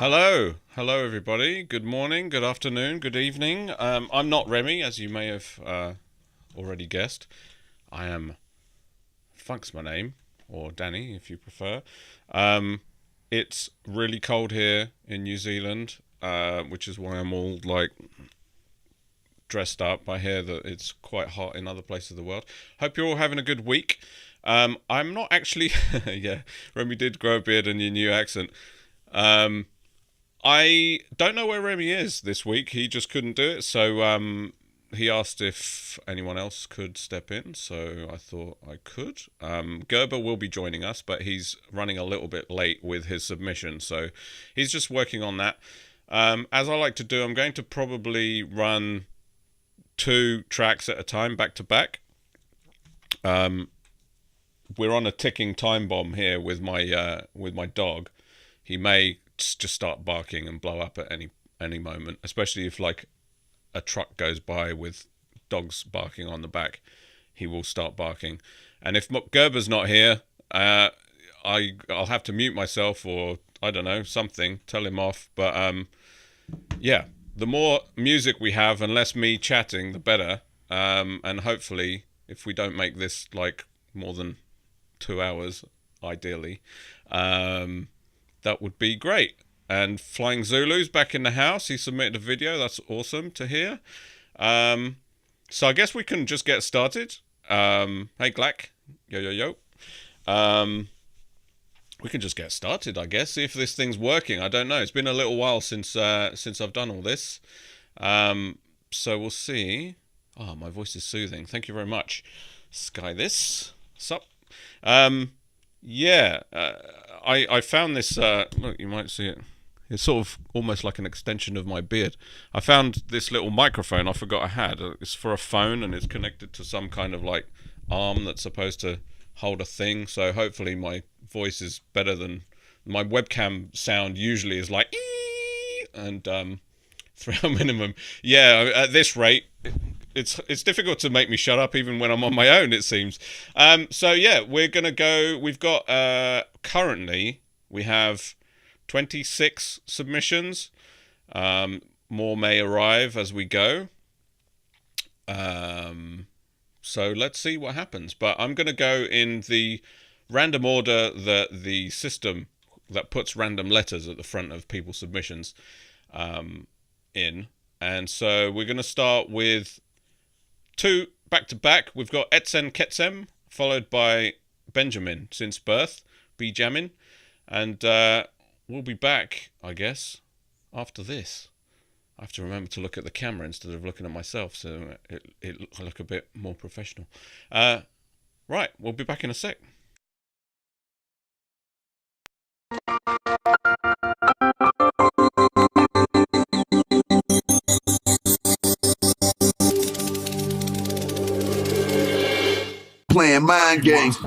Hello everybody. Good morning, good afternoon, good evening. I'm not Remy, as you may have already guessed. I am Funk's my name, or Danny if you prefer. It's really cold here in New Zealand, which is why I'm all like dressed up. I hear that it's quite hot in other places of the world. Hope you're all having a good week. I'm not actually. Yeah, Remy did grow a beard and your new accent. I don't know where Remy is this week. He just couldn't do it, so he asked if anyone else could step in, so I thought I could. Gerber will be joining us, but he's running a little bit late with his submission, so he's just working on that. As I like to do, I'm going to probably run 2 tracks at a time, back to back. We're on a ticking time bomb here with my dog. He may just start barking and blow up at any moment, especially if like a truck goes by with dogs barking on the back. He will start barking, and if Gerber's not here, I'll have to mute myself, or I don't know, something, tell him off. But yeah, the more music we have and less me chatting, the better. And hopefully, if we don't make this like more than 2 hours, ideally, that would be great. And Flying Zulu's back in the house. He submitted a video. That's awesome to hear. So I guess we can just get started. Hey, Glack. Yo, yo, yo. We can just get started, I guess. See if this thing's working. I don't know. It's been a little while since I've done all this. So we'll see. Oh, my voice is soothing. Thank you very much. Sky this. Sup? Yeah. I found this, look, you might see it. It's sort of almost like an extension of my beard. I found this little microphone I forgot I had. It's for a phone, and it's connected to some kind of like arm that's supposed to hold a thing. So hopefully my voice is better than my webcam sound usually is like ee, and 3 minimum. Yeah, at this rate, it's difficult to make me shut up even when I'm on my own, it seems. So yeah, we're gonna go. We've got currently we have 26 submissions. More may arrive as we go. So let's see what happens. But I'm gonna go in the random order that the system that puts random letters at the front of people's submissions in. And so we're gonna start with 2 back to back. We've got Etzen Ketsem, followed by Benjamin since birth, Benjamin, and we'll be back, I guess, after this. I have to remember to look at the camera instead of looking at myself, so I look a bit more professional. Right, we'll be back in a sec. Playing mind games.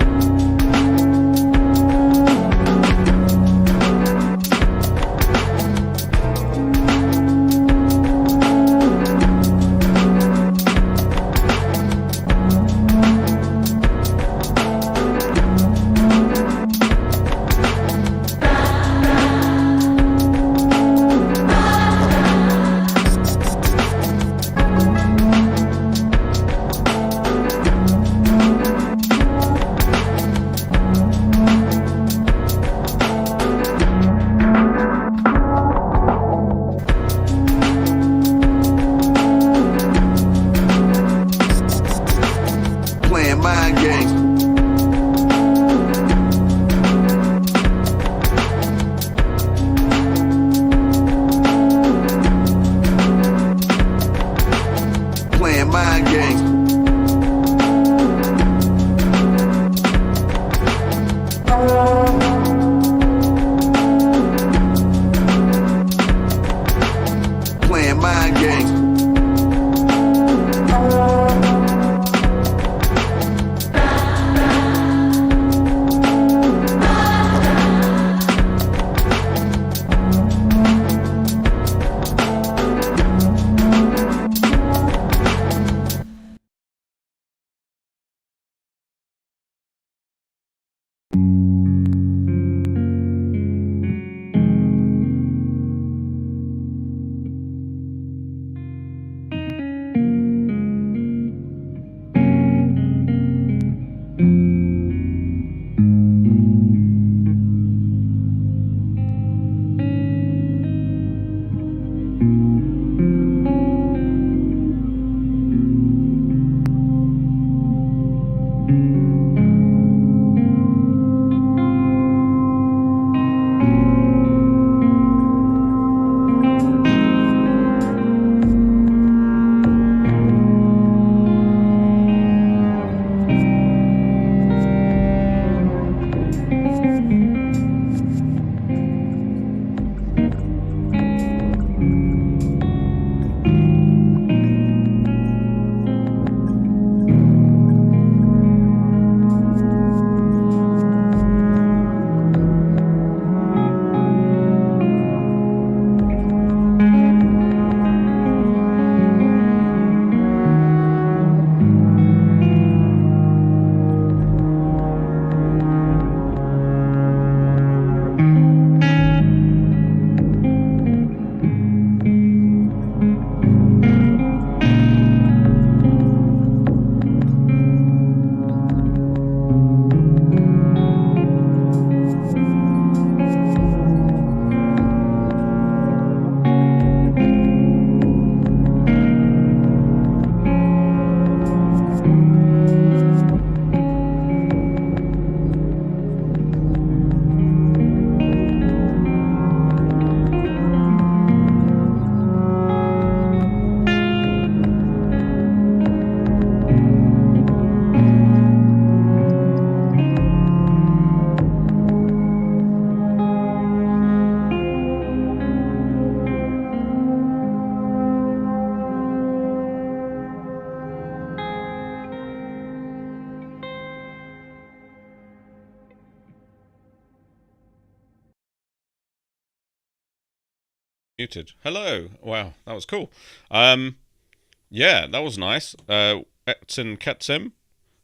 Muted. Hello. Wow, that was cool. Yeah, that was nice. Etsin Ketsim.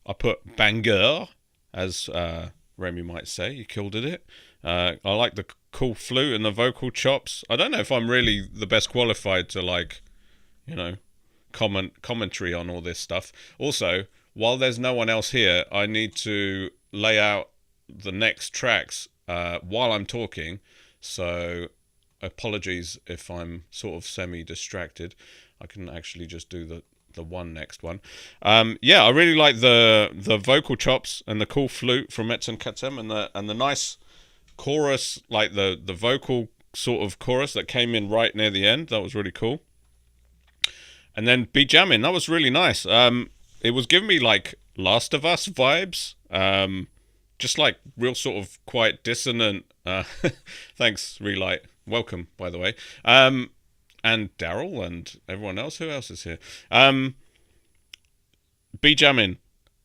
I put banger, as Remy might say. You killed it. I like the cool flute and the vocal chops. I don't know if I'm really the best qualified to commentary on all this stuff. Also, while there's no one else here, I need to lay out the next tracks while I'm talking. So apologies if I'm sort of semi-distracted. I can actually just do the next one. Yeah, I really like the vocal chops and the cool flute from Metzen Katzem and the nice chorus, like the vocal sort of chorus that came in right near the end. That was really cool. And then Be Jamming, that was really nice. It was giving me like Last of Us vibes. Just like real sort of quite dissonant. Thanks, Relight. Welcome, by the way. And Daryl and everyone else. Who else is here? Be Jamming.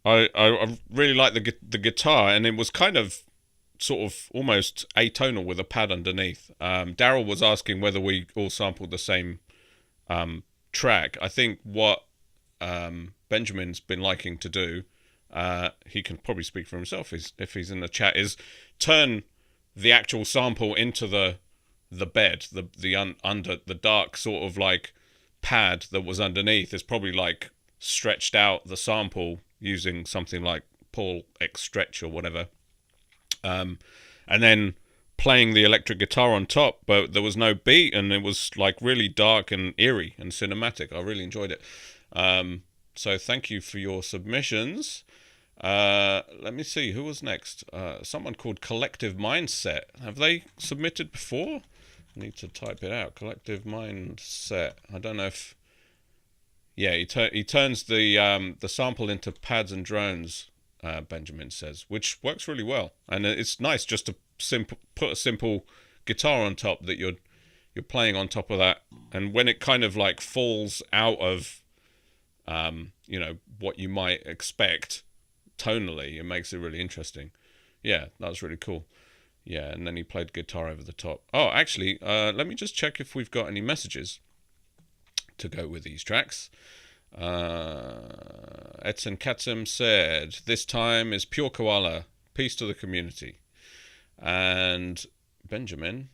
I really like the guitar, and it was kind of sort of almost atonal with a pad underneath. Daryl was asking whether we all sampled the same track. I think what Benjamin's been liking to do, he can probably speak for himself if he's in the chat, is turn the actual sample into the bed, under the dark sort of like pad that was underneath is probably like stretched out the sample using something like Paul X Stretch or whatever, and then playing the electric guitar on top, but there was no beat, and it was like really dark and eerie and cinematic. I really enjoyed it. So thank you for your submissions. Let me see who was next. Someone called Collective Mindset. Have they submitted before? I need to type it out. Collective Mindset. I don't know if. Yeah, he turns the sample into pads and drones. Benjamin says, which works really well, and it's nice just to put a simple guitar on top that you're playing on top of that, and when it kind of like falls out of what you might expect tonally, it makes it really interesting. Yeah, that was really cool. Yeah, and then he played guitar over the top. Oh, actually, let me just check if we've got any messages to go with these tracks. Edson Katzem said, "This time is pure koala. Peace to the community." And Benjamin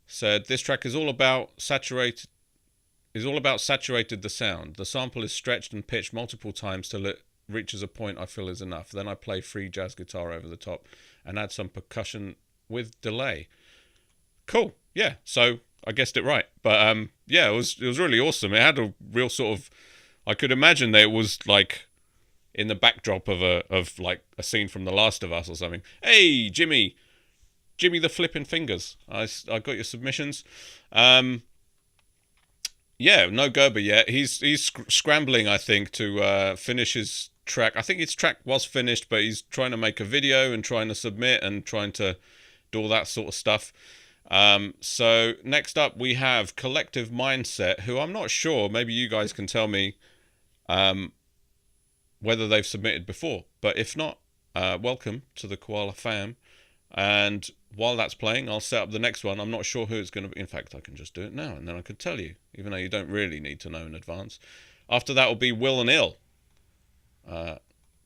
said, "This track is all about saturated the sound. The sample is stretched and pitched multiple times till it reaches a point I feel is enough. Then I play free jazz guitar over the top and add some percussion with delay." Cool. Yeah. So I guessed it right. But yeah, it was really awesome. It had a real sort of, I could imagine that it was like in the backdrop of like a scene from The Last of Us or something. Hey, Jimmy the Flipping Fingers. I got your submissions. Yeah, no Gerber yet. He's scrambling, I think, to finish his track. I think his track was finished, but he's trying to make a video and trying to submit and trying to do all that sort of stuff. So next up we have Collective Mindset, who I'm not sure, maybe you guys can tell me whether they've submitted before. But if not, welcome to the Koala fam. And while that's playing, I'll set up the next one. I'm not sure who it's going to be. In fact, I can just do it now, and then I could tell you, even though you don't really need to know in advance. After that will be Will and Ill.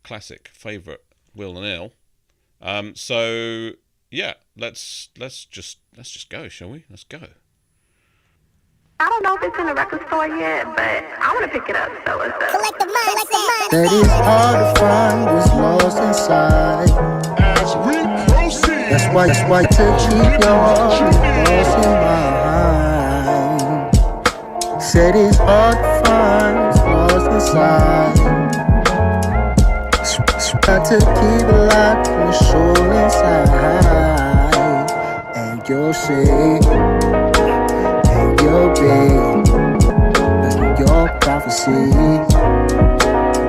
Classic favourite, Will and Ill. So yeah, let's just go, shall we? Let's go. I don't know if it's in the record store yet, but I want to pick it up. So what's up? Collective mindset. That it's hard to find what's lost inside. As we proceed, That's why to keep your lost in mind. Said it's hard to find what's lost inside. Got to keep it locked in the soul inside. And you'll see. Your bed, your prophecy,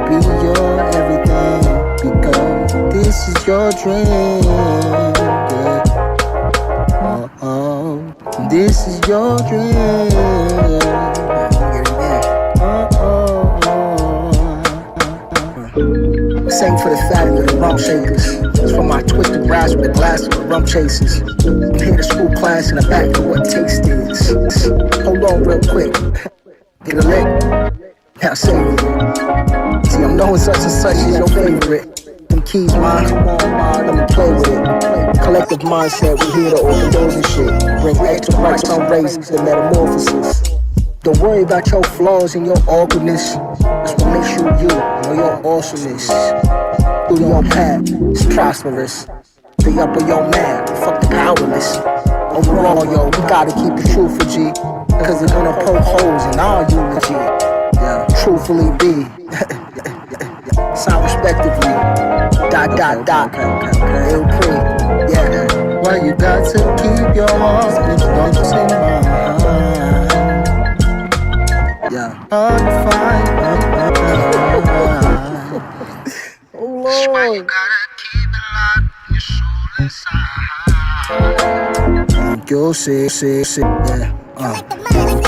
be your everything, because this is your dream. Yeah. Oh, this is your dream. Sing for the fat and the bone shakers. It's for my twisted raps with a glass of rum chasers. I'm here to school class in the back of what taste is. Hold on real quick. Get a lick. Now savor it. See, I'm knowing such and such is your favorite. Them keys, mine, come on, mine, I'ma play with it. Collective mindset, we here to open doors and shit. Bring extra bright sun rays and metamorphosis. Don't worry about your flaws and your awkwardness. That's what makes you you, and your awesomeness. Through your path, it's prosperous. Stay up on your man, fuck the powerless. Overall, yo, we gotta keep it truthful, G. Cause they're gonna poke holes in all you, G. Yeah, truthfully be. Sound respectively. Dot, dot, dot. Ill pre. Yeah. Why you got to keep your heart and thoughts in mind? Yeah. Undefined. Oh Lord. That's why you gotta keep it locked, your soul inside. You'll see, yeah.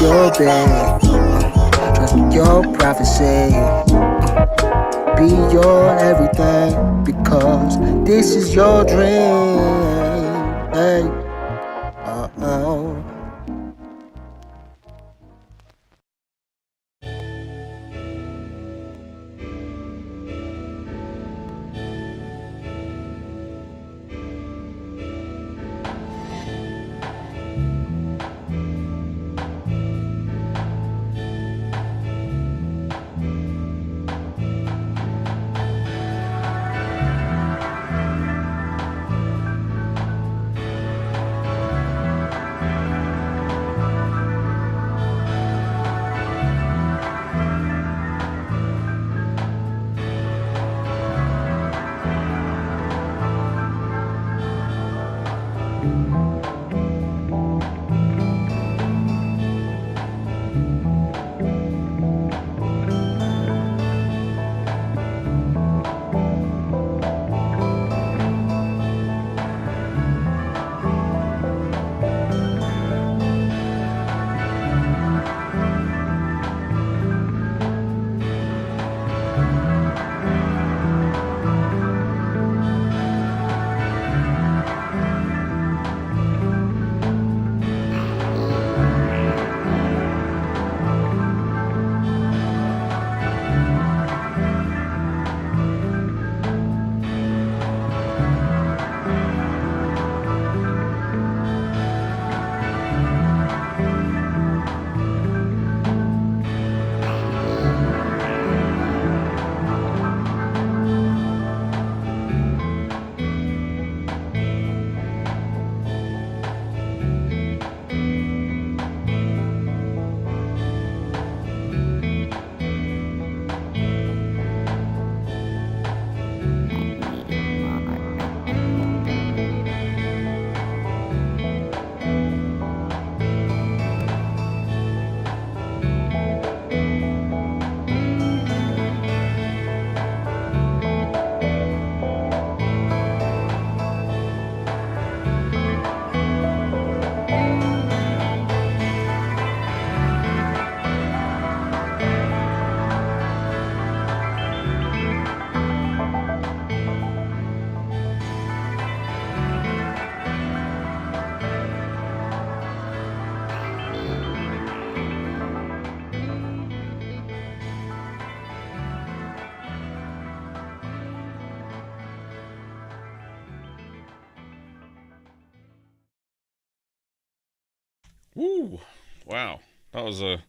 Your bed, trust your prophecy. Be your everything, because this is your dream. Hey, Woo! Wow, that was a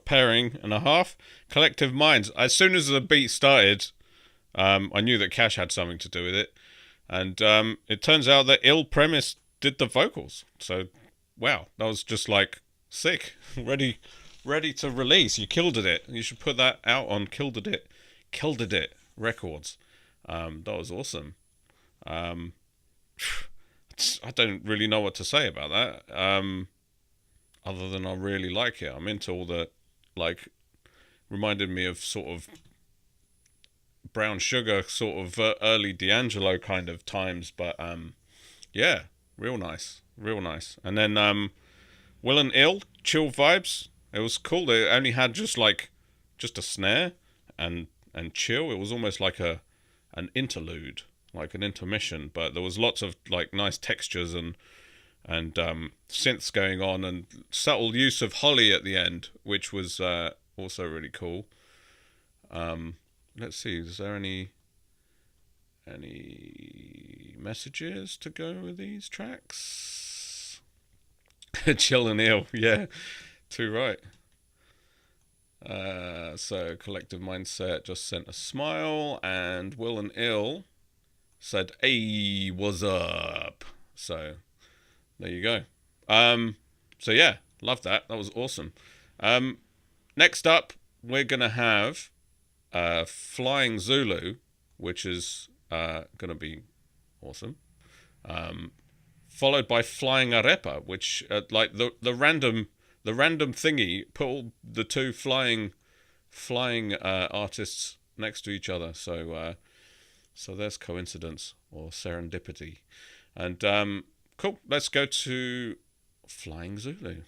pairing and a half. Collective Minds. As soon as the beat started, I knew that Cash had something to do with it, and it turns out that Ill Premise did the vocals. So, wow, that was just like sick, ready to release. You killed it. You should put that out on Killed It Records. That was awesome. I don't really know what to say about that. Other than I really like it. I'm into all the, like, reminded me of sort of Brown Sugar, sort of early D'Angelo kind of times, but yeah, real nice. And then Will and Ill, chill vibes. It was cool. They only had just a snare and chill. It was almost like an interlude. like an intermission, but there was lots of like nice textures and synths going on, and subtle use of Holly at the end, which was also really cool. Let's see, is there any messages to go with these tracks? Chill and ill, yeah, too right. So Collective Mindset just sent a smile, and Will and Ill said, "Hey, what's up?" So there you go. So yeah, love that. That was awesome. Next up, we're gonna have Flying Zulu, which is gonna be awesome. Followed by Flying Arepa, which like the random thingy put all the two flying artists next to each other. So there's coincidence or serendipity. And cool. Let's go to Flying Zulu.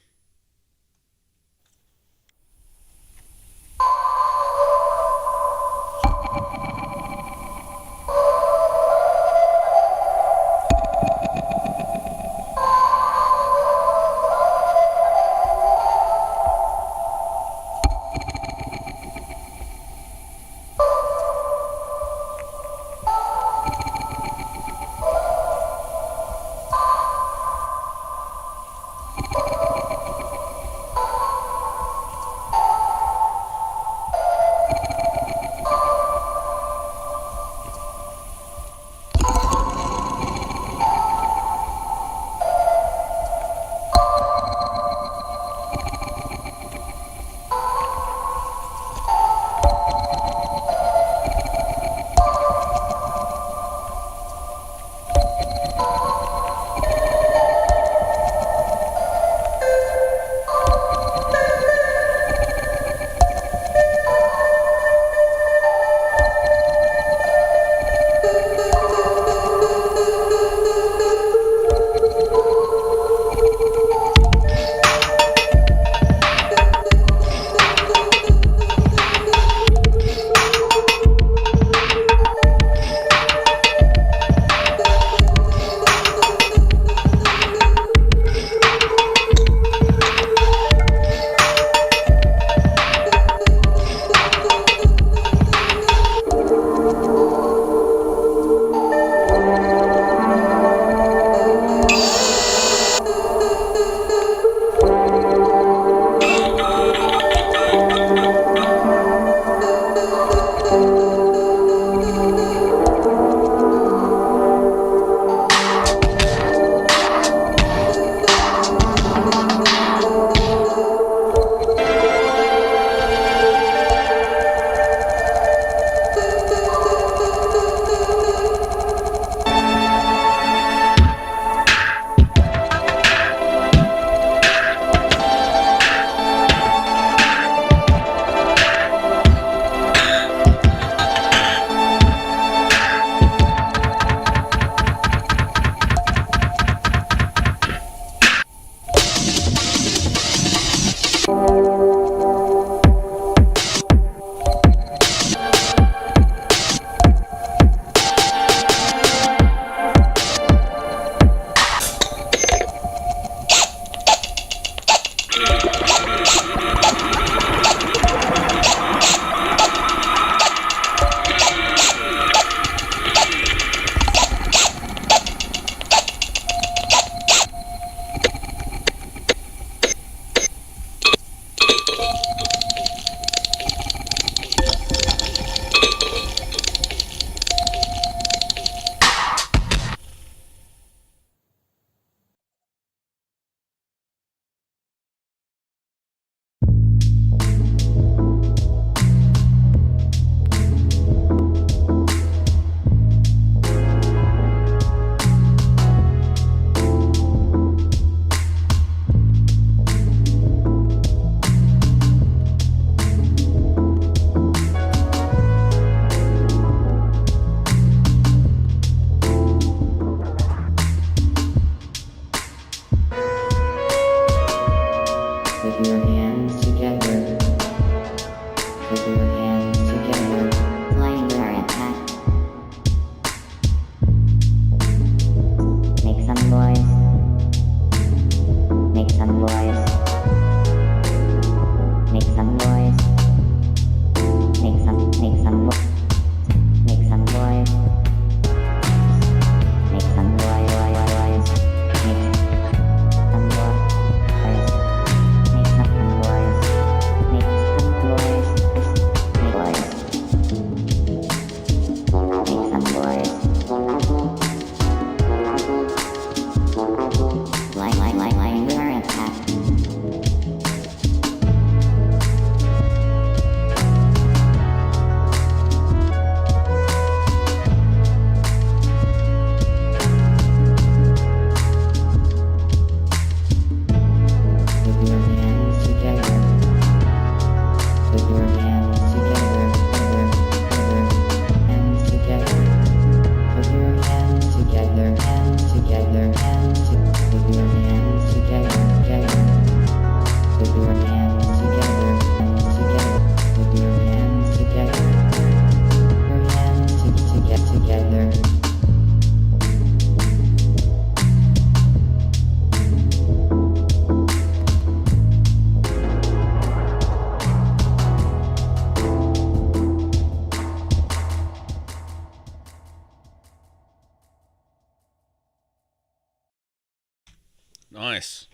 Nice.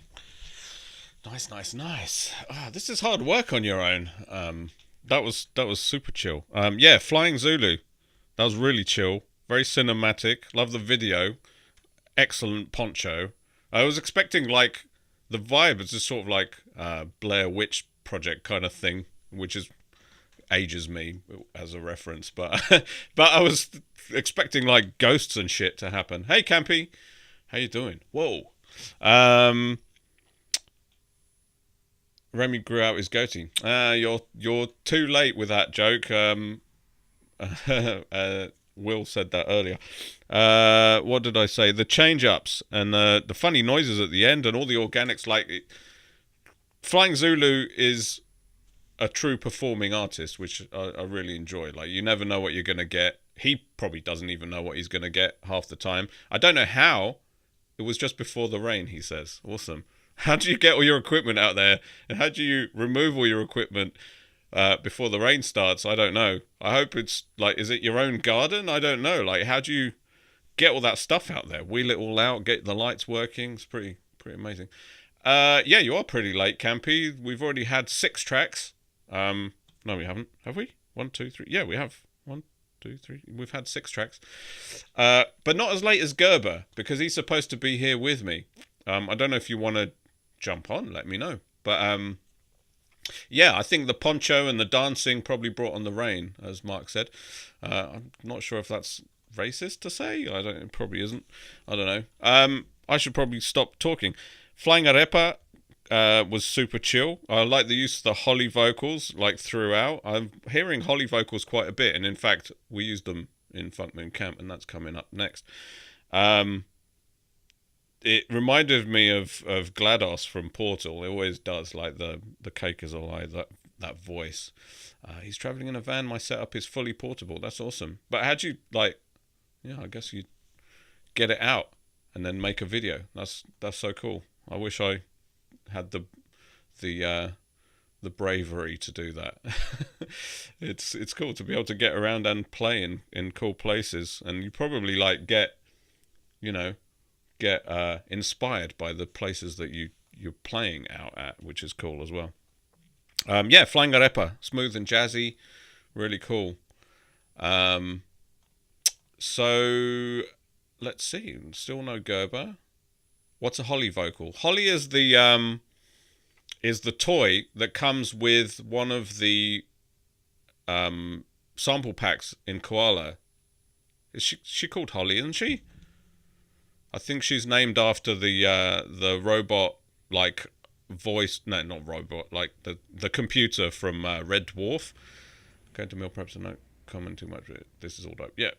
Nice. Ah, this is hard work on your own. That was super chill. Yeah, Flying Zulu. That was really chill. Very cinematic. Love the video. Excellent poncho. I was expecting like the vibe is just sort of like Blair Witch Project kind of thing, which is ages me as a reference, but but I was expecting like ghosts and shit to happen. Hey Campy, how you doing? Whoa. Remy grew out his goatee. You're too late with that joke. Will said that earlier. What did I say? The change-ups and the funny noises at the end and all the organics. Flying Zulu is a true performing artist, which I really enjoy. Like, you never know what you're going to get. He probably doesn't even know what he's going to get half the time. I don't know how. It was just before the rain, he says. Awesome. How do you get all your equipment out there? And how do you remove all your equipment before the rain starts? I don't know. I hope it's like, is it your own garden? I don't know. Like, how do you get all that stuff out there? Wheel it all out, get the lights working. It's pretty amazing. Yeah, you are pretty late, Campy. We've already had 6 tracks. No, we haven't. Have we? 1, 2, 3. Yeah, we have. 1, 2, 3. We've had 6 tracks. But not as late as Gerber, because he's supposed to be here with me. I don't know if you want to jump on, let me know. But yeah, I think the poncho and the dancing probably brought on the rain, as Mark said. I'm not sure if that's racist to say. It probably isn't. I don't know. I should probably stop talking. Flying Arepa was super chill. I like the use of the Holly vocals, like, throughout. I'm hearing Holly vocals quite a bit, and in fact, we used them in Funk Moon Camp, and that's coming up next. It reminded me of GLaDOS from Portal. It always does, like the cake is a lie, that voice. He's travelling in a van. My setup is fully portable. That's awesome. But how'd you, like, I guess you get it out and then make a video. That's so cool. I wish I had the bravery to do that. It's cool to be able to get around and play in cool places, and you probably like get inspired by the places that you're playing out at, which is cool as well. Yeah, Flying Arepa, smooth and jazzy, really cool. So let's see, still no Gerber. What's a Holly vocal? Holly is the toy that comes with one of the sample packs in Koala. Is she called Holly, isn't she? I think she's named after the robot, like, voice. No, not robot. Like the computer from Red Dwarf. Going to meal preps and not comment too much. This is all dope. Yeah.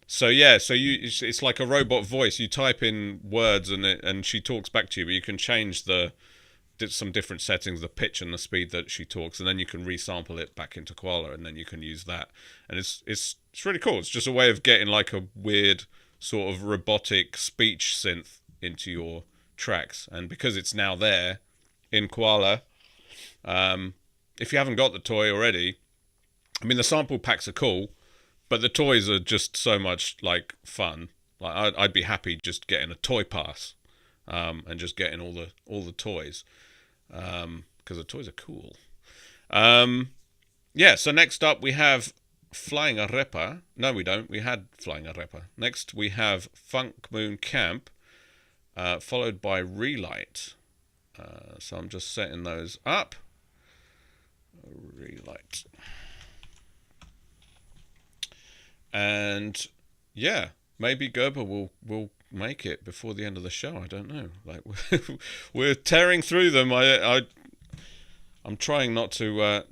So it's like a robot voice. You type in words and she talks back to you, but you can change some different settings, the pitch and the speed that she talks, and then you can resample it back into Koala, and then you can use that. And it's really cool. It's just a way of getting like a weird sort of robotic speech synth into your tracks. And because it's now there in Koala, if you haven't got the toy already, I mean, the sample packs are cool, but the toys are just so much like fun. Like I'd be happy just getting a toy pass, and just getting all the toys, because the toys are cool. Yeah. So next up we have Flying Arepa. No, we don't. We had Flying Arepa. Next we have Funk Moon Camp, followed by Relight. So I'm just setting those up. Relight. And yeah, maybe Gerber will make it before the end of the show. I don't know. Like, we're tearing through them. I'm trying not to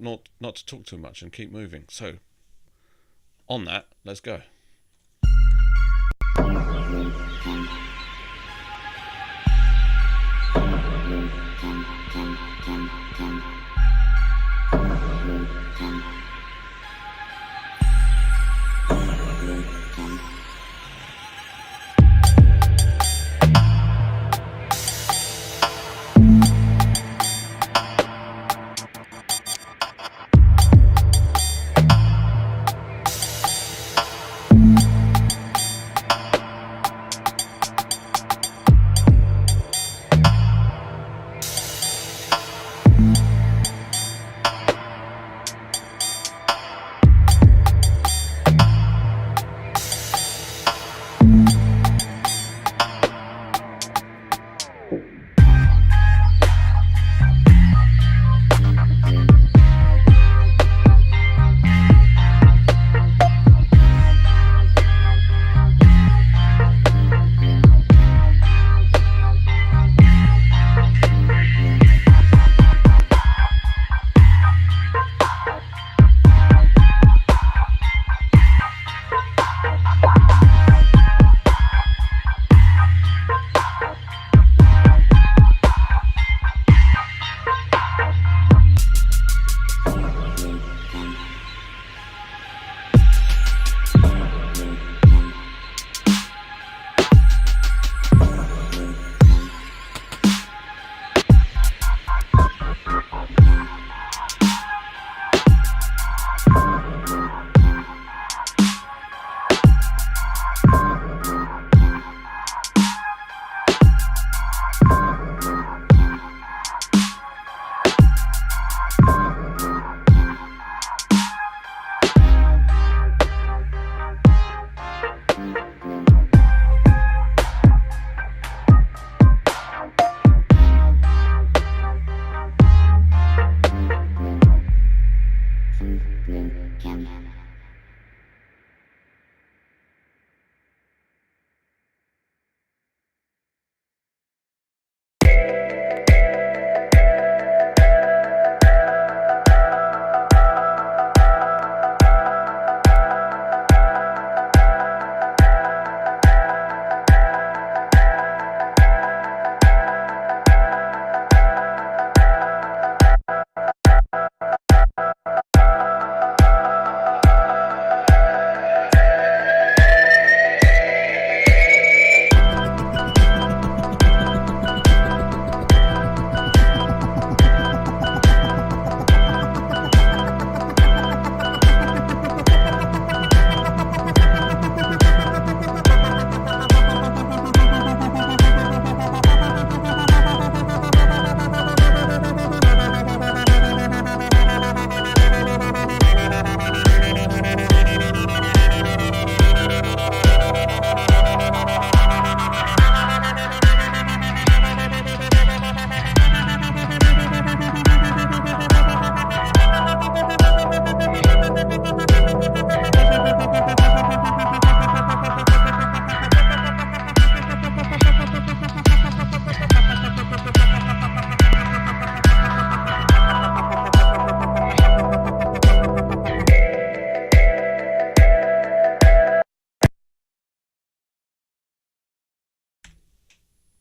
talk too much and keep moving. So on that, let's go.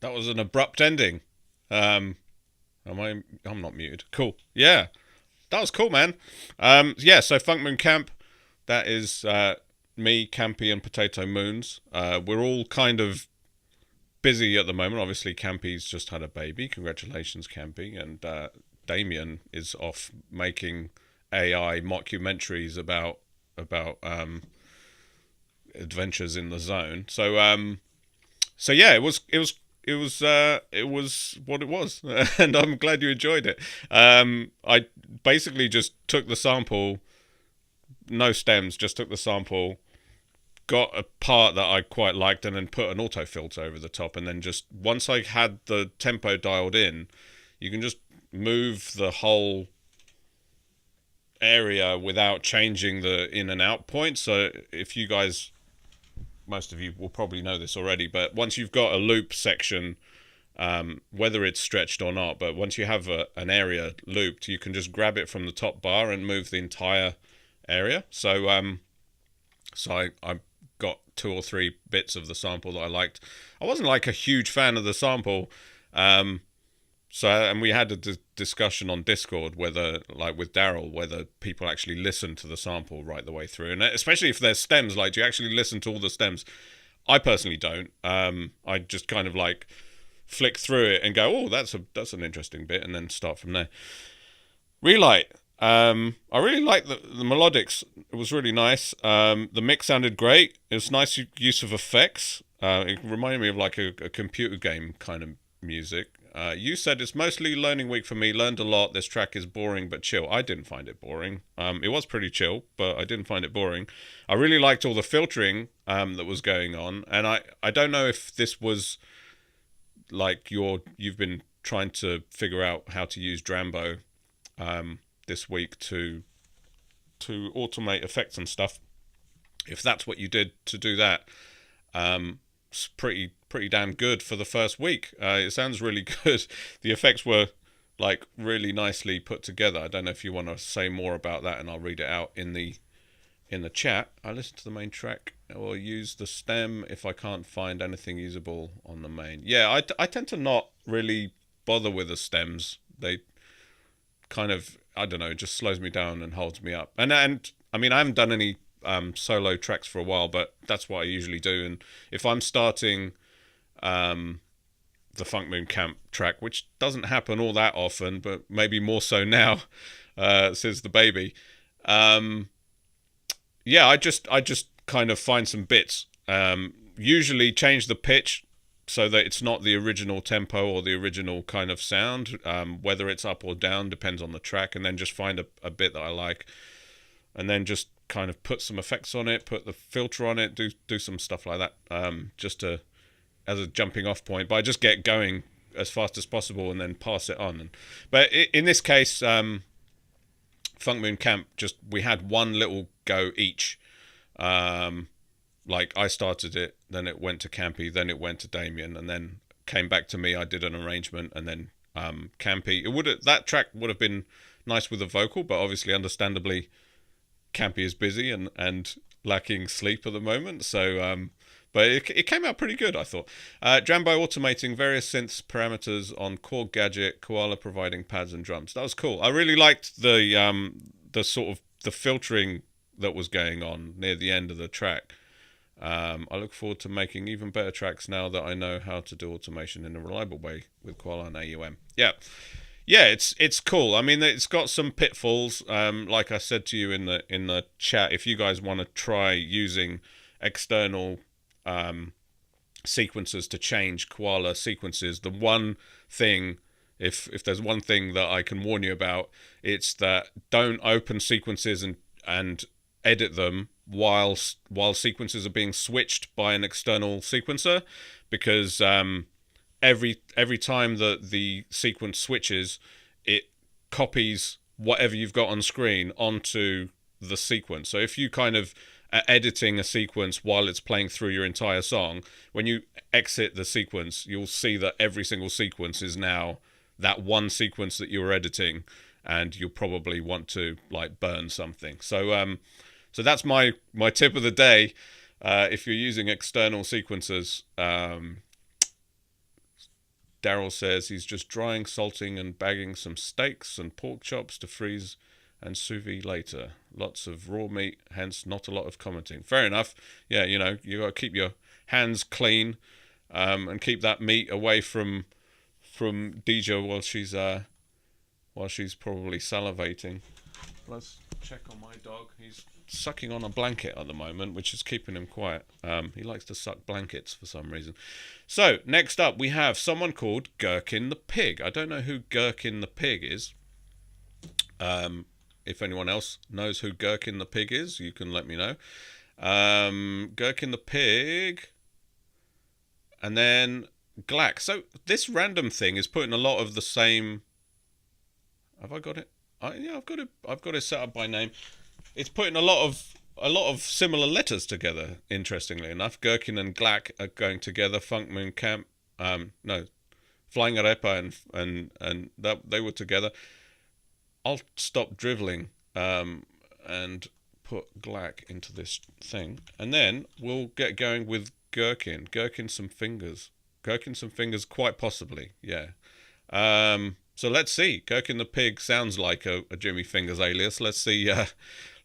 That was an abrupt ending. Um, I'm not muted. Cool. Yeah, that was cool, man. Yeah. So Funk Moon Camp. That is me, Campy, and Potato Moons. We're all kind of busy at the moment. Obviously, Campy's just had a baby. Congratulations, Campy. And Damien is off making AI mockumentaries about adventures in the zone. So yeah, it was what it was, and I'm glad you enjoyed it. I basically just took the sample, no stems, just took the sample, got a part that I quite liked, and then put an auto filter over the top, and then just once I had the tempo dialed in, you can just move the whole area without changing the in and out point. So if you guys, most of you will probably know this already, but once you've got a loop section, whether it's stretched or not, but once you have an area looped, you can just grab it from the top bar and move the entire area. So I got 2 or 3 bits of the sample that I liked. I wasn't like a huge fan of the sample, and we had a discussion on Discord whether, like with Daryl, whether people actually listen to the sample right the way through, and especially if there's stems, like do you actually listen to all the stems? I personally don't. I just kind of like flick through it and go, oh, that's an interesting bit, and then start from there. Relight. I really liked the melodics. It was really nice. The mix sounded great. It was nice use of effects. It reminded me of like a computer game kind of music. You said it's mostly learning week for me. Learned a lot. This track is boring but chill. I didn't find it boring. It was pretty chill, but I didn't find it boring. I really liked all the filtering that was going on, and I don't know if this was like you've been trying to figure out how to use Drambo this week to automate effects and stuff. If that's what you did to do that, it's pretty damn good for the first week. It sounds really good. The effects were like really nicely put together. I don't know if you want to say more about that, and I'll read it out in the chat. I listen to the main track. I will use the stem if I can't find anything usable on the main. Yeah, I tend to not really bother with the stems. They kind of, I don't know, it just slows me down and holds me up. And I mean, I haven't done any solo tracks for a while, but that's what I usually do. And if I'm starting the Funk Moon Camp track, which doesn't happen all that often, but maybe more so now since the baby, yeah, I just kind of find some bits, usually change the pitch so that it's not the original tempo or the original kind of sound, whether it's up or down depends on the track, and then just find a bit that I like, and then just kind of put some effects on it, put the filter on it, do some stuff like that, just as a jumping off point. But I just get going as fast as possible and then pass it on. But in this case, Funk Moon Camp, we had one little go each. Like I started it, then it went to Campy, then it went to Damien, and then came back to me. I did an arrangement, and then Campy. That track would have been nice with a vocal, but obviously, understandably, Campy is busy and lacking sleep at the moment. So, but it came out pretty good, I thought. Drambo automating various synths parameters on Korg Gadget, Koala providing pads and drums. That was cool. I really liked the sort of the filtering that was going on near the end of the track. I look forward to making even better tracks now that I know how to do automation in a reliable way with Koala and AUM. Yeah, it's cool. I mean, it's got some pitfalls. Like I said to you in the chat, if you guys want to try using external sequences to change Koala sequences, the one thing, if there's one thing that I can warn you about, it's that don't open sequences and edit them while sequences are being switched by an external sequencer, because every time that the sequence switches, it copies whatever you've got on screen onto the sequence. So if you kind of are editing a sequence while it's playing through your entire song, when you exit the sequence, you'll see that every single sequence is now that one sequence that you were editing, and you'll probably want to like burn something. So that's my tip of the day. If you're using external sequencers, Daryl says he's just drying, salting, and bagging some steaks and pork chops to freeze and sous vide later. Lots of raw meat, hence not a lot of commenting. Fair enough. Yeah, you got to keep your hands clean, and keep that meat away from Deja while she's probably salivating. Let's check on my dog. He's sucking on a blanket at the moment, which is keeping him quiet. He likes to suck blankets for some reason. So, next up, we have someone called Gherkin the Pig. I don't know who Gherkin the Pig is. If anyone else knows who Gherkin the Pig is, you can let me know. Gherkin the Pig. And then Glack. So, this random thing is putting a lot of the same... Have I got it? Yeah, I've got it set up by name. It's putting a lot of similar letters together. Interestingly enough, Gherkin and Glack are going together. Funk Moon Camp, Flying Arepa and that they were together. I'll stop driveling and put Glack into this thing, and then we'll get going with Gherkin. Gherkin some fingers. Quite possibly. Yeah. So let's see. Gherkin the Pig sounds like a Jimmy Fingers alias. Let's see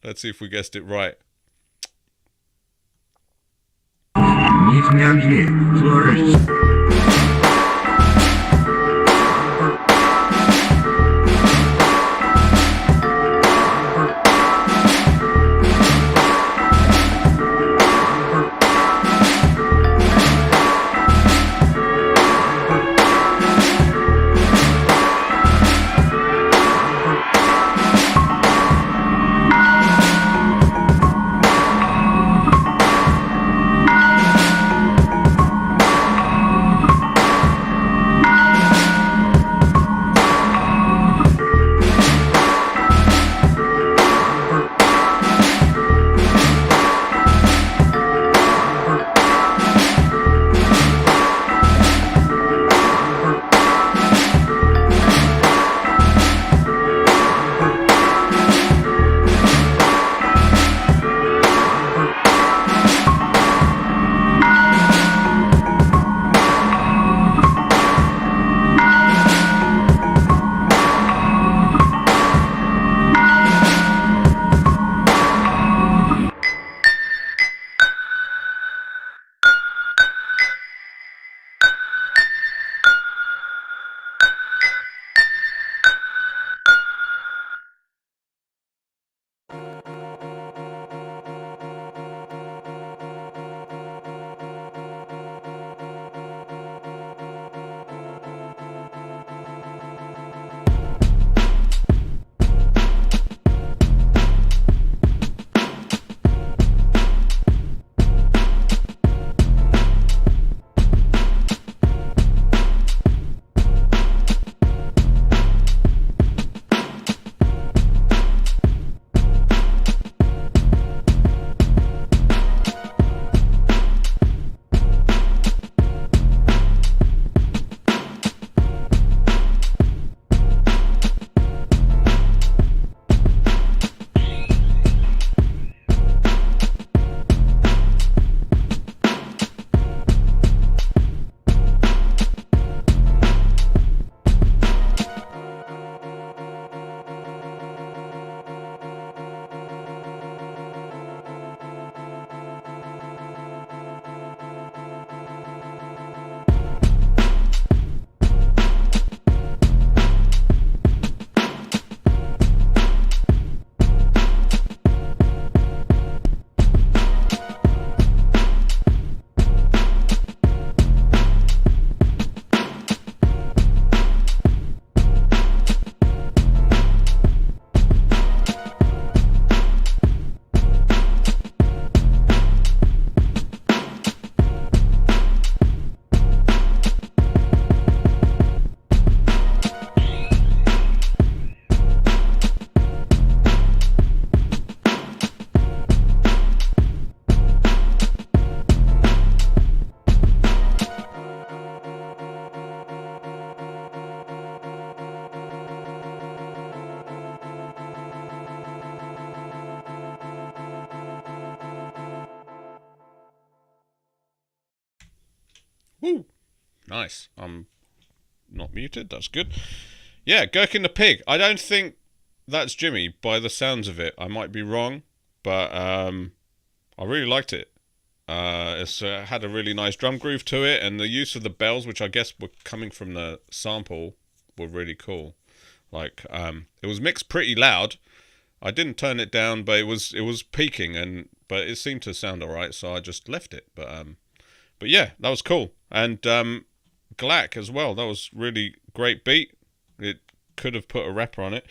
if we guessed it right. Woo! Nice. I'm not muted. That's good. Yeah, Gherkin the Pig. I don't think that's Jimmy by the sounds of it. I might be wrong, but I really liked it. It's had a really nice drum groove to it, and the use of the bells, which I guess were coming from the sample, were really cool. Like, it was mixed pretty loud. I didn't turn it down, but it was peaking, but it seemed to sound alright, so I just left it. But yeah, that was cool. And Glack as well. That was really great beat. It could have put a rapper on it.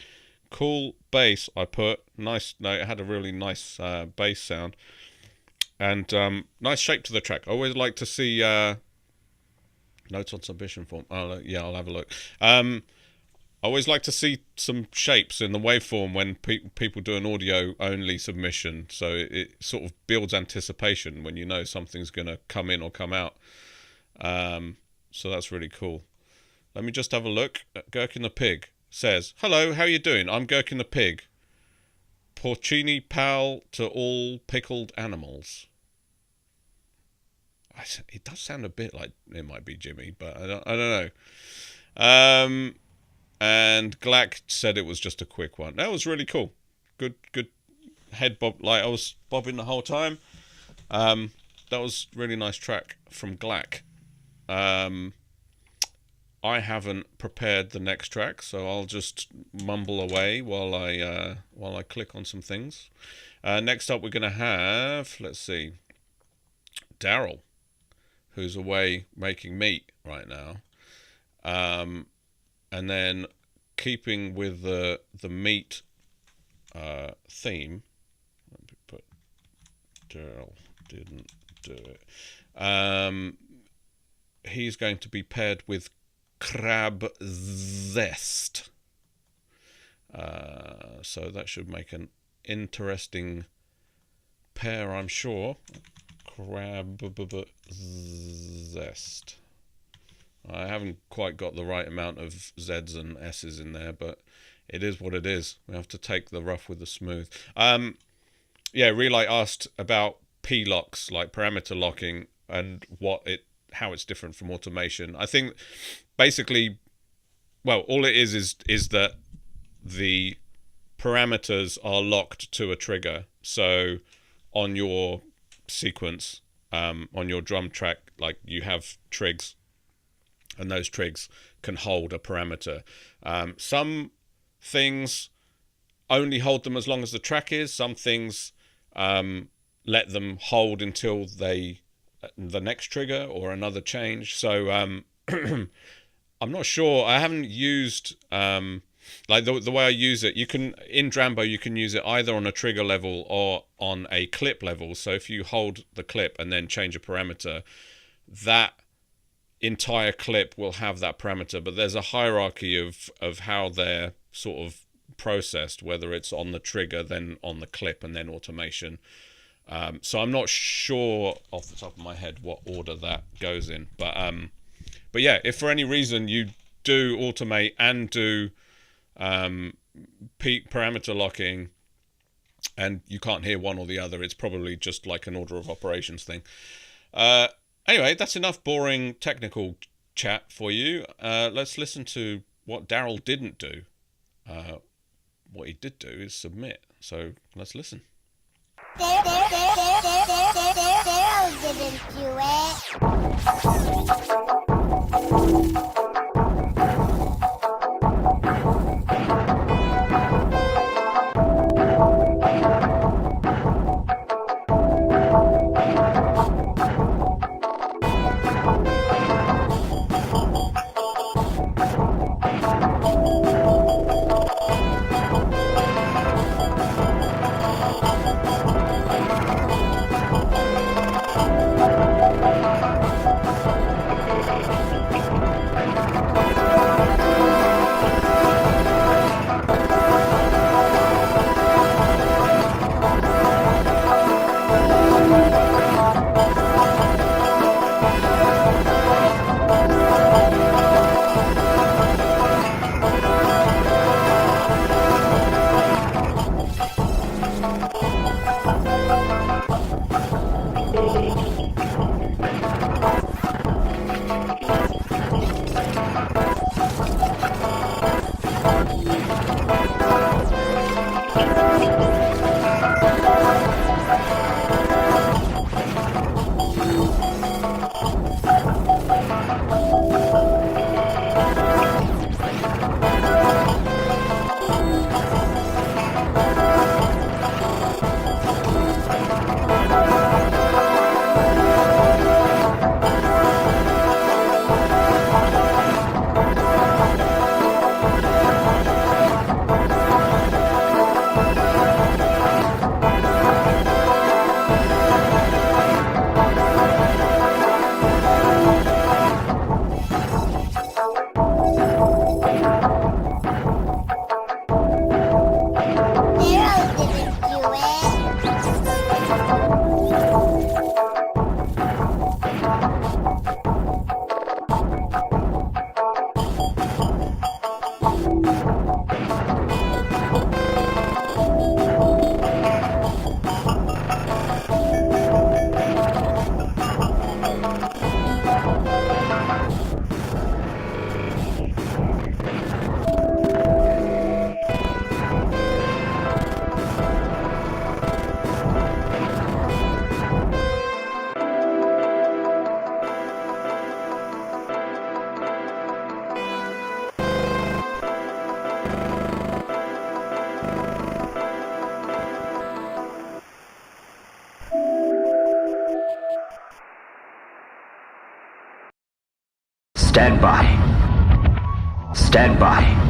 Cool bass. I put nice. No, it had a really nice bass sound, and nice shape to the track. I always like to see notes on submission form. I'll have a look. I always like to see some shapes in the waveform when people do an audio only submission, so it sort of builds anticipation when you know something's going to come in or come out. So that's really cool. Let me just have a look. Gherkin the Pig says, "Hello, how you doing? I'm Gherkin the Pig. Porcini pal to all pickled animals." It does sound a bit like it might be Jimmy, but I don't know. And Glack said it was just a quick one. That was really cool. Good head bob. Like, I was bobbing the whole time. That was really nice track from Glack. I haven't prepared the next track, so I'll just mumble away while I click on some things. Next up, we're gonna have, let's see, Daryl, who's away making meat right now. And then, keeping with the meat theme, let me put Daryl didn't do it. He's going to be paired with crab zest. So that should make an interesting pair, I'm sure. Crab zest. I haven't quite got the right amount of Z's and S's in there, but it is what it is. We have to take the rough with the smooth. Relay asked about P-locks, like parameter locking, and how it's different from automation. I think basically, well, all it is that the parameters are locked to a trigger. So on your sequence, on your drum track, like, you have trigs, and those trigs can hold a parameter. Some things only hold them as long as the track is. Some things let them hold until the next trigger or another change. So I'm not sure. I haven't used like the way I use it. You can, in Drambo, you can use it either on a trigger level or on a clip level. So if you hold the clip and then change a parameter, that entire clip will have that parameter, but there's a hierarchy of how they're sort of processed, whether it's on the trigger, then on the clip, and then automation. So I'm not sure off the top of my head what order that goes in, but yeah, if for any reason you do automate and do peak parameter locking and you can't hear one or the other, it's probably just like an order of operations thing. Anyway, that's enough boring technical chat for you. Let's listen to what Daryl didn't do. What he did do is submit. So let's listen. Daryl didn't do it. Stand by. Stand by.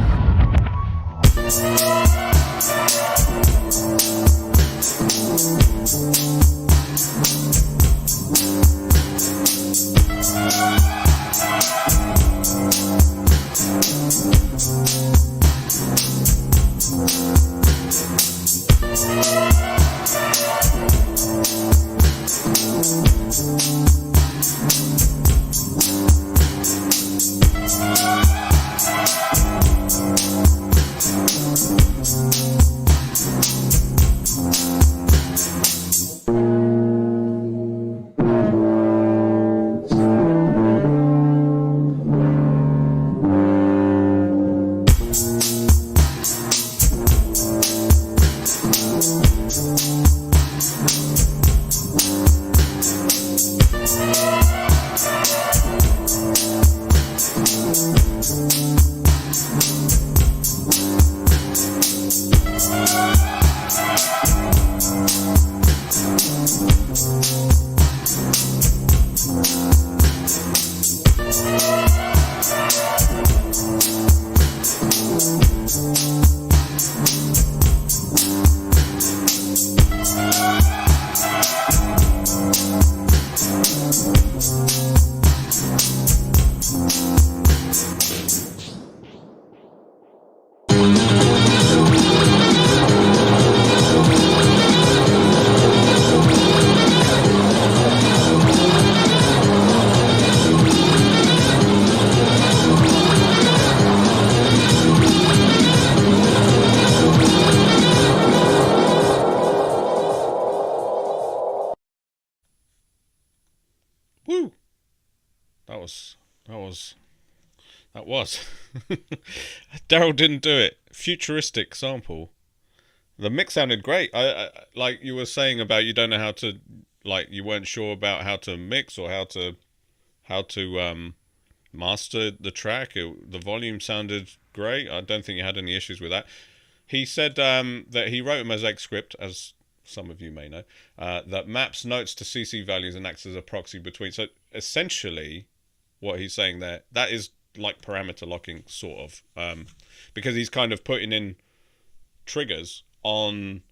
Woo! That was. Daryl didn't do it. Futuristic sample. The mix sounded great. I like you were saying about you don't know how to, like, you weren't sure about how to mix or how to master the track. The volume sounded great. I don't think you had any issues with that. He said that he wrote a Mosaic script, as some of you may know, that maps notes to CC values and acts as a proxy between. So essentially, what he's saying there, that is like parameter locking, sort of, because he's kind of putting in triggers on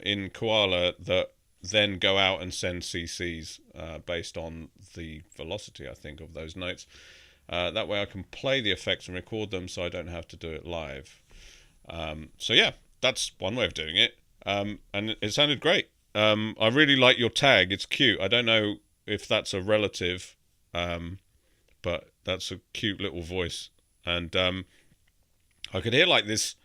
in Koala that then go out and send CCs based on the velocity, I think, of those notes. That way I can play the effects and record them so I don't have to do it live. So yeah, that's one way of doing it. And it sounded great. I really like your tag. It's cute. I don't know if that's a relative, but that's a cute little voice. And I could hear like this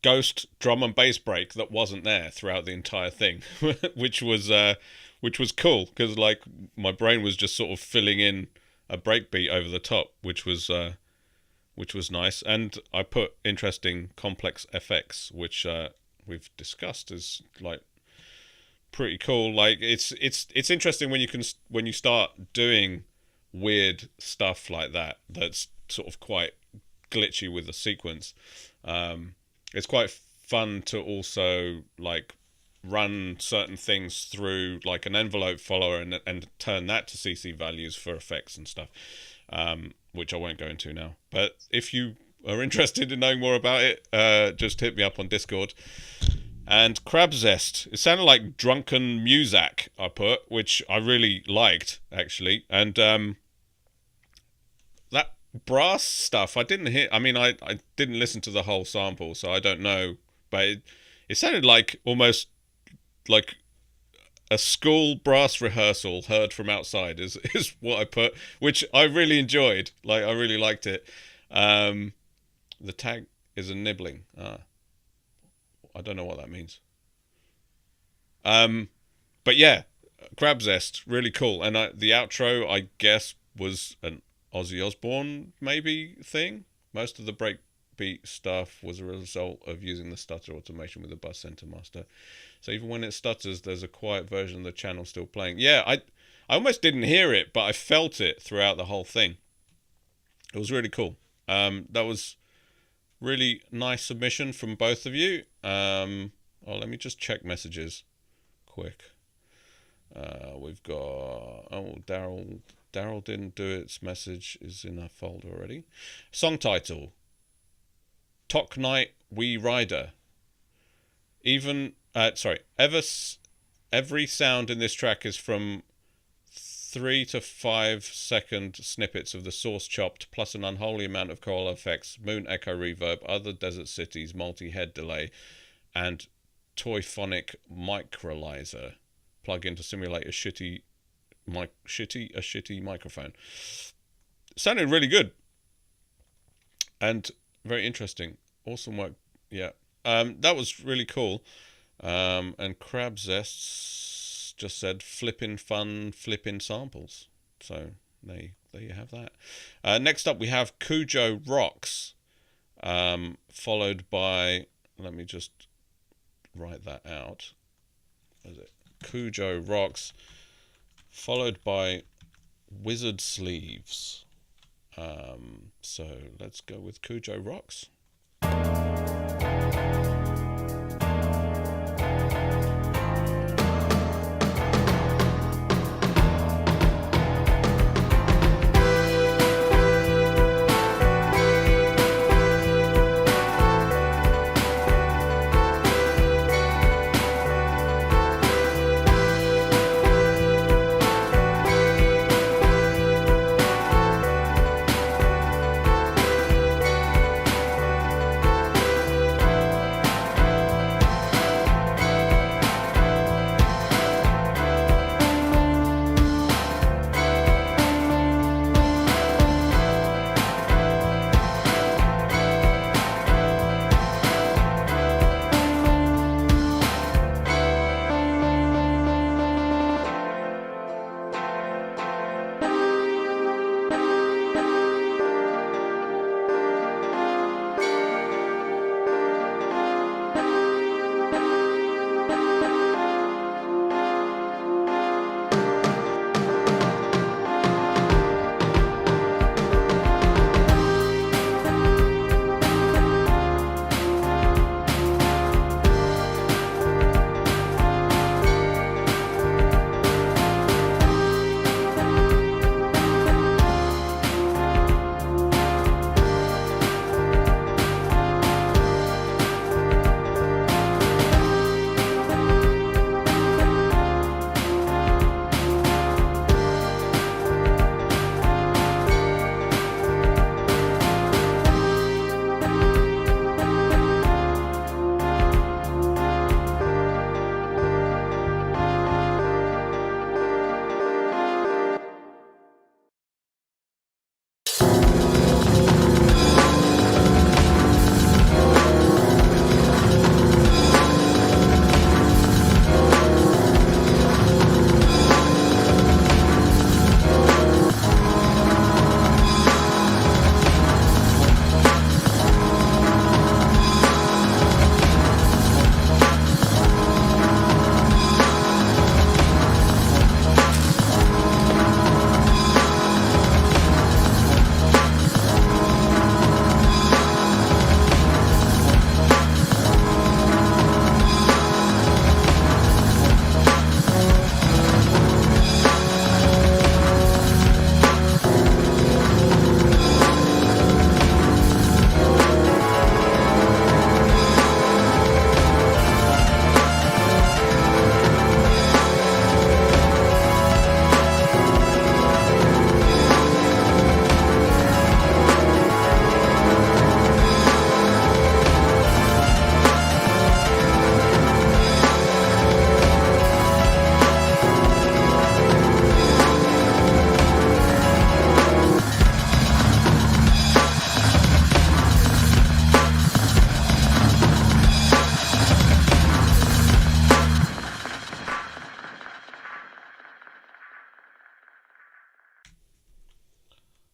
ghost drum and bass break that wasn't there throughout the entire thing, which was cool, because like my brain was just sort of filling in a break beat over the top, which was nice. And I put interesting complex FX, which we've discussed as like pretty cool. Like it's interesting when you start doing weird stuff like that that's sort of quite glitchy with the sequence. It's quite fun to also like run certain things through like an envelope follower and turn that to CC values for effects and stuff, which I won't go into now. But if you are interested in knowing more about it, just hit me up on Discord. And Crab Zest, it sounded like drunken Muzak, I put, which I really liked, actually. And that brass stuff, I didn't hear. I mean, I didn't listen to the whole sample, so I don't know. But it sounded like almost like a school brass rehearsal heard from outside is what I put, which I really enjoyed. Like, I really liked it. The tag is a nibbling. I don't know what that means. But yeah, Crab Zest, really cool. And the outro, I guess, was an Ozzy Osbourne maybe thing. Most of the breakbeat stuff was a result of using the stutter automation with the bus center master. So even when it stutters, there's a quiet version of the channel still playing. Yeah, I almost didn't hear it, but I felt it throughout the whole thing. It was really cool. That was really nice submission from both of you. Let me just check messages quick. We've got Daryl Daryl didn't do its message is in a folder already. Song title: Tok Night We Rider. Every sound in this track is from 3 to 5 second snippets of the source chopped, plus an unholy amount of choral effects, moon echo reverb, other desert cities, multi-head delay, and toyphonic microlyzer plug in to simulate a shitty microphone. Sounded really good and very interesting. Awesome work. Yeah. That was really cool. And Crab Zests just said flippin' samples. So there you have that. Next up we have Cujo Rocks, followed by, let me just write that out. What is it? Cujo Rocks, followed by Wizard Sleeves. So let's go with Cujo Rocks.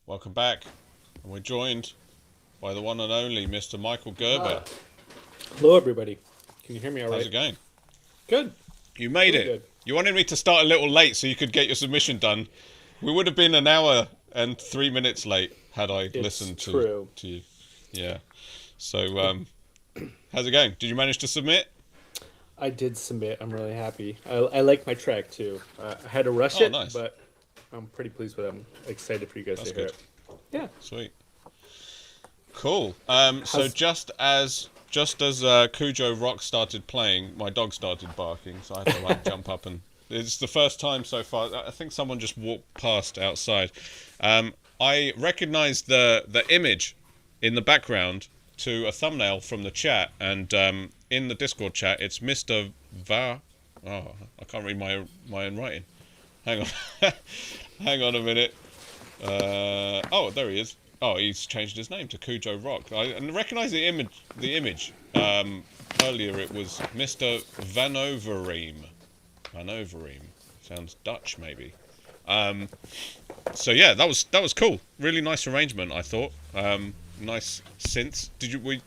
Welcome back, and we're joined by the one and only Mr. Michael Gerber. Hello, everybody. Can you hear me all right? How's it going? Good. You made it. Good. You wanted me to start a little late so you could get your submission done. We would have been an hour and 3 minutes late had I listened to you. Yeah. So, how's it going? Did you manage to submit? I did submit. I'm really happy. I like my track, too. I had to rush it, nice. but I'm pretty pleased with it. I'm excited for you guys That's to hear good. it. Yeah. Sweet. Cool. So just as Cujo Rock started playing, my dog started barking, so I had to like jump up and. It's the first time so far. I think someone just walked past outside. I recognised the image in the background to a thumbnail from the chat, and in the Discord chat, it's Mr. Va. Oh, I can't read my own writing. Hang on, hang on a minute. Oh, there he is. Oh, he's changed his name to Cujo Rock. I recognise the image. Earlier it was Mr. Van Overeem. Van Overeem. Sounds Dutch, maybe. So yeah, that was cool. Really nice arrangement, I thought. Nice synths.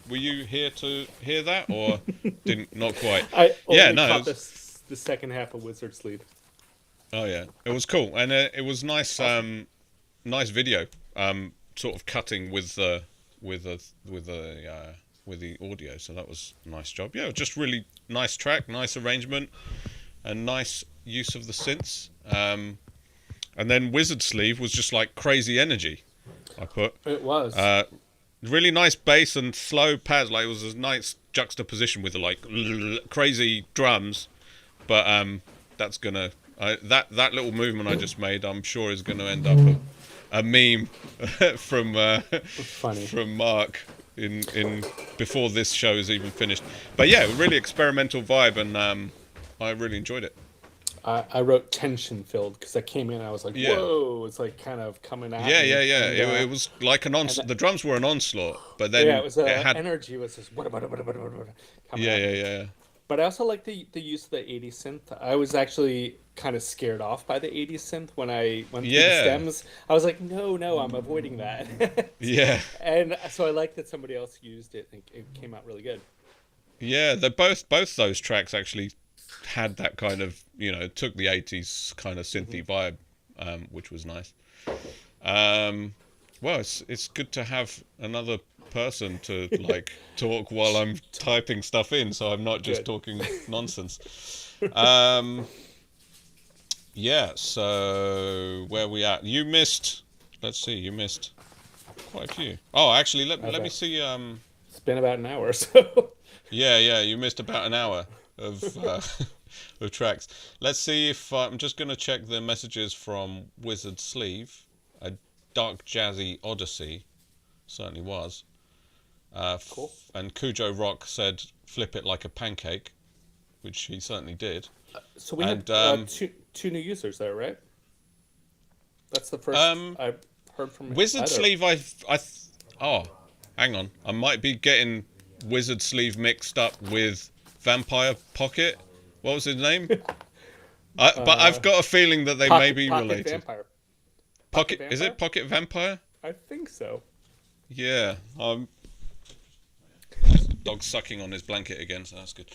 Were you here to hear that, or didn't? Not quite. I only no. caught the second half of Wizard Sleeve. Oh yeah, it was cool, and it was nice. Nice video. Sort of cutting with the audio. So that was a nice job. Yeah, just really nice track, nice arrangement, and nice use of the synths. And then Wizard Sleeve was just like crazy energy. I put. It was. Really nice bass and slow pads. Like it was a nice juxtaposition with the like crazy drums, but that's gonna that little movement I just made, I'm sure is gonna end up a meme from from Mark in before this show is even finished. But yeah, really experimental vibe, and I really enjoyed it. I wrote tension filled because I came in and I was like, whoa, it's like kind of coming out. Yeah. It was like an onslaught. The drums were an onslaught, but then it was had energy was just yeah. But I also like the use of the 80s synth. I was actually kind of scared off by the 80s synth when I went through the stems. I was like, no, I'm avoiding that. Yeah. And so I like that somebody else used it and it came out really good. Yeah, both those tracks actually had that kind of, took the 80s kind of synthy vibe, which was nice. Well, it's good to have another person to like talk while I'm typing stuff in, so I'm not just talking nonsense. Yeah, so where are we at? You missed quite a few. Oh, actually, let me see. It's been about an hour, so. Yeah, you missed about an hour of of tracks. Let's see if I'm just going to check the messages from Wizard Sleeve. A dark jazzy odyssey certainly was. Cool. And Cujo Rock said, "Flip it like a pancake," which he certainly did. So we had two new users there, right? That's the first I've heard from Wizard either. Sleeve. Hang on, I might be getting Wizard Sleeve mixed up with Vampire Pocket. What was his name? But I've got a feeling that they may be related. Vampire. Pocket Vampire? Is it Pocket Vampire? I think so. Yeah. Dog sucking on his blanket again, so that's good.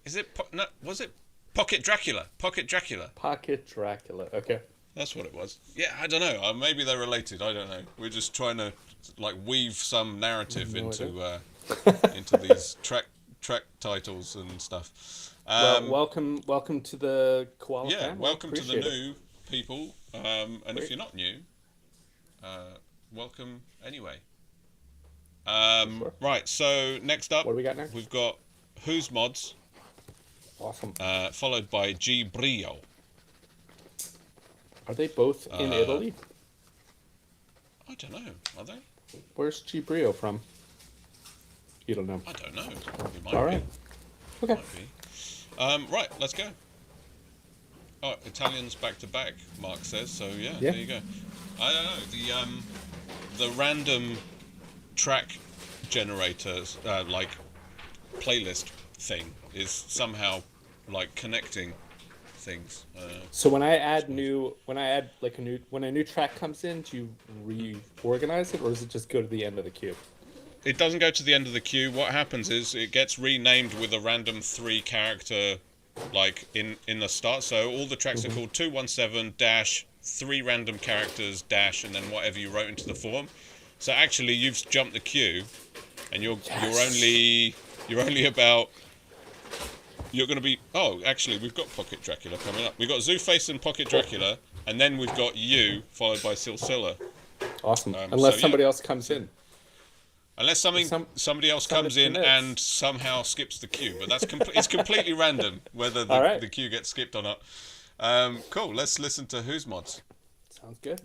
Is it? Was it Pocket Dracula? Pocket Dracula. Pocket Dracula. Okay. That's what it was. Yeah, I don't know. Maybe they're related. I don't know. We're just trying to like weave some narrative into these track titles and stuff. Well, welcome to the Koala family. Yeah, welcome to the Appreciate new people. And Great. if you're not new, welcome anyway. Sure. Right. So next up, What do we got next? We've got Who's Mods, Awesome. followed by G Brio. Are they both in Italy? I don't know. Are they? Where's Gibrio from? You don't know. I don't know. It might All be. right. Okay. Might be. Right, let's go. Oh, Italians back to back, Mark says. So yeah, there you go. I don't know. The random track generators, like playlist thing, is somehow like connecting things. So when a new track comes in, do you reorganize it, or does it just go to the end of the queue? It doesn't go to the end of the queue. What happens is it gets renamed with a random 3-character, like in the start. So all the tracks are called 217 dash 3 random characters dash, and then whatever you wrote into the form. So actually, you've jumped the queue, and you're only about. You're going to be. Oh, actually, we've got Pocket Dracula coming up. We've got Zooface and Pocket Dracula, and then we've got you followed by Silsilla. Awesome. Unless so, yeah. somebody else comes in. Unless somebody else comes in and somehow skips the queue, but it's completely random whether the queue gets skipped or not. Cool. Let's listen to Who's Mods. Sounds good.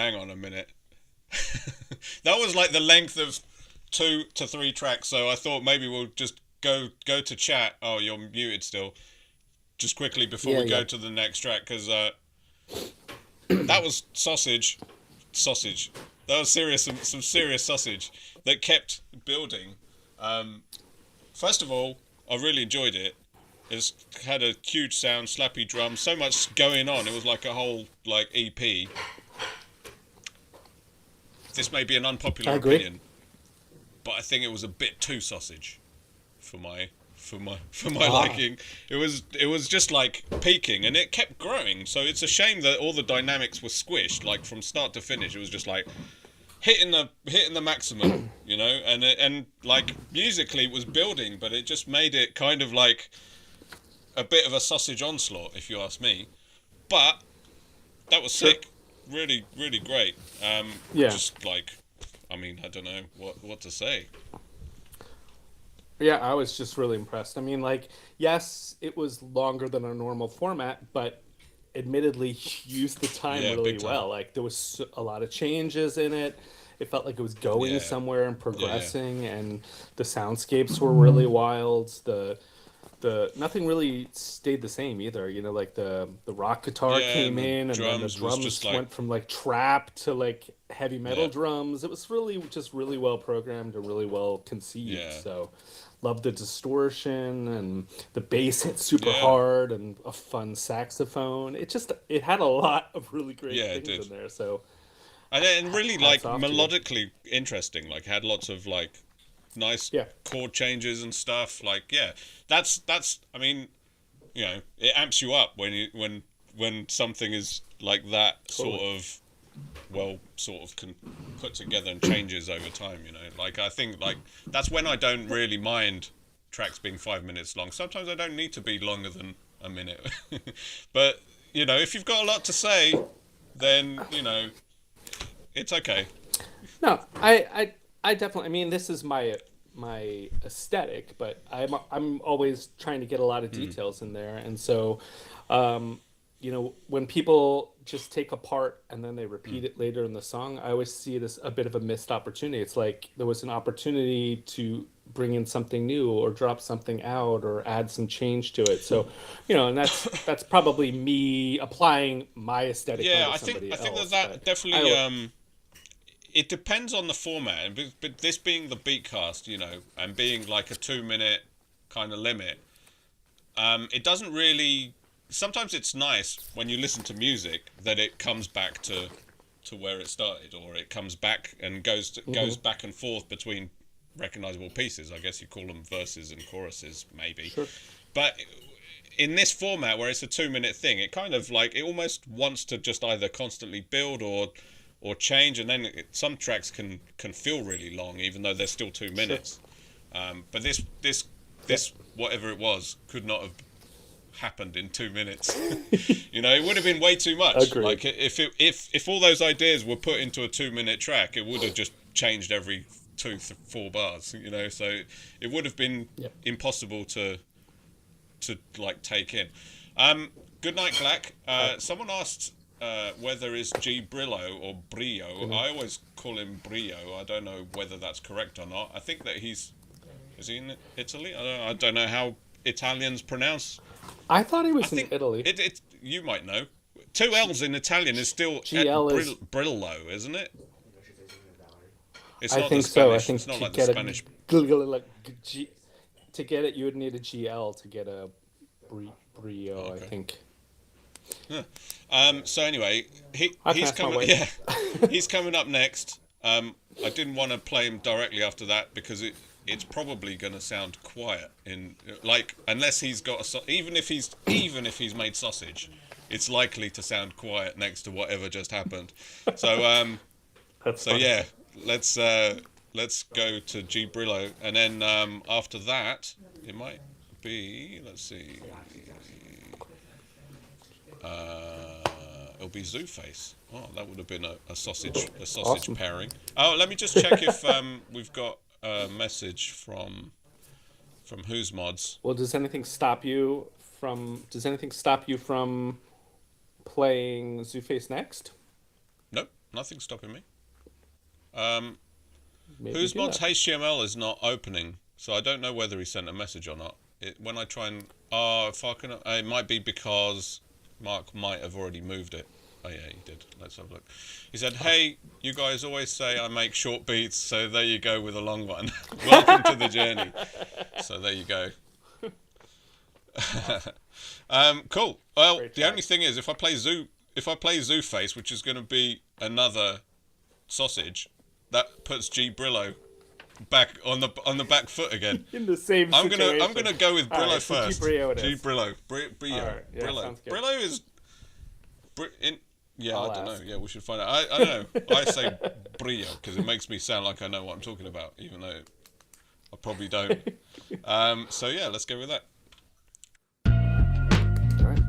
hang on a minute. That was like the length of 2 to 3 tracks, so I thought maybe we'll just go to chat. Oh, you're muted still. just quickly before Yeah, we go yeah. to the next track, because that was sausage. That was some serious sausage that kept building. First of all, I really enjoyed it. It's had a huge sound, slappy drums, so much going on. It was like a whole like EP. This may be an unpopular I agree. opinion, but I think it was a bit too sausage for my liking. It was just like peaking, and it kept growing. So it's a shame that all the dynamics were squished, like from start to finish. It was just like hitting the maximum, and like musically it was building, but it just made it kind of like a bit of a sausage onslaught, if you ask me. But that was sick, really, really great. Yeah. Just like, I mean, I don't know what to say. Yeah, I was just really impressed. I mean, like, yes, it was longer than a normal format, but admittedly used the time Yeah, really big time. well. Like, there was a lot of changes in it. It felt like it was going Yeah. somewhere and progressing, and the soundscapes were really wild. The nothing really stayed the same either. Like the rock guitar Yeah, came and the in, and then the drums was drums just like- went from like trap to like heavy metal Yeah. drums. It was really just really well programmed and really well conceived. Yeah. So loved the distortion, and the bass hit super Yeah. hard, and a fun saxophone. It had a lot of really great Yeah, it things did. in there. So And really like Hats off to you. melodically interesting. Like had lots of like nice Yeah. chord changes and stuff. Like yeah, that's. I mean, it amps you up when something is like that sort of can put together and changes over time. Like I think like that's when I don't really mind tracks being 5 minutes long. Sometimes I don't need to be longer than a minute, but if you've got a lot to say, then it's okay. no, I definitely. I mean, this is my aesthetic, but I'm always trying to get a lot of details in there, and so, when people just take a part and then they repeat it later in the song, I always see it as a bit of a missed opportunity. It's like there was an opportunity to bring in something new or drop something out or add some change to it. So, and that's probably me applying my aesthetic Yeah, onto I think somebody I think else, that but definitely it depends on the format, but this being the Beatcast, and being like a 2 minute kind of limit, it doesn't really. Sometimes it's nice when you listen to music that it comes back to where it started, or it comes back and goes back and forth between recognizable pieces. I guess you call them verses and choruses, maybe. Sure. But in this format where it's a 2 minute thing, it kind of like it almost wants to just either constantly build or change, and then some tracks can feel really long even though they're still 2 minutes. But this whatever it was could not have happened in 2 minutes. It would have been way too much. Agreed. Like if all those ideas were put into a 2 minute track, it would have just changed every 4 bars. So it would have been impossible to like take in. Good night, Black. Someone asked whether it's G Brillo or Brio. I always call him Brio. I don't know whether that's correct or not. I think that is he in Italy? I don't know how Italians pronounce. I thought he was I think in Italy. It you might know. 2 L's in Italian is still GL is- Brillo, isn't it? It's I not think the so. I Spanish. think It's not to like the get Spanish. to get it, you would need a GL to get a Brio. Okay. I think. So anyway, he's pass my coming. way. Yeah, he's coming up next. I didn't want to play him directly after that because it's probably going to sound quiet unless he's got even if he's made sausage, it's likely to sound quiet next to whatever just happened. So That's so funny. yeah, let's go to G Brillo, and then after that it might be, let's see. It'll be Zooface. Oh, that would have been a sausage Awesome. pairing. Oh, let me just check if we've got a message from Who's Mods. Well, does anything stop you from playing Zooface next? Nope, nothing's stopping me. Maybe Who's do Mods that. HTML is not opening, so I don't know whether he sent a message or not. When I try and Oh, if I can, it might be because Mark might have already moved it. Oh yeah, he did. Let's have a look. He said, "Hey, you guys always say I make short beats, so there you go with a long one. Welcome to the journey." So there you go. Cool. Well, the only thing is, if I play Zoo Face, which is going to be another sausage, that puts G Brillo back on the back foot again. In the same situation. I'm gonna go with Brillo right, first. G Brillo it G is. Brillo. Right, yeah, Brillo. sounds good. Brillo is. Yeah, I'll I don't ask. know. Yeah, we should find out. I don't know. I say brillo because it makes me sound like I know what I'm talking about, even though I probably don't. So yeah, let's go with that. All right.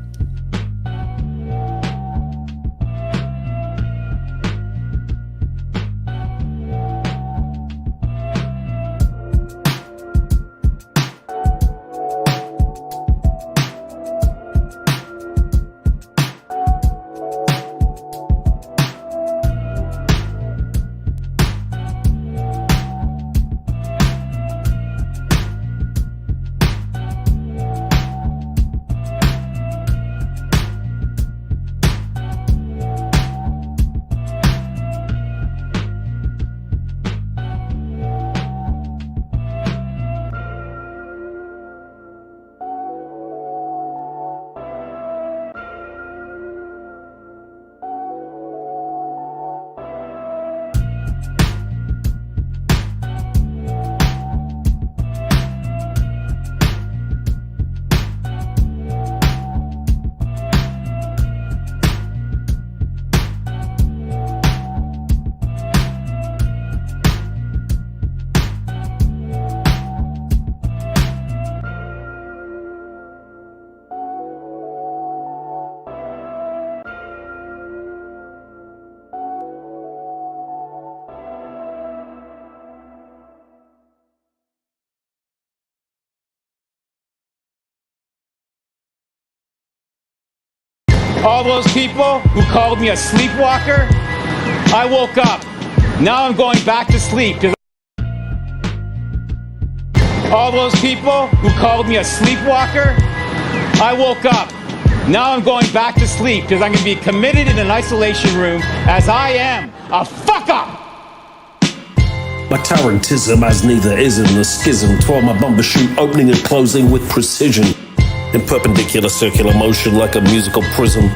All those people who called me a sleepwalker, I woke up. Now I'm going back to sleep. All those people who called me a sleepwalker, I woke up. Now I'm going back to sleep because I'm going to be committed in an isolation room as I am a fuck up. My tarantism has neither ism nor schism. Twirl my bumper shoot, opening and closing with precision. In perpendicular circular motion like a musical prism.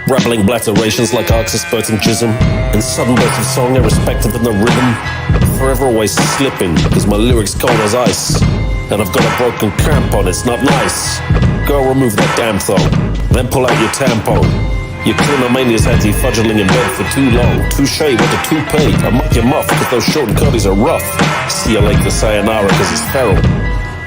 Rattling blatterations like arcs of spurting chism. In sudden bursts of song irrespective of the rhythm. Forever always slipping, cause my lyrics cold as ice. And I've got a broken cramp on, it's not nice. Girl, remove that damn thong. Then pull out your tampon. Your clinomania's had you fudgling in bed for too long. Touche with a toupee. I muck your muff, cause those short and curlies are rough. See you later, sayonara, cause it's feral.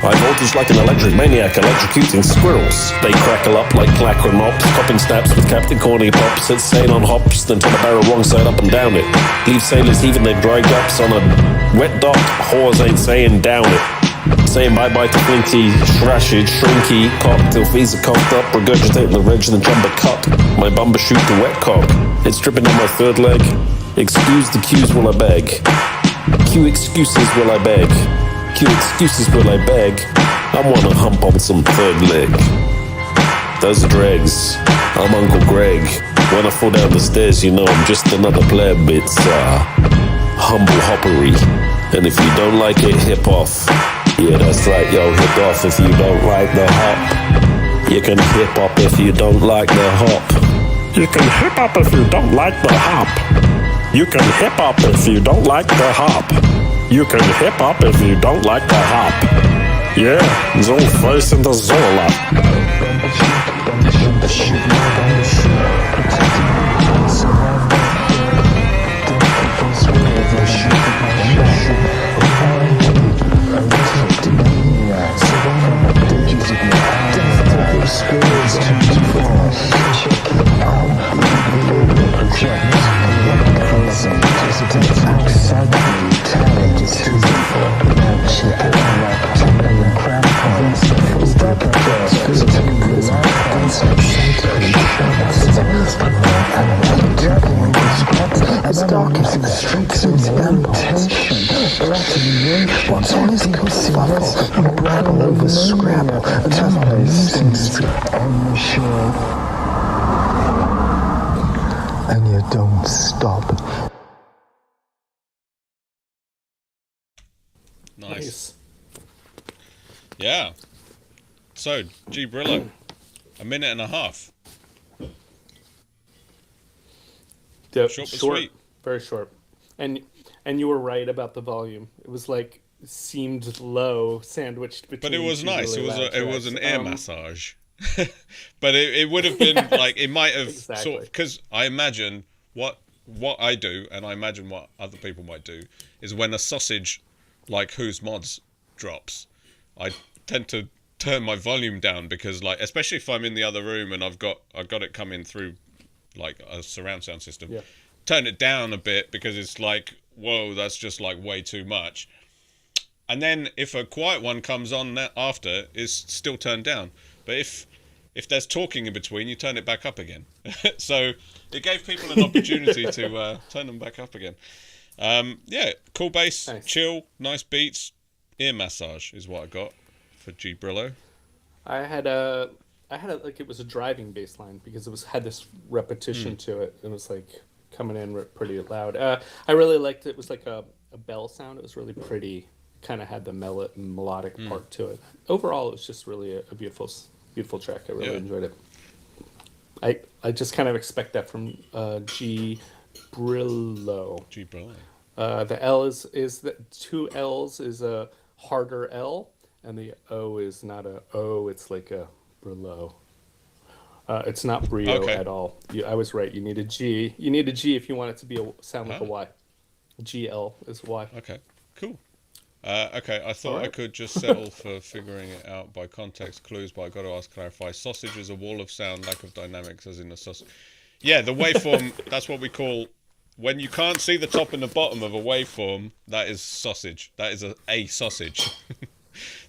I voltage like an electric maniac, electrocuting squirrels. They crackle up like clacker mops, copping snaps with Captain Corny pops. It's sane on hops, then turn the barrel wrong side up and down it. Leave sailors heaving their dry gups on a wet dock. Whores ain't saying down it. Saying bye-bye to flinky, shrashage, shrinky, cock till fees are coughed up, regurgitating the reg in the jumper cup. My bumper shoot the wet cock. It's dripping on my third leg. Excuse the cues will I beg. Cue excuses will I beg. Cue excuses will I beg. I wanna hump on some third leg. Those are dregs. I'm Uncle Greg. When I fall down the stairs, you know I'm just another pleb. It's humble hoppery. And if you don't like it, hip off. Yeah, that's right, yo, hip off if you don't like the hop. You can hip hop if you don't like the hop. You can hip hop if you don't like the hop. You can hip hop if you don't like the hop. You can hip hop if you don't like the hop. Yeah, Zool face in the Zola. As dark as the streets of temptation, Once on his concealers, you brabble over Scrabble until my musings on the show. And you don't stop. Nice. Yeah. So, G Brillo, a minute and a half. Yep, Short but short, sweet. very short. And you were right about the volume. It was like seemed low, sandwiched between. But it was two nice. really loud It was tracks. an air massage. But it would have been like it might have Exactly. sort of, because I imagine what I do, and I imagine what other people might do, is when a sausage like Who's Mods drops, I tend to turn my volume down because, like, especially if I'm in the other room and I've got it coming through like a surround sound system, turn it down a bit because it's like, whoa, that's just like way too much. And then if a quiet one comes on after, it's still turned down. But if there's talking in between, you turn it back up again. So it gave people an opportunity to turn them back up again. Yeah, cool bass, nice. Chill, nice beats, ear massage is what I got for G Brillo. I had a like it was a driving bass line because it had this repetition to it. It was like coming in pretty loud. I really liked it. It was like a bell sound. It was really pretty. Kind of had the melodic part to it. Overall, it was just really a beautiful track. I really enjoyed it. I just kind of expect that from G Brillo. G Brillo. The L is the two L's is a harder L, and the O is not a O. It's like a Brillo. It's not Brio at all. I was right. You need a G. You need a G if you want it to sound like a Y. GL is Y. Okay, cool. Okay, I thought I could just settle for figuring it out by context clues, but I got to clarify. Sausage is a wall of sound, lack of dynamics, as in a sausage. Yeah, the waveform, that's what we call, when you can't see the top and the bottom of a waveform, that is sausage. That is a sausage.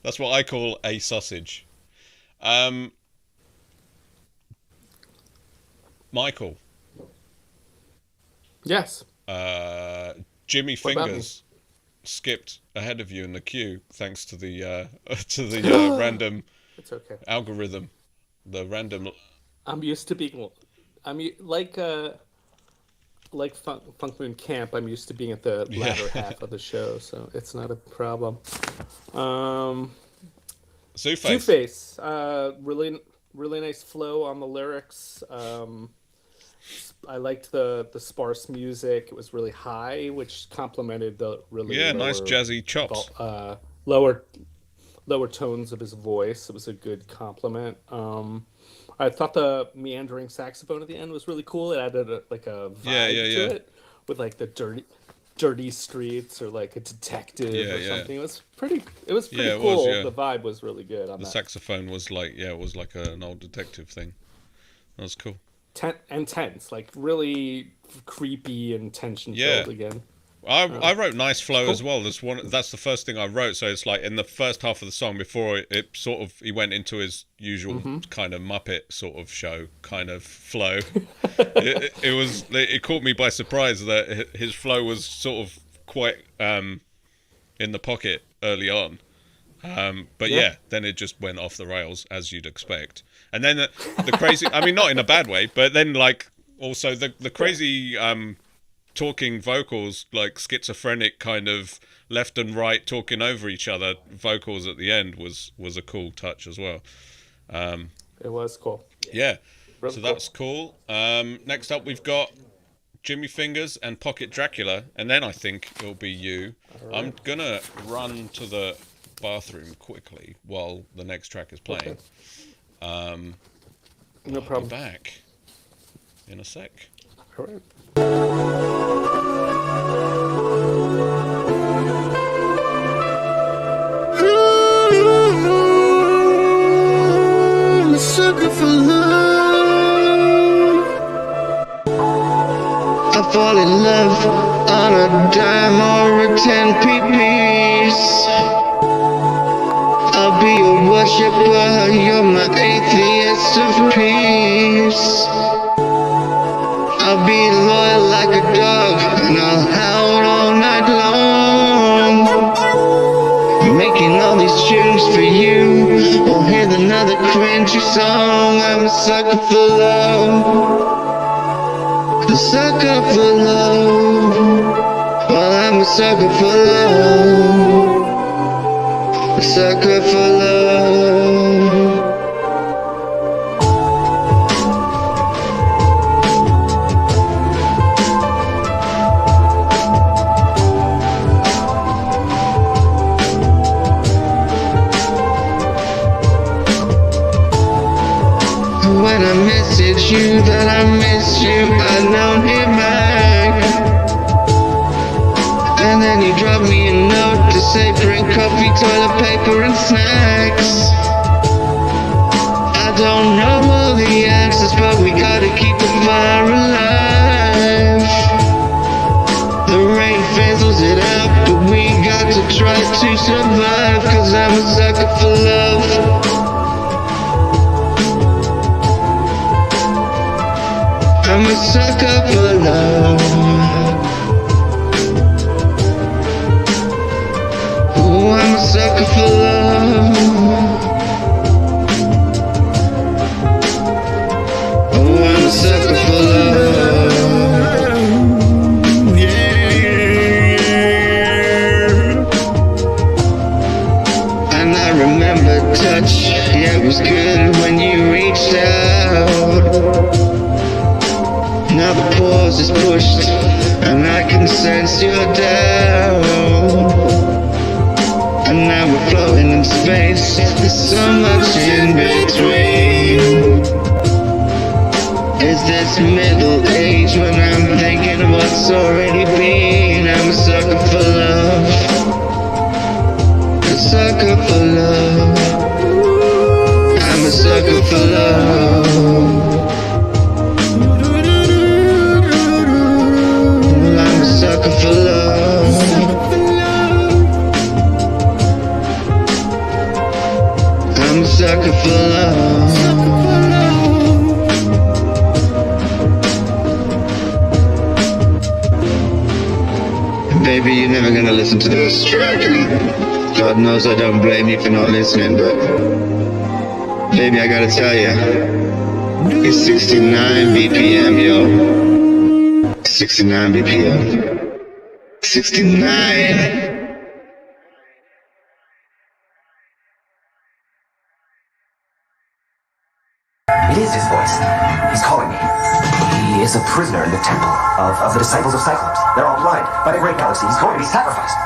That's what I call a sausage. Michael. Yes. Jimmy Fingers skipped ahead of you in the queue thanks to the random algorithm. The random. I'm used to being. Like Funk Moon Camp. I'm used to being at the latter half of the show, so it's not a problem. Two-Face. Really nice flow on the lyrics. I liked the sparse music. It was really high, which complemented the really nice jazzy chops. Lower tones of his voice. It was a good compliment. I thought the meandering saxophone at the end was really cool. It added a vibe to it, with like the dirty streets or like a detective or something. It was pretty cool. The vibe was really good on that. The saxophone was like it was like an old detective thing. That was cool. Tense, like really creepy and tension filled again. I wrote nice flow as well. That's the first thing I wrote. So it's like in the first half of the song before it sort of he went into his usual kind of Muppet sort of show kind of flow. It caught me by surprise that his flow was sort of quite in the pocket early on. But then it just went off the rails as you'd expect. And then the crazy, I mean, not in a bad way, but then like also the crazy talking vocals, like schizophrenic kind of left and right talking over each other vocals at the end was a cool touch as well. It was cool. Yeah, really so that's cool. Next up we've got Jimmy Fingers and Pocket Dracula, and then I think it'll be you. Right. I'm gonna run to the bathroom quickly while the next track is playing. No problem. I'll be back in a sec. All right. I'm a sucker for love. I fall in love on a dime or a 10p piece. I'll be your worshiper, you're my atheist of peace. I'll be loyal like a dog, and I'll howl all night long. country song. I'm a sucker for love. A sucker for love. Well, I'm a sucker for love. A sucker for love. When I message you that I miss you, I don't hear back. And then you drop me a note to say bring coffee, toilet paper and snacks. I don't know all the answers, but we gotta keep the fire alive. The rain fizzles it out, but we got to try to survive. Cause I'm a sucker for love. I'm a sucker for love. Oh, I'm a sucker for love. Oh, I'm a sucker for love. Yeah. And I remember touch. Yeah, it was good when you reached out. Now the pause is pushed, and I can sense you're down. And now we're floating in space, there's so much in between. Is this middle age when I'm thinking of what's already been? I'm a sucker for love. A sucker for love. I'm a sucker for love. I'm a sucker for love. I'm a sucker for love. Baby, you're never gonna listen to this track, and God knows I don't blame you for not listening, but baby, I gotta tell you, it's 69 BPM, yo. 69 BPM. 69. It is his voice. He's calling me. He is a prisoner in the temple of the disciples of Cyclops. They're all blind. By the great galaxy, he's going to be sacrificed.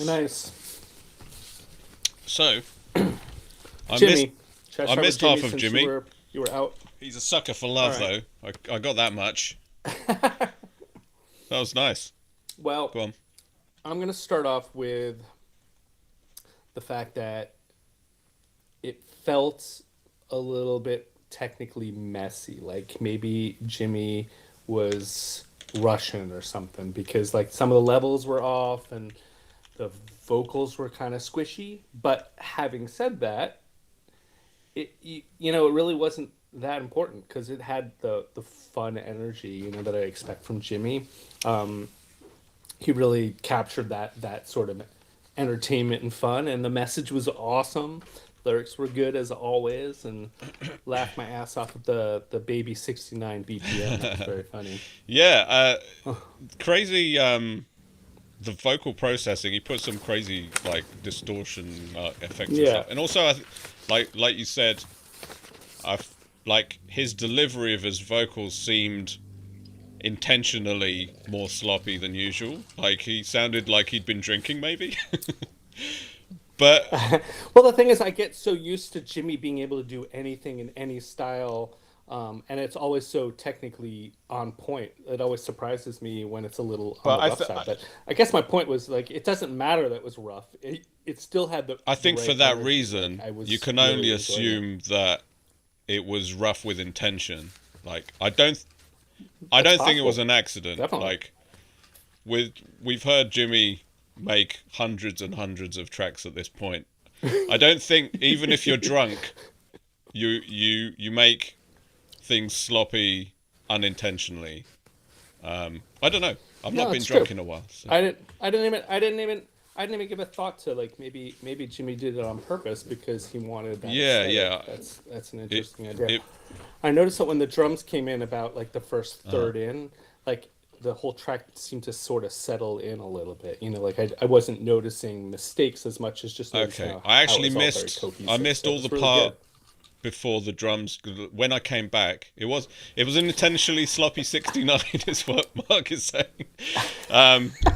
Nice. So, Jimmy. I missed half of Jimmy. You were out. He's a sucker for love, right. though. I got that much. That was nice. Well, go on. I'm going to start off with the fact that it felt a little bit technically messy. Like maybe Jimmy was Russian or something, because like some of the levels were off and the vocals were kind of squishy. But having said that, it really wasn't that important because it had the fun energy, that I expect from Jimmy. Um, he really captured that sort of entertainment and fun, and the message was awesome. Lyrics were good as always, and laughed my ass off at the baby 69 BPM. That was very funny. Yeah, crazy. The vocal processing, he put some crazy like distortion effects and Yeah. stuff, and also like you said, I like his delivery of his vocals seemed intentionally more sloppy than usual. Like he sounded like he'd been drinking, maybe. But Well, the thing is, I get so used to Jimmy being able to do anything in any style, and it's always so technically on point. It always surprises me when it's a little on but the rough side. But I guess my point was like, it doesn't matter that it was rough. It still had I the think for right that energy. reason, Like, I was you can really only enjoying it. assume that it was rough with intention. Like I That's don't think it was possible. an accident. Definitely. Like we've heard Jimmy make hundreds and hundreds of tracks at this point. I don't think even if you're drunk, you make things sloppy unintentionally. I don't know. I've No, not been it's true. drunk in a while. So. I didn't even give a thought to like maybe Jimmy did it on purpose because he wanted that Yeah, aesthetic. yeah. That's an It interesting idea. it I noticed that when the drums came in about like the first uh, third in, like the whole track seemed to sort of settle in a little bit. Like I wasn't noticing mistakes as much as just noticing okay. how it was all very I cohesive. missed So it all the was really good. part before the drums. When I came back, it was an intentionally sloppy 69 is what Mark is saying.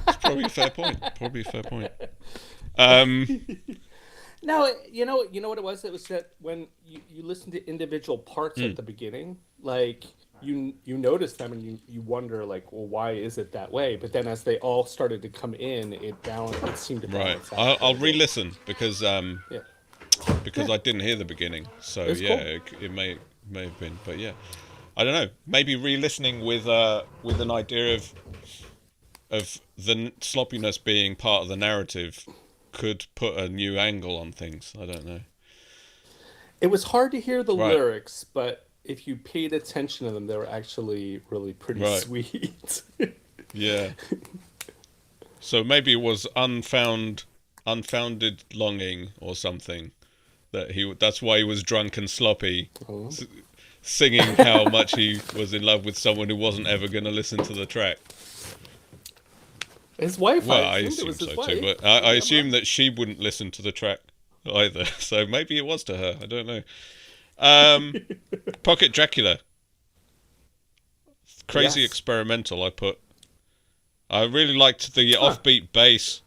It's probably a fair point. Probably a fair point. Um, No, you know what it was? It was that when you listen to individual parts at the beginning, like you notice them and you wonder like, well, why is it that way? But then as they all started to come in, it seemed to right. balance out I'll quite a bit. re-listen because Yeah, I didn't hear the beginning. So it's yeah, cool. it may have been, but yeah, I don't know. Maybe re-listening with an idea of the sloppiness being part of the narrative could put a new angle on things. I don't know. It was hard to hear the Right, lyrics, but if you paid attention to them, they were actually really pretty right, sweet. yeah. So maybe it was unfounded longing or something that that's why he was drunk and sloppy, Oh. s- singing how much he was in love with someone who wasn't ever going to listen to the track. His wife, I Well, I assumed it assume was his so too, wife. but I Maybe I'm assume wrong. that she wouldn't listen to the track either. So maybe it was to her. I don't know. Um, Pocket Dracula, crazy Yes. experimental. I really liked the Huh. offbeat bass.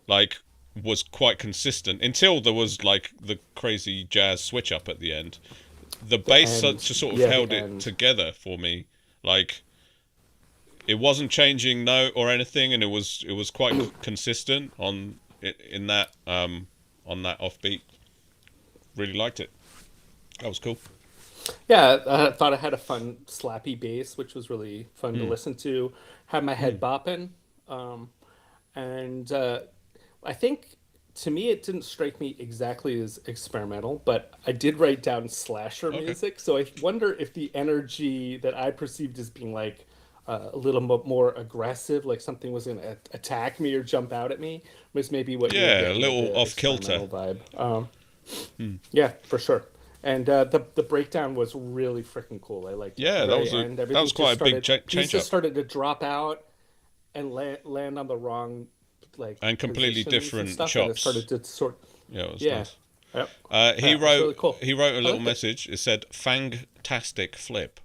Like was quite consistent until there was like the crazy jazz switch up at the end. The The bass end. just sort of Yeah, the held it end. together for me. Like it wasn't changing note or anything, and it was quite consistent in that on that offbeat. Really liked it. That was cool. Yeah, I thought I had a fun slappy bass, which was really fun to Mm, listen to. Had my head mm, bopping, um, and I think to me it didn't strike me exactly as experimental, but I did write down slasher okay. music. So I wonder if the energy that I perceived as being like a little more aggressive, like something was going to attack me or jump out at me, was maybe what you were Yeah, a getting with little the off kilter. experimental vibe. Hmm. Yeah, for sure. And the breakdown was really freaking cool. I liked it. At the Yeah, that very was end, that everything was just quite a big started. These change just up started to drop out and land on the wrong like and completely positions and different stuff, and it chops. started to sort. Yeah, it was Yeah, nice. yep, He yeah, it was really wrote cool. he wrote a I little liked it. message. It said "Fangtastic flip."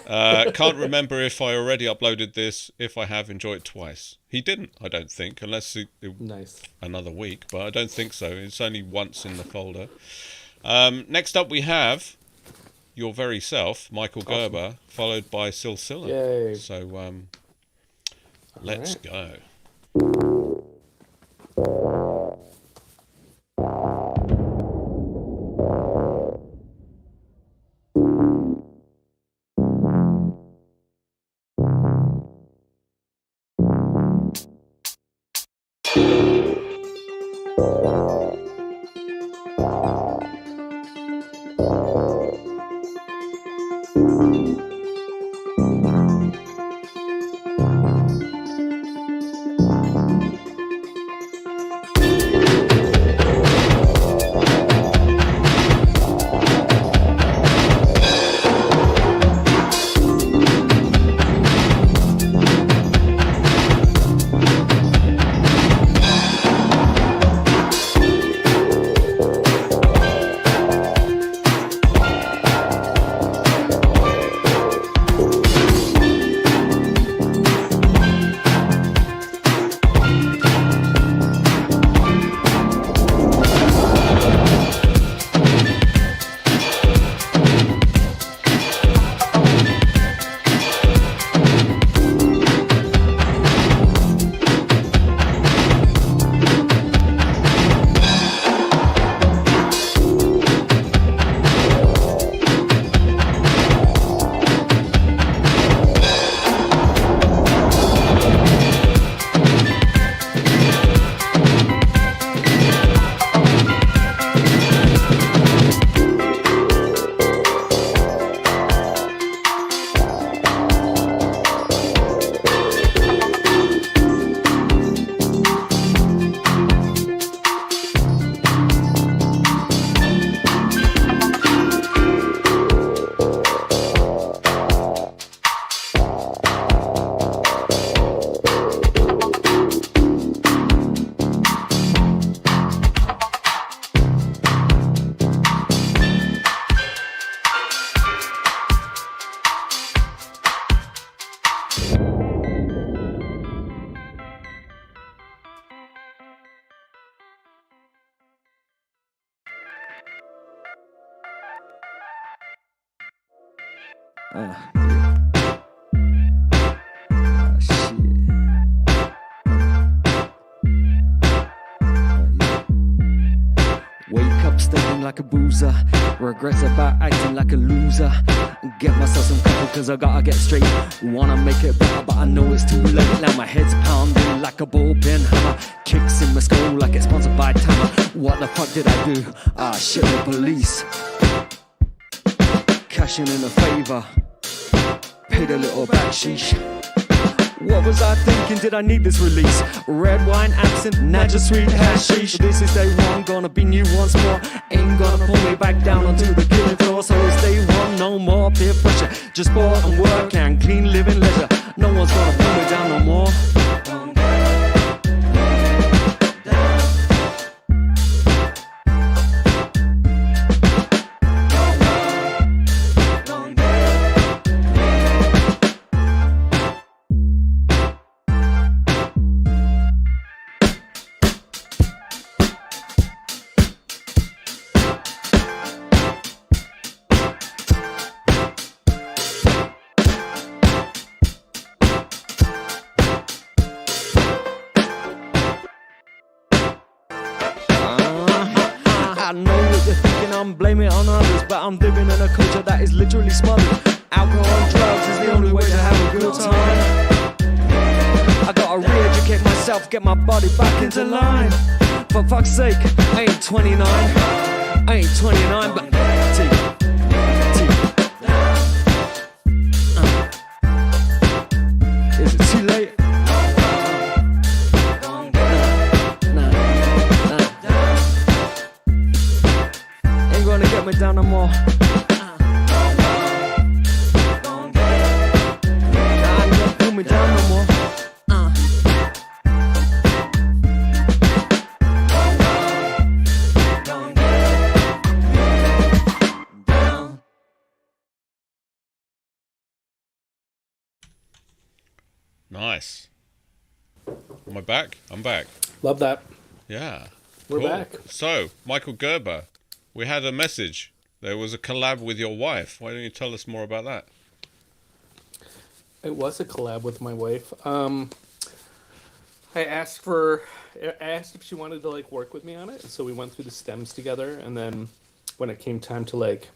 Can't remember if I already uploaded this. If I have, enjoyed it twice. He didn't, I don't think, unless Nice. another week, but I don't think so. It's only once in the folder. Next up, we have your very self, Michael Awesome. Gerber, followed by Silsilla. Yay. So All let's right. go. like a boozer. Regrets about acting like a loser. Get myself some coffee cause I gotta get straight. Wanna make it better but I know it's too late. Now my head's pounding like a ballpen hammer. Kicks in my skull like it's sponsored by Tama. What the fuck did I do? Ah shit, the police. Cashing in a favour. Paid a little backsheesh. What was I thinking? Did I need this release? Red wine, absinthe, Naja sweet hashish. This is day one, gonna be new once more. Ain't gonna pull me back down onto the killing floor. So it's day one, no more peer pressure. Just sport and work and clean living leisure. No one's gonna pull me down no more. I know what you're thinking, I'm blaming it on others, but I'm living in a culture that is literally smothered. Alcohol and drugs is the only way to have a good time. I gotta re-educate myself, get my body back into line. For fuck's sake, I ain't 29. I ain't 29, but is it too late? Gonna get me down no more. I ain't gonna pull me down no more. Nice. Am I back? I'm back. Love that. Yeah. We're cool. back. So, Michael Gerber, we had a message. There was a collab with your wife. Why don't you tell us more about that? It was a collab with my wife. I asked if she wanted to like work with me on it, so we went through the stems together, and then when it came time to like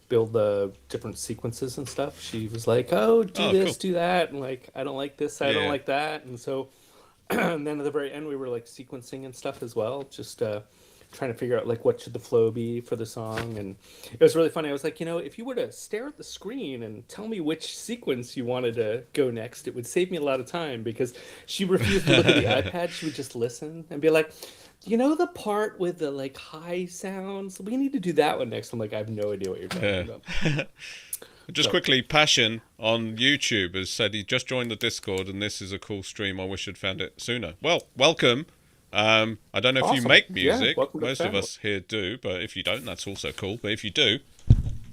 build the different sequences and stuff, she was like, "Oh, do this, cool. do that," and like, "I don't like this, I don't like that," and so, and then at the very end, we were like sequencing and stuff as well, just trying to figure out like what should the flow be for the song. And it was really funny. I was like, if you were to stare at the screen and tell me which sequence you wanted to go next, it would save me a lot of time, because she refused to look at the iPad. She would just listen and be like, the part with the like high sounds, we need to do that one next. I'm like, I have no idea what you're talking about. Just quickly, Passion on YouTube has said he just joined the Discord and this is a cool stream. I wish I'd found it sooner. Well, welcome. I don't know if you make music. Most of us here do, but if you don't, that's also cool. But if you do,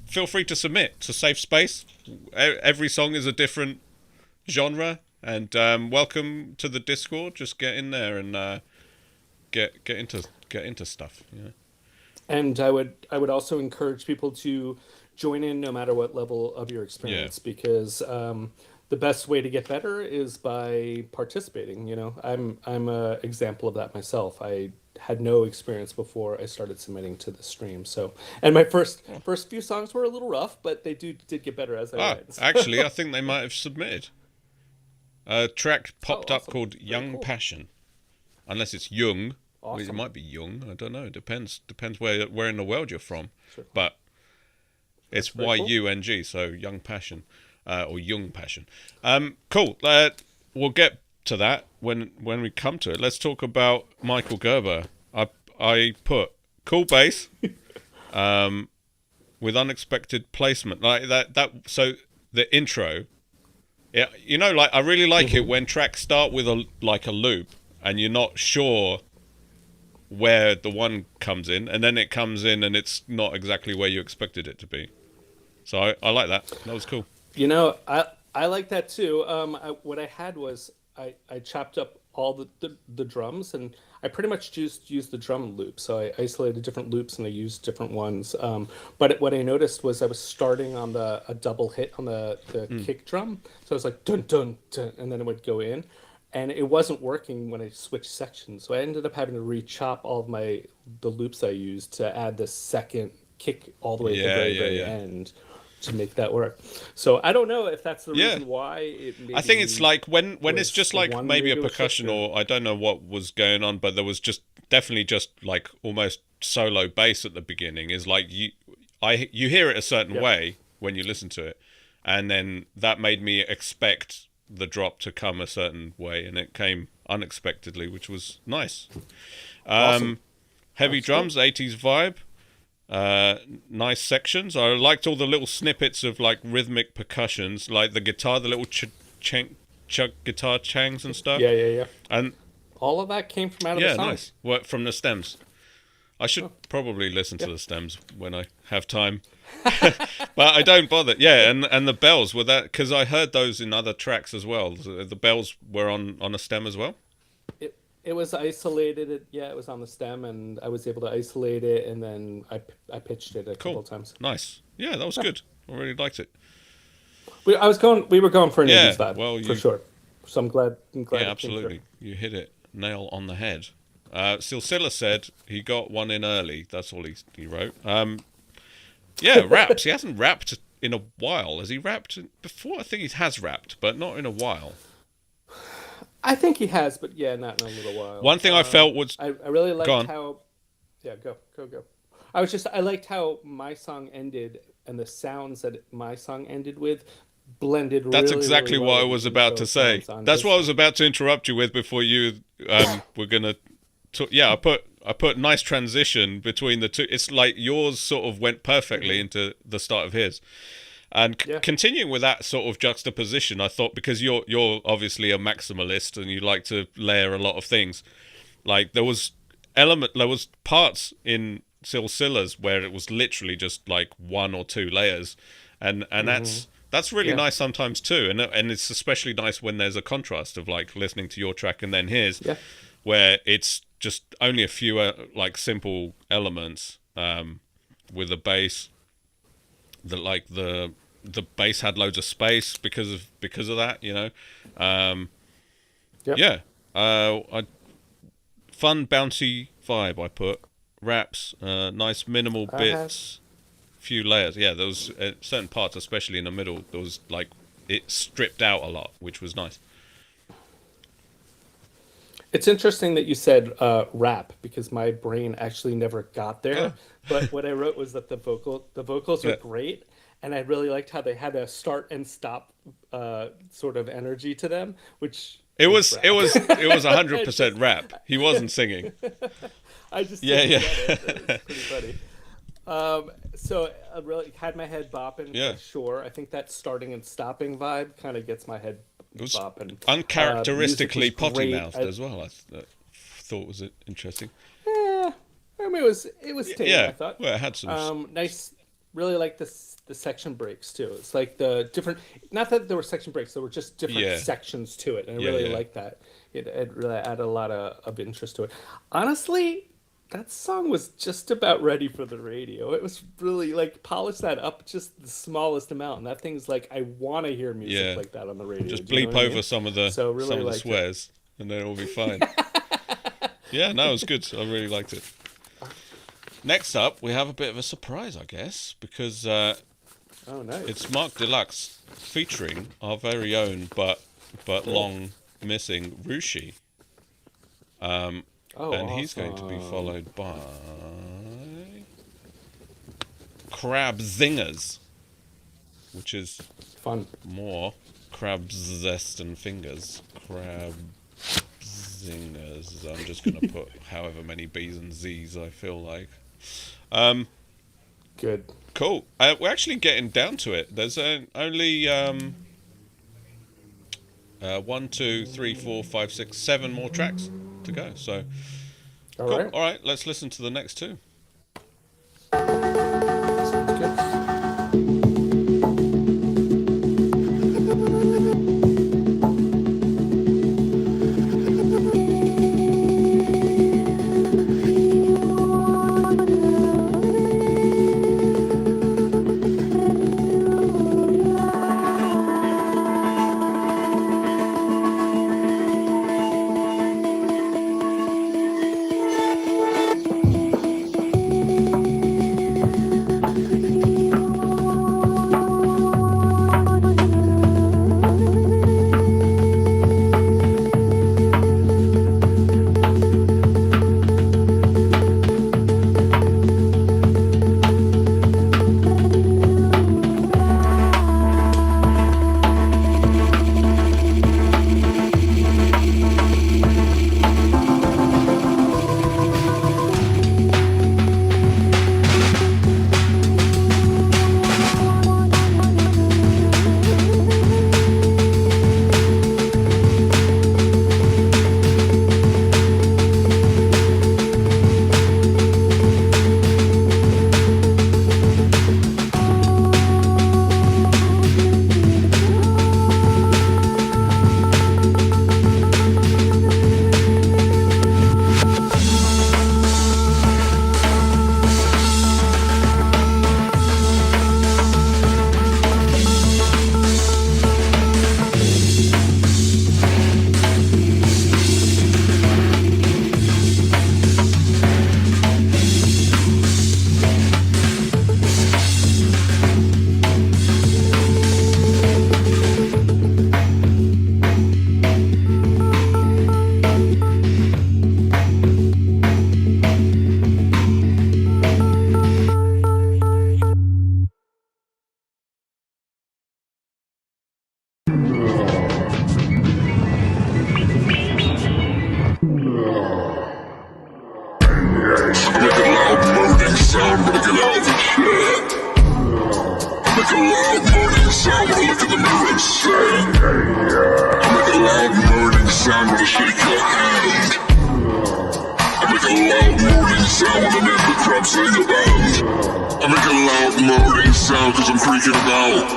feel free to submit. It's a safe space. Every song is a different genre, and welcome to the Discord. Just get in there and get into stuff. Yeah. And I would also encourage people to join in no matter what level of your experience, because the best way to get better is by participating. I'm a example of that myself. I had no experience before I started submitting to the stream. So, and my first few songs were a little rough, but they did get better as I went. So. Actually, I think they might have submitted. A track popped up called Young Passion, unless it's Young. Awesome. It might be Young. I don't know. It depends where in the world you're from. Sure. But it's Y-U-N-G, so Young Passion. Or Young Passion. Cool. We'll get to that when we come to it. Let's talk about Michael Gerber. I put cool bass with unexpected placement like that. So the intro, yeah, I really like it when tracks start with a loop and you're not sure where the one comes in, and then it comes in and it's not exactly where you expected it to be. So I like that. That was cool. I like that too. What I had was I chopped up all the drums, and I pretty much just used the drum loop. So I isolated different loops and I used different ones. But what I noticed was I was starting on a double hit on the kick drum. So I was like dun dun dun, and then it would go in. and it wasn't working when I switched sections. So I ended up having to re-chop all of the loops I used to add the second kick all the way at the Yeah, very, yeah, very yeah. end to make that work. So I don't know if that's the Yeah. reason why it I think it's like when it's was just the like one maybe a radio percussion, shift, or I don't know what was going on, but there was just definitely just like almost solo bass at the beginning. Is like you hear it a certain Yeah. way when you listen to it, and then that made me expect the drop to come a certain way, and it came unexpectedly, which was nice. Awesome. Heavy That's drums, 80s vibe. Nice sections. I liked all the little snippets of like rhythmic percussions, like the guitar, the little chug guitar changs and stuff. Yeah. And All of that came from out of the yeah, song. nice. Well, from the stems. I should probably listen to the stems when I have time, but I don't bother. Yeah, and the bells were that, because I heard those in other tracks as well. The bells were on a stem as well. It was isolated. It was on the stem, and I was able to isolate it, and then I pitched it a couple times. Nice. Yeah, that was good. I really liked it. We were going for an Yeah, 80s vibe, well, for sure. So I'm glad. Yeah, it came absolutely. You hit it nail on the head. Silsilla said he got one in early. That's all he wrote. Yeah, raps. He hasn't rapped in a while. Has he rapped before? I think he has rapped, but not in a while. I think he has, but yeah, not in a little while. One thing I felt was... I really liked Go on. how... Yeah, go. I liked how my song ended, and the sounds that my song ended with blended That's really, exactly really what well I was with about to those say. sounds on That's this what I was about to interrupt you with before you were gonna. Yeah, I put nice transition between the two. It's like yours sort of went perfectly into the start of his, and continuing with that sort of juxtaposition. I thought, because you're obviously a maximalist and you like to layer a lot of things. Like there was parts in Silsilla's where it was literally just like one or two layers, and that's really nice sometimes too, and it's especially nice when there's a contrast of like listening to your track and then his, where it's just only a few like simple elements with a bass that like the bass had loads of space because of that, you know. Fun bouncy vibe. I put raps, nice minimal bits. Few layers. Yeah, there was certain parts, especially in the middle, there was like it stripped out a lot, which was nice. It's interesting that you said rap, because my brain actually never got there. Yeah. But what I wrote was that the vocals were great, and I really liked how they had a start and stop sort of energy to them, which it was 100% rap. He wasn't singing. I just yeah. It was pretty funny. So I really had my head bopping. Yeah. For sure. I think that starting and stopping vibe kind of gets my head bopping. Uncharacteristically Music was potty great. mouthed as well. I thought was interesting. Yeah, I mean it was tame. Yeah, I thought. well, it had some nice. Really like the section breaks too. It's like the different. Not that there were section breaks. There were just different sections to it, and I really like that. It really added a lot of interest to it. Honestly, that song was just about ready for the radio. It was really like polish that up just the smallest amount, and that thing's like I want to hear music like that on the radio. Just Do you know bleep what I over mean? some of the swears, and then it'll be fine. Yeah, no, it was good. I really liked it. Next up, we have a bit of a surprise, I guess, because nice. It's Mark Deluxe featuring our very own but long missing Rushi. And he's going to be followed by Crab Zingers, which is fun. More crab zest and fingers. Crab Zingers. I'm just going to put however many B's and Z's I feel like. Good. Cool. We're actually getting down to it. There's only 1, 2, 3, 4, 5, 6, 7 more tracks to go. So, All cool. right. All right, let's listen to the next two. sound when I shake your hand. I make a loud moaning sound when I name the crap sing about. I make a loud moaning sound cause I'm freaking about.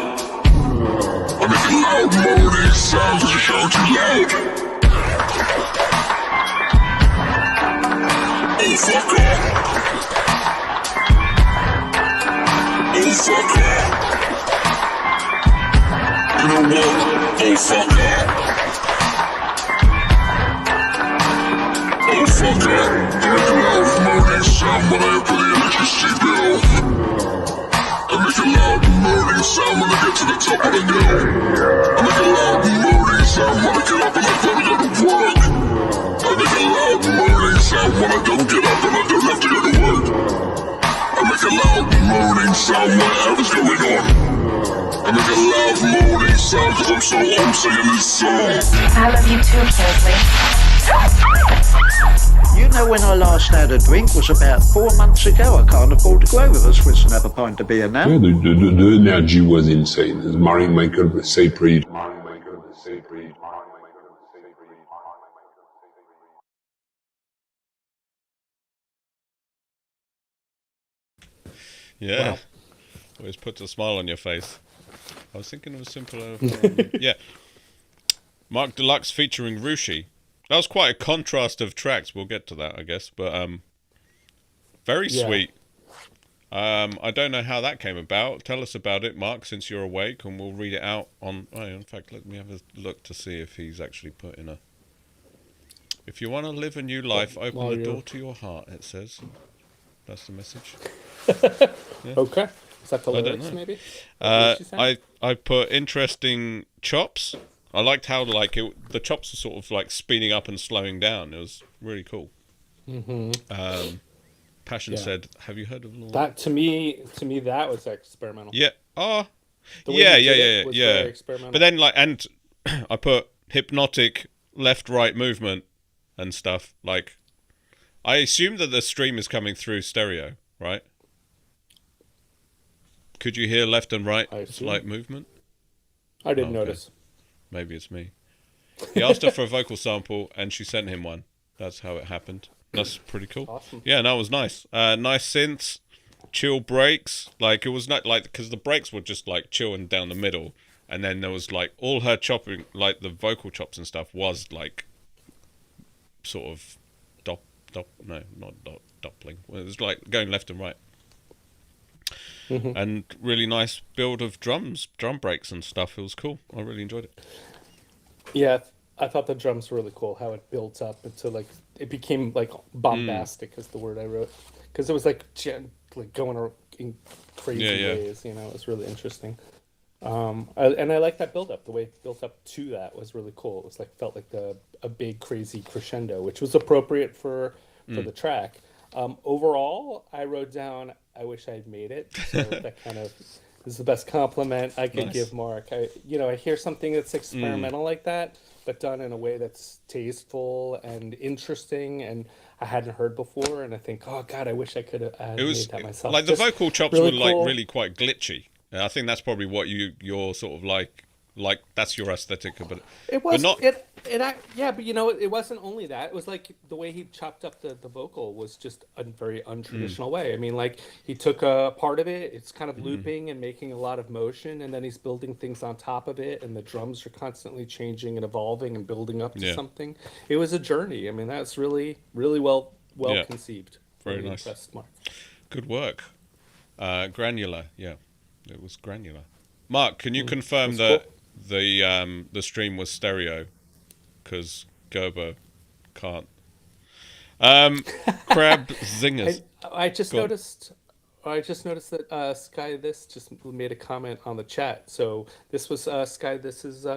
I make a loud moaning sound cause you shout too loud. Oh fuck off. Oh fuck off. You know what? Oh fuck off. Oh fuck off. I make a loud moaning sound when I pay the electricity bill. I make a loud moaning sound when I get to the top of the hill. I make a loud moaning sound when I get up and I gotta go to work. I make a loud moaning sound when I don't get up and I don't have to go to work. I make a loud moaning sound whatever's going on. I make a loud moaning sound cause I'm so home singing this song. I love you too, Kesley. You know, when I last had a drink was about 4 months ago. I can't afford to go over the Swiss and have a pint of beer now. Yeah, the energy was insane. Marrying Michael Seyfried. Yeah. Wow. Always puts a smile on your face. I was thinking of a simpler... yeah. Mark Deluxe featuring Rushi. That was quite a contrast of tracks. We'll get to that, I guess. But very sweet. I don't know how that came about. Tell us about it, Mark, since you're awake, and we'll read it out on... Oh, in fact, let me have a look to see if he's actually put in a... If you want to live a new life, open the door to your heart, it says. That's the message. Yeah. Okay. Is that the lyrics, maybe? I put interesting chops. I liked how the chops are sort of like speeding up and slowing down. It was really cool. Mm-hmm. Passion said, "Have you heard of Lord?" That to me, that was experimental. Yeah. Oh. The way Yeah. very experimental. But then and I put hypnotic left-right movement and stuff. Like, I assume that the stream is coming through stereo, right? Could you hear left and right slight movement? I didn't notice. Maybe it's me. He asked her for a vocal sample, and she sent him one. That's how it happened. That's pretty cool. Awesome. Yeah, that was nice. Nice synths, chill breaks. Like, it was not like, because the breaks were just like chilling down the middle, and then there was like all her chopping, like the vocal chops and stuff was like sort of doppling. Well, it was like going left and right. Mm-hmm. And really nice build of drum breaks and stuff. It was cool. I really enjoyed it. Yeah, I thought the drums were really cool. How it built up into like it became like bombastic is the word I wrote, because it was like going in crazy ways. You know, it was really interesting. And I like that build up. The way it built up to that was really cool. It was like felt like a big crazy crescendo, which was appropriate for the track. Overall, I wrote down, I wish I'd made it. So that kind of is the best compliment I could give Mark. I hear something that's experimental like that, but done in a way that's tasteful and interesting, and I hadn't heard before. And I think, oh God, I wish I could have made that myself. Like the vocal chops really were cool. like really quite glitchy. And I think that's probably what you're sort of like that's your aesthetic, but it was but not. But it wasn't only that. It was like the way he chopped up the vocal was just a very untraditional way. I mean, like he took a part of it, it's kind of looping and making a lot of motion, and then he's building things on top of it, and the drums are constantly changing and evolving and building up to something. It was a journey. I mean, that's really, really well conceived. Very really nice. Impressed, Mark. Good work. Granular, yeah. It was granular. Mark, can you confirm that the stream was stereo? Because Gerber can't. Crab Zingers. I just noticed that Sky This just made a comment on the chat. So this was Sky This is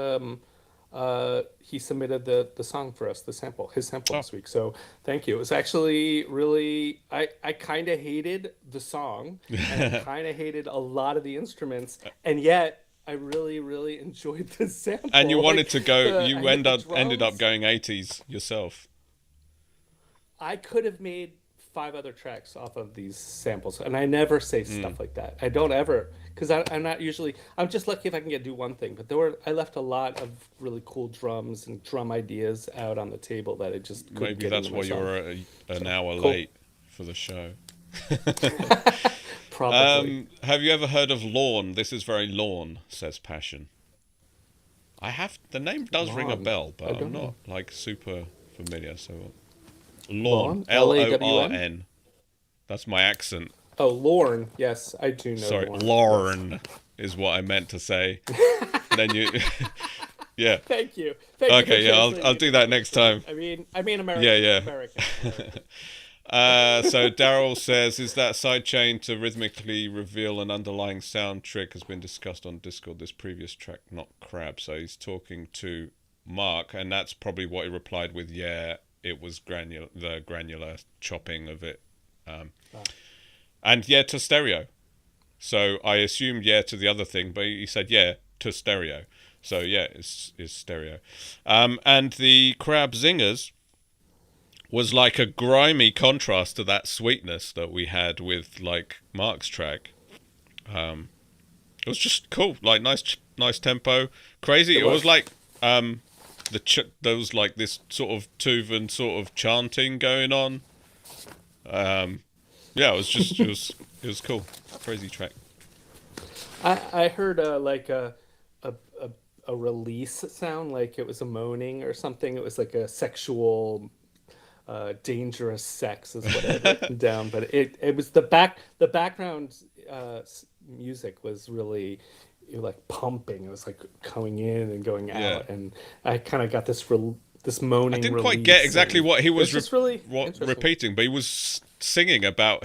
he submitted the song for us, his sample this week. So thank you. It was actually really I kind of hated the song and I kind of hated a lot of the instruments, and yet I really, really enjoyed the sample. And you wanted to go. You ended up going 80s yourself. I could have made 5 other tracks off of these samples, and I never say stuff like that. I don't ever, because I'm not usually. I'm just lucky if I can do one thing. But I left a lot of really cool drums and drum ideas out on the table that I just couldn't Maybe get that's into why my you're song. an hour Cool. late for the show. Probably. Have you ever heard of Lawn? This is very Lawn, says Passion. I have. The name does ring a Lawn. bell, I but I'm don't not know. like super familiar. So Lawn? Lawn, Lorn. Lawn? That's my accent. Oh, Lorne. Yes, I do know. Sorry, Lorne. Lorn is what I meant to say. Then you, yeah. Thank you. Thank you Okay, for yeah, I'll translating do that next time. I mean American. Yeah. American. So Daryl says, is that sidechain to rhythmically reveal an underlying sound trick has been discussed on Discord. This previous track, not Crab. So he's talking to Mark, and that's probably what he replied with. Yeah, it was the granular chopping of it, and yeah to stereo. So I assumed yeah to the other thing, but he said yeah to stereo. So yeah, it's stereo, and the Crab Zingers was like a grimy contrast to that sweetness that we had with like Mark's track. It was just cool, like nice tempo, crazy. It was like there was like this sort of Tuvan sort of chanting going on. Yeah, it was just it was cool, crazy track. I heard like a release sound, like it was a moaning or something. It was like a sexual. Dangerous sex is what I had written down, but it was the background music was really like pumping. It was like going in and going out, and I kind of got this moaning. I didn't quite get exactly what he was really repeating, but he was singing about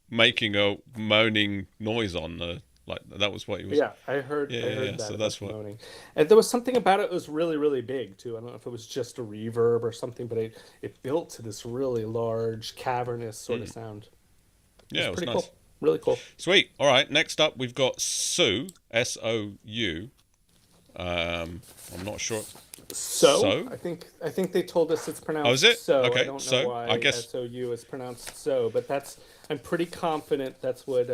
making a moaning noise on the. Like that was what he was. Yeah, I heard that. So that's what. Moaning. And there was something about it that was really, really big too. I don't know if it was just a reverb or something, but it built to this really large, cavernous sort of sound. Yeah, it was pretty nice. cool. Really cool. Sweet. All right. Next up, we've got Sou, S-O-U. I'm not sure. So? I think they told us it's pronounced. Oh, is it? So. Okay. I don't know So why I guess S-O-U is pronounced so, but I'm pretty confident that's what.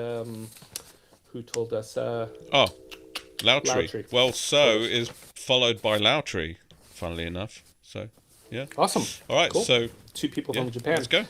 Who told us? Lautry. Well, So is followed by Lautry, funnily enough. So, yeah. Awesome. All right, cool. so... 2 people from Japan. Let's go.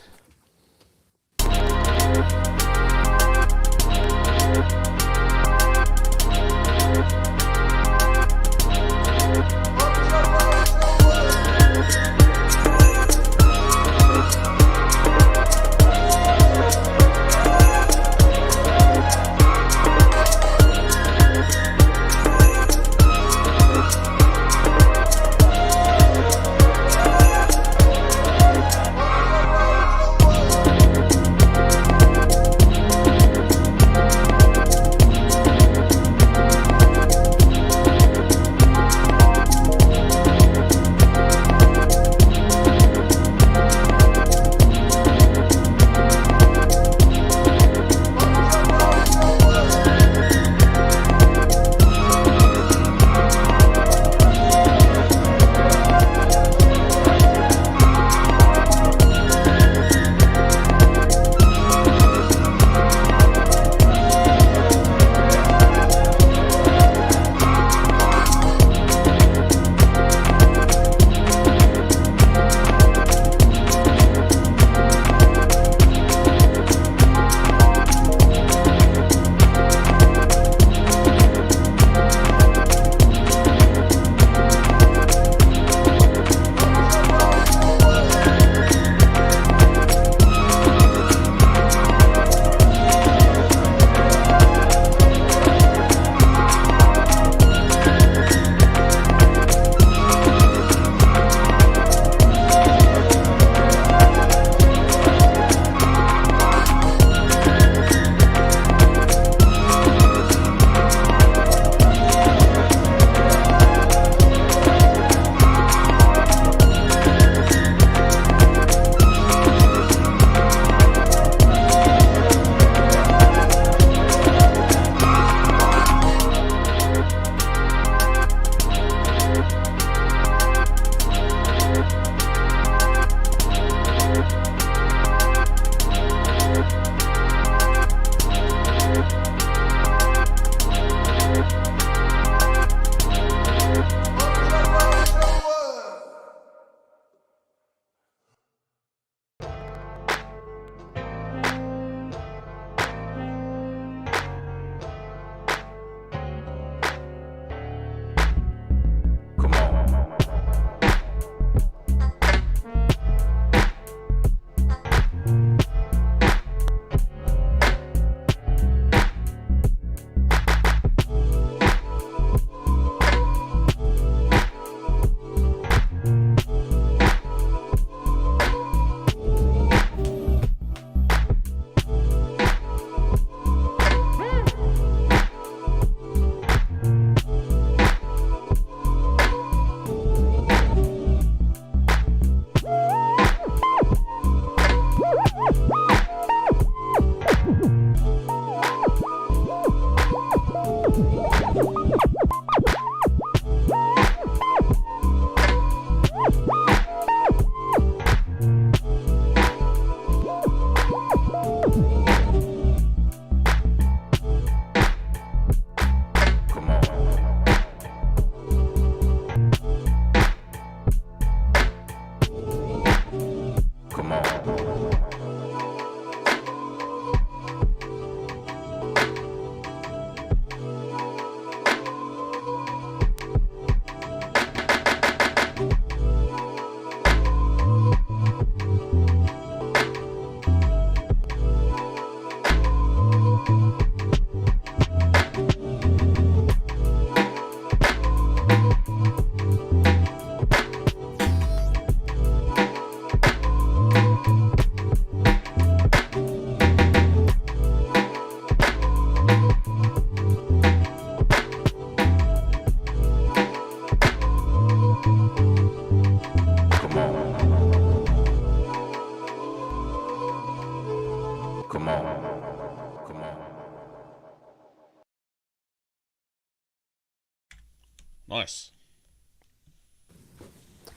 Nice.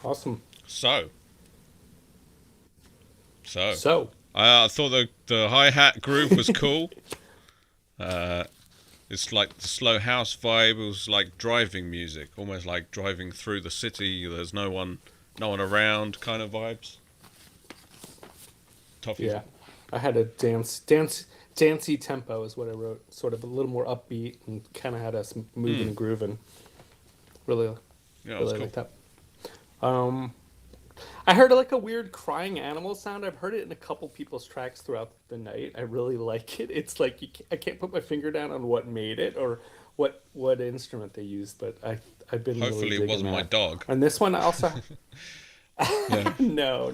Awesome. So So I thought the hi-hat groove was cool. It's like the slow house vibe. It was like driving music, almost like driving through the city. There's no one around kind of vibes. Toffee. yeah, I had a dancey tempo is what I wrote. Sort of a little more upbeat and kind of had us moving and grooving. Really, Yeah, it was really cool. like that. I heard like a weird crying animal sound. I've heard it in a couple people's tracks throughout the night. I really like it. It's like I can't put my finger down on what made it or what instrument they used, but I've been Hopefully really it digging wasn't my that. dog. And this one also Yeah. no.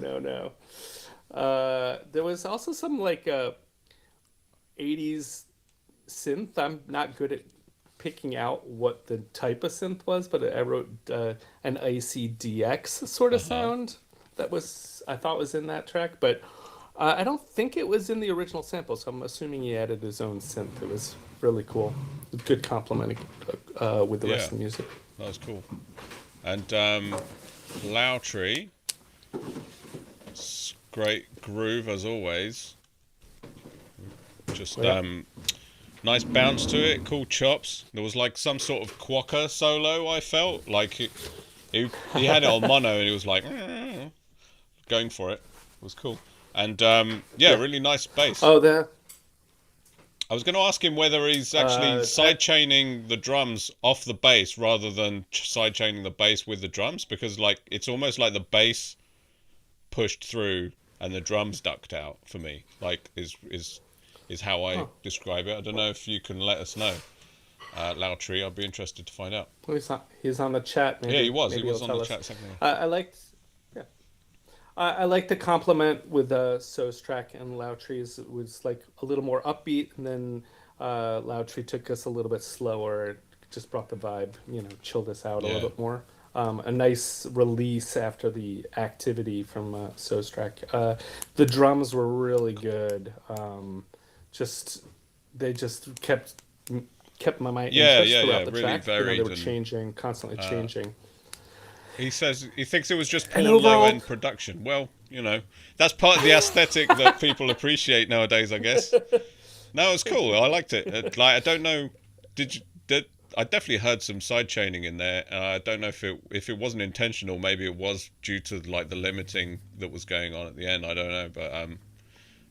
There was also some like 80s synth. I'm not good at picking out what the type of synth was, but I wrote an ICDX sort of sound that I thought was in that track, but I don't think it was in the original sample, so I'm assuming he added his own synth. It was really cool. Good complementing with the rest of the music. That was cool. And Lowtree, great groove as always. Just nice bounce to it, cool chops. There was like some sort of quokka solo. I felt like he had it on mono and he was like going for it. It was cool. And really nice bass. Oh, there. I was going to ask him whether he's actually side-chaining the drums off the bass rather than side-chaining the bass with the drums, because like it's almost like the bass pushed through and the drums ducked out for me. Like is how I describe it. I don't know if you can let us know, Lowtree. I'd be interested to find out. Oh, he's on the chat. Maybe, yeah, he was. Maybe He was he'll on tell the us. chat second. I like the compliment with So's track and Lowtree's. It was like a little more upbeat, and then Lowtree took us a little bit slower. It just brought the vibe, chilled us out a little bit more. A nice release after the activity from So's track. The drums were really good. They just kept my interest throughout the really track. varied. They were changing, constantly changing. He says he thinks it was just poor low-end production. Well, that's part of the aesthetic that people appreciate nowadays, I guess. No, it's cool. I liked it. I don't know. I definitely heard some side chaining in there. I don't know if it wasn't intentional. Maybe it was due to like the limiting that was going on at the end. I don't know,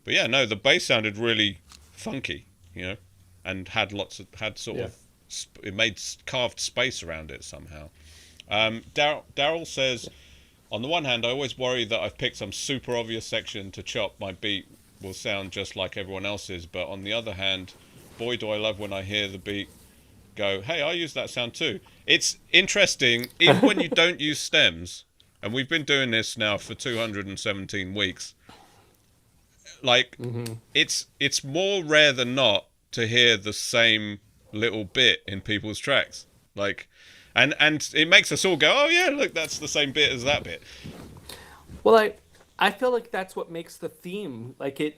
but yeah, no, the bass sounded really funky, and had it made carved space around it somehow. Daryl says, on the one hand, I always worry that I've picked some super obvious section to chop. My beat will sound just like everyone else's, but on the other hand, boy, do I love when I hear the beat go, hey, I use that sound too. It's interesting, even when you don't use stems, and we've been doing this now for 217 weeks, like, it's more rare than not to hear the same little bit in people's tracks. Like, and it makes us all go, oh yeah, look, that's the same bit as that bit. Well, I feel like that's what makes the theme. Like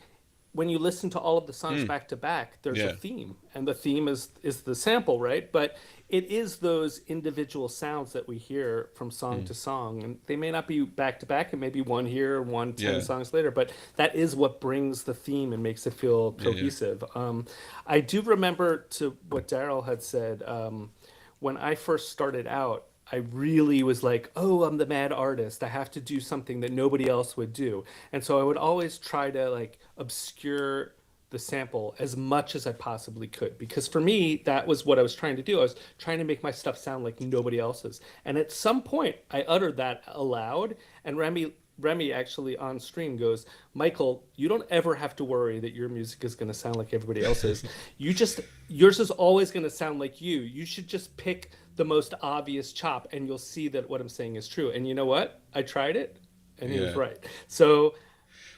when you listen to all of the songs back to back, there's a theme, and the theme is the sample, right? But it is those individual sounds that we hear from song to song, and they may not be back to back, and maybe one here, 10 songs later, but that is what brings the theme and makes it feel cohesive. I do remember to what Daryl had said. When I first started out, I really was like, oh, I'm the mad artist. I have to do something that nobody else would do. And so I would always try to like obscure the sample as much as I possibly could. Because for me, that was what I was trying to do. I was trying to make my stuff sound like nobody else's. And at some point, I uttered that aloud, and Remy actually on stream goes, Michael, you don't ever have to worry that your music is going to sound like everybody else's. Yours is always going to sound like you. You should just pick the most obvious chop, and you'll see that what I'm saying is true. And you know what? I tried it, and he was right. So,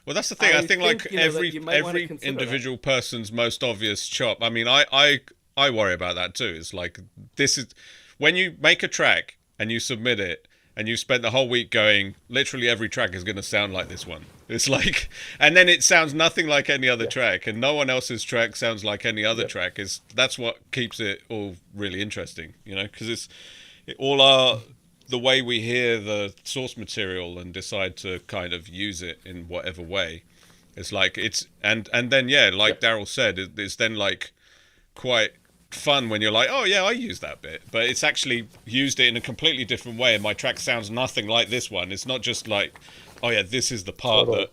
well, that's the thing. I think like every individual individual person's most obvious chop. I mean, I worry about that too. It's like, this is when you make a track and you submit it, and you spent the whole week going, literally every track is going to sound like this one. It's like, and then it sounds nothing like any other track, and no one else's track sounds like any other track. That's what keeps it all really interesting, because all our the way we hear the source material and decide to kind of use it in whatever way. It's like it's and then like Daryl said, it's then like quite fun when you're like, oh yeah, I use that bit, but it's actually used it in a completely different way, and my track sounds nothing like this one. It's not just like, oh yeah, this is the part that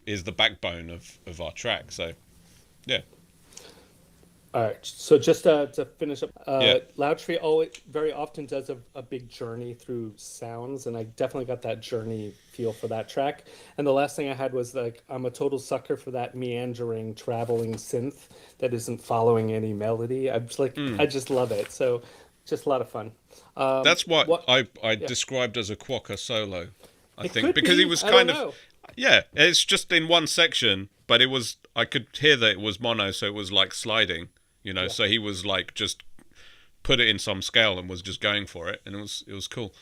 is the backbone of our track. So yeah. All right, so just to finish up, Loudtree very often does a big journey through sounds, and I definitely got that journey feel for that track. And the last thing I had was like, I'm a total sucker for that meandering, traveling synth that isn't following any melody. I'm just like, I just love it. So just a lot of fun. That's what I described as a quokka solo, I think, because he was kind of, it's just in one section, but I could hear that it was mono, so it was like sliding. So he was like just put it in some scale and was just going for it, and it was cool.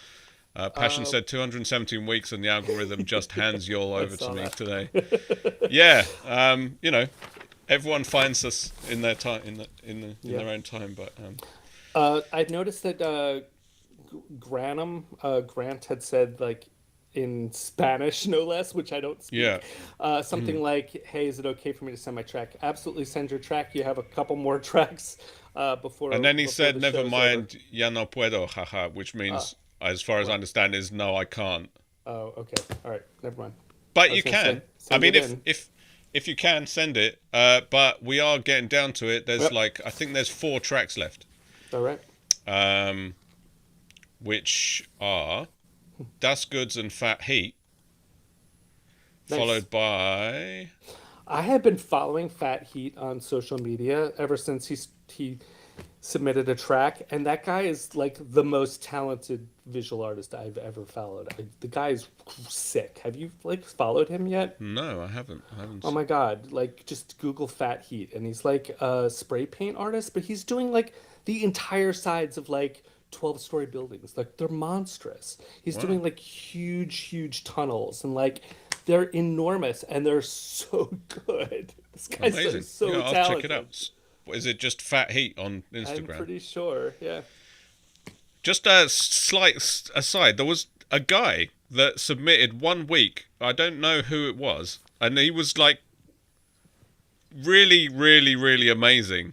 Passion said 217 weeks, and the algorithm just hands y'all over to me today. Yeah, everyone finds us in their time in their own time, but I've noticed that Grant had said like in Spanish, no less, which I don't speak. Something like, hey, is it okay for me to send my track? Absolutely, send your track. You have a couple more tracks before. And then he said, never mind, ya no puedo, haha, which means, as far as I understand, is no, I can't. Oh, okay. All right, never mind. But you can. I mean, if you can, send it. But we are getting down to it. There's I think there's 4 tracks left. All right. Which are Das Goods and Fat Heat, followed by... I have been following Fat Heat on social media ever since he submitted a track, and that guy is like the most talented visual artist I've ever followed. The guy is sick. Have you followed him yet? No, I haven't. Oh my god! Just Google Fat Heat, and he's like a spray paint artist, but he's doing like the entire sides of 12-story buildings. They're monstrous. He's doing huge tunnels, and they're enormous, and they're so good. This guy's so talented. I'll check it out. Is it just Fat Heat on Instagram? I'm pretty sure, yeah. Just a slight aside, there was a guy that submitted 1 week. I don't know who it was, and he was really, really, really amazing.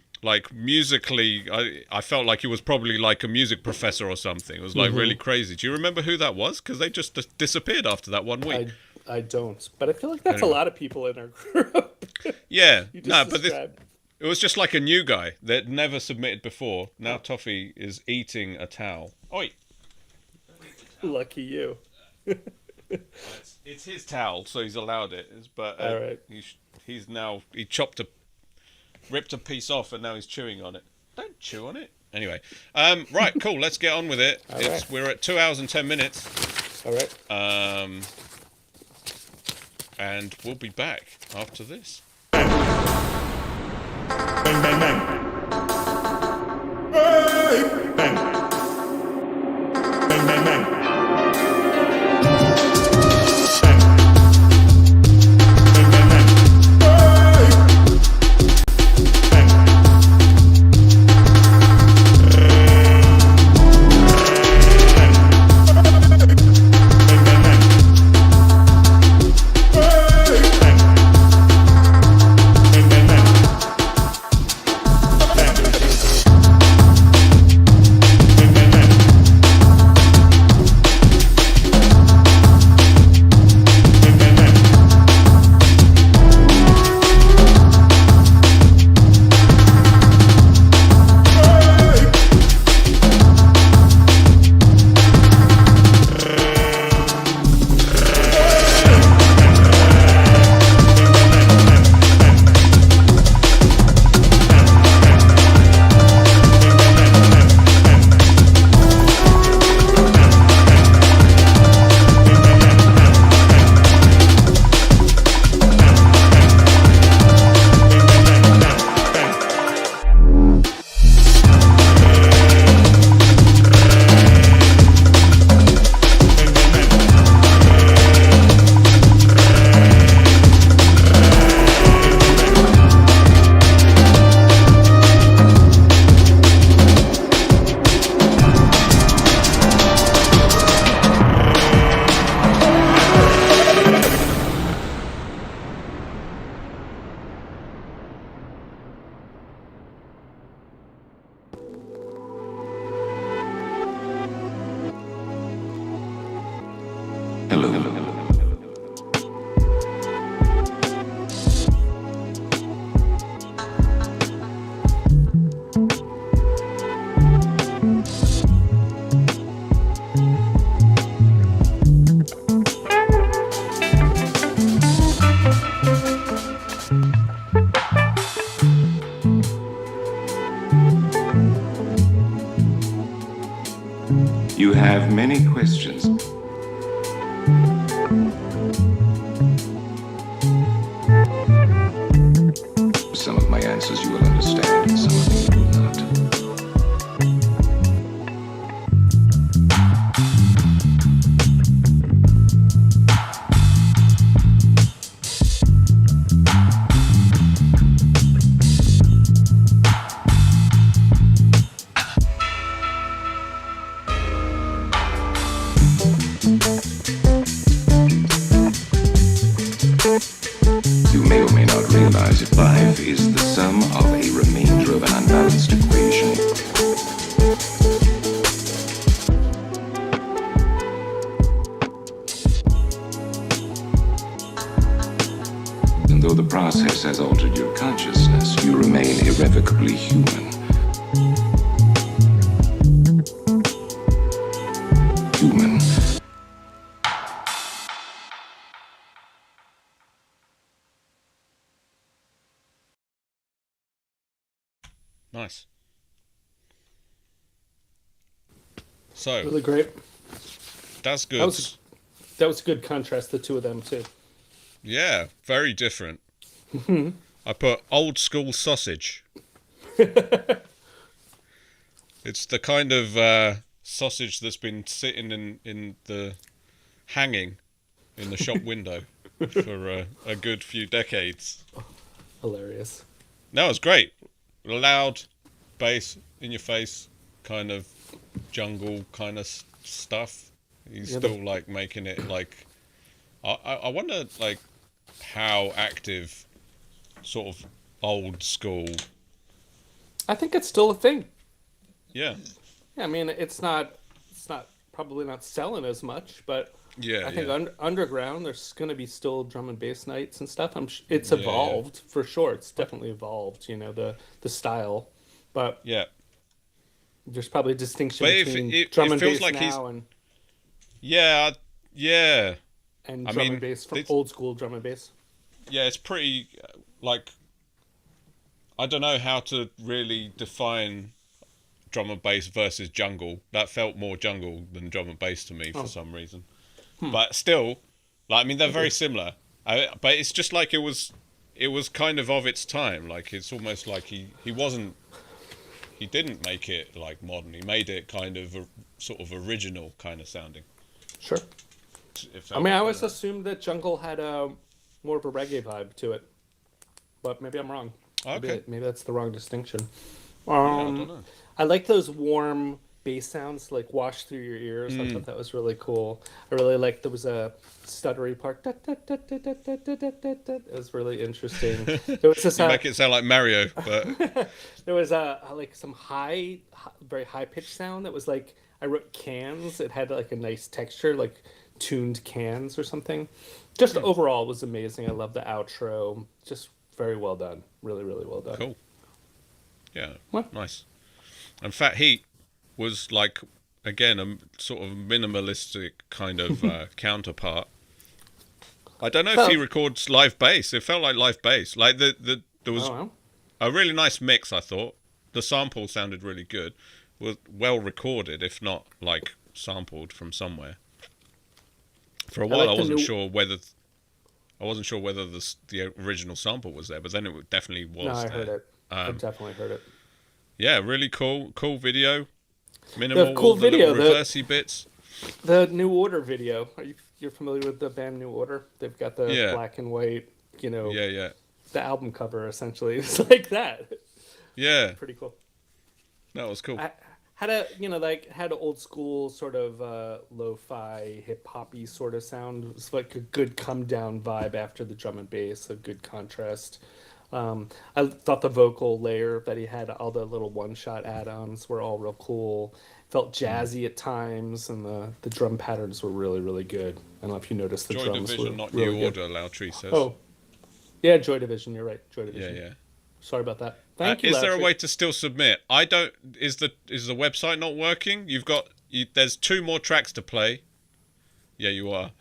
Musically, I felt like he was probably a music professor or something. It was really crazy. Do you remember who that was? Because they just disappeared after that 1 week. I don't, but I feel like that's a lot of people in our group. Yeah, but it was just a new guy that never submitted before. Now Toffee is eating a towel. Oi! Lucky you. It's his towel, so he's allowed it. But all right. He ripped a piece off, and now he's chewing on it. Don't chew on it. Anyway, right, cool. Let's get on with it. We're at 2 hours and 10 minutes. All right. And we'll be back after this. Bang, bang, bang. Hey, bang. Bang, bang, bang. many questions. Some of my answers you will understand, and some of them you will not. You may or may not realize that life is the sum of a remainder of an unbalanced equation. And though the process has altered your consciousness, you remain irrevocably human. Human. Nice. So Really great. That's good. That was a good contrast, the two of them too. Yeah, very different. I put old school sausage. It's the kind of sausage that's been sitting in the hanging in the shop window for a good few decades. Hilarious. No, it's great. Loud bass in your face, kind of jungle kind of stuff. He's still like making it like. I wonder like how active, sort of old school. I think it's still a thing. Yeah. Yeah, I mean, it's not probably not selling as much, but Yeah, I think yeah. underground there's going to be still drum and bass nights and stuff. It's evolved for sure. It's definitely evolved. You know the style, but yeah, there's probably a distinction But between drum and feels bass like now and yeah. and I drum mean, and bass from old school drum and bass. Yeah, it's pretty like I don't know how to really define drum and bass versus jungle. That felt more jungle than drum and bass to me for some reason. But still, like I mean, they're very similar. But it's just like it was kind of its time. Like it's almost like he didn't make it like modern. He made it kind of a, sort of original kind of sounding. Sure. I mean, I always assumed that jungle had a more of a reggae vibe to it, but maybe I'm wrong. Okay. Maybe that's the wrong distinction. Yeah, I don't know. I like those warm bass sounds like wash through your ears. I thought that was really cool. I really liked there was a stuttery part. It was really interesting. There was this, you make it sound like Mario, but there was like some very high pitched sound that was like I wrote cans. It had like a nice texture, like tuned cans or something. Just overall was amazing. I love the outro. Just very well done. Really, really well done. Cool. Yeah. Nice. And Fat Heat was like again a sort of minimalistic kind of counterpart. I don't know if he records live bass. It felt like live bass. Like there was a really nice mix. I thought the sample sounded really good. Was well recorded, if not like sampled from somewhere. For a while, I wasn't sure whether the original sample was there, but then it definitely was. No, I heard it. I definitely heard it. Yeah, really cool video. Minimal, the cool video, the reversey bits. The New Order video. You're familiar with the band New Order? They've got the black and white, Yeah. The album cover essentially. It's like that. Yeah. Pretty cool. That was cool. I had an old school sort of lo-fi hip hoppy sort of sound. It was like a good come down vibe after the drum and bass, a good contrast. I thought the vocal layer that he had, all the little one-shot add-ons were all real cool. Felt jazzy at times, and the drum patterns were really, really good. I don't know if you noticed the Joy drums Division, were not really New good. Order, Lautry says. Oh, yeah, Joy Division. You're right, Joy Division. Yeah. Sorry about that. Thank you. Is there a Lautry. way to still submit? I don't. Is the website not working? There's 2 more tracks to play. Yeah, you are.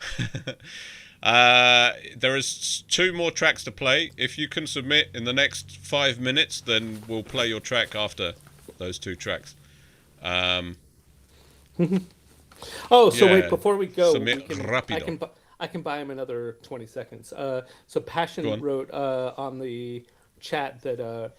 There is 2 more tracks to play. If you can submit in the next 5 minutes, then we'll play your track after those 2 tracks. Oh, so Yeah. wait, before we go, Submit rapido. I can buy him another 20 seconds. So Go Passion on. wrote on the chat that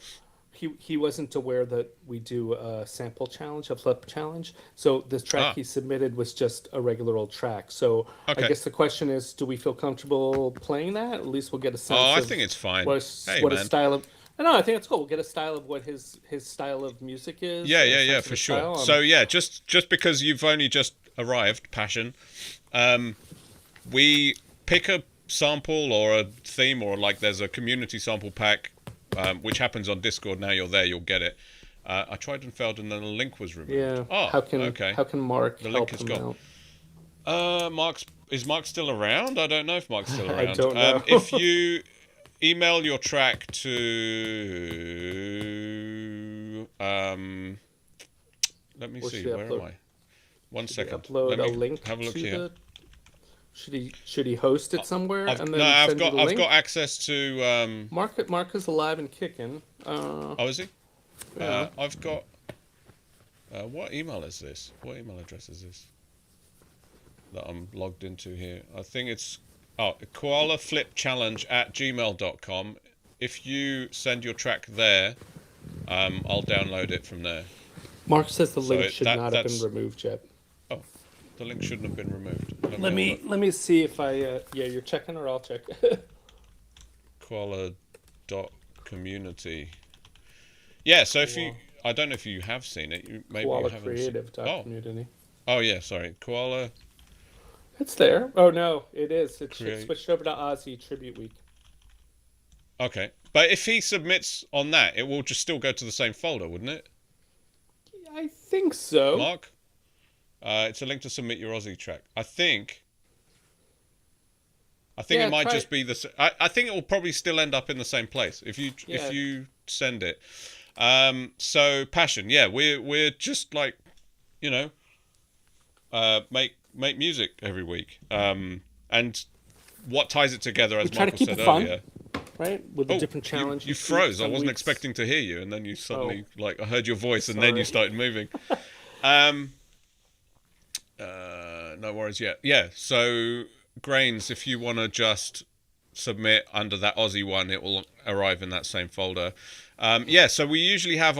he wasn't aware that we do a sample challenge, a flip challenge. So this track he submitted was just a regular old track. So Okay. I guess the question is, do we feel comfortable playing that? At least we'll get a sense I of think it's fine. what Hey, what his man. style of. No, I think it's cool. We'll get a style of what his style of music is. Yeah, sense of for his sure. style. So yeah, just because you've only just arrived, Passion, we pick a sample or a theme, or like there's a community sample pack, which happens on Discord. Now you're there, you'll get it. I tried and failed, and then the link was removed. Yeah. Oh, how can Mark the help link is him gone. out? Is Mark still around? I don't know if Mark's still around. I don't know. If you email your track to let me see, where am I? One second. Upload Let me a link have a look to here. the. Should he host it somewhere I've and then send you the link? I've got access to Mark is alive and kicking. Oh, is he? Yeah. I've got what email is this? What email address is this that I'm logged into here? I think it's koalaflipchallenge@gmail.com. If you send your track there, I'll download it from there. Mark says the link should not have been removed yet. Oh, the link shouldn't have been removed. Let me see if I yeah, you're checking or I'll check. Koala.community. Yeah, so if you, I don't know if you have seen it. Maybe Koala you haven't. Creative.community. Oh yeah, sorry, Koala. It's there. Oh no, it is. It switched over to Aussie Tribute Week. Okay, but if he submits on that, it will just still go to the same folder, wouldn't it? I think so. Mark, it's a link to submit your Aussie track. I think it might just be the. I think it will probably still end up in the same place if you send it. So Passion, yeah, we're just like, make music every week. And what ties it together, as Michael said earlier, right? With the different challenges. You froze. I wasn't expecting to hear you, and then you suddenly I heard your voice, and then you started moving. No worries yet. Yeah. So Grains, if you want to just submit under that Aussie one, it will arrive in that same folder. So we usually have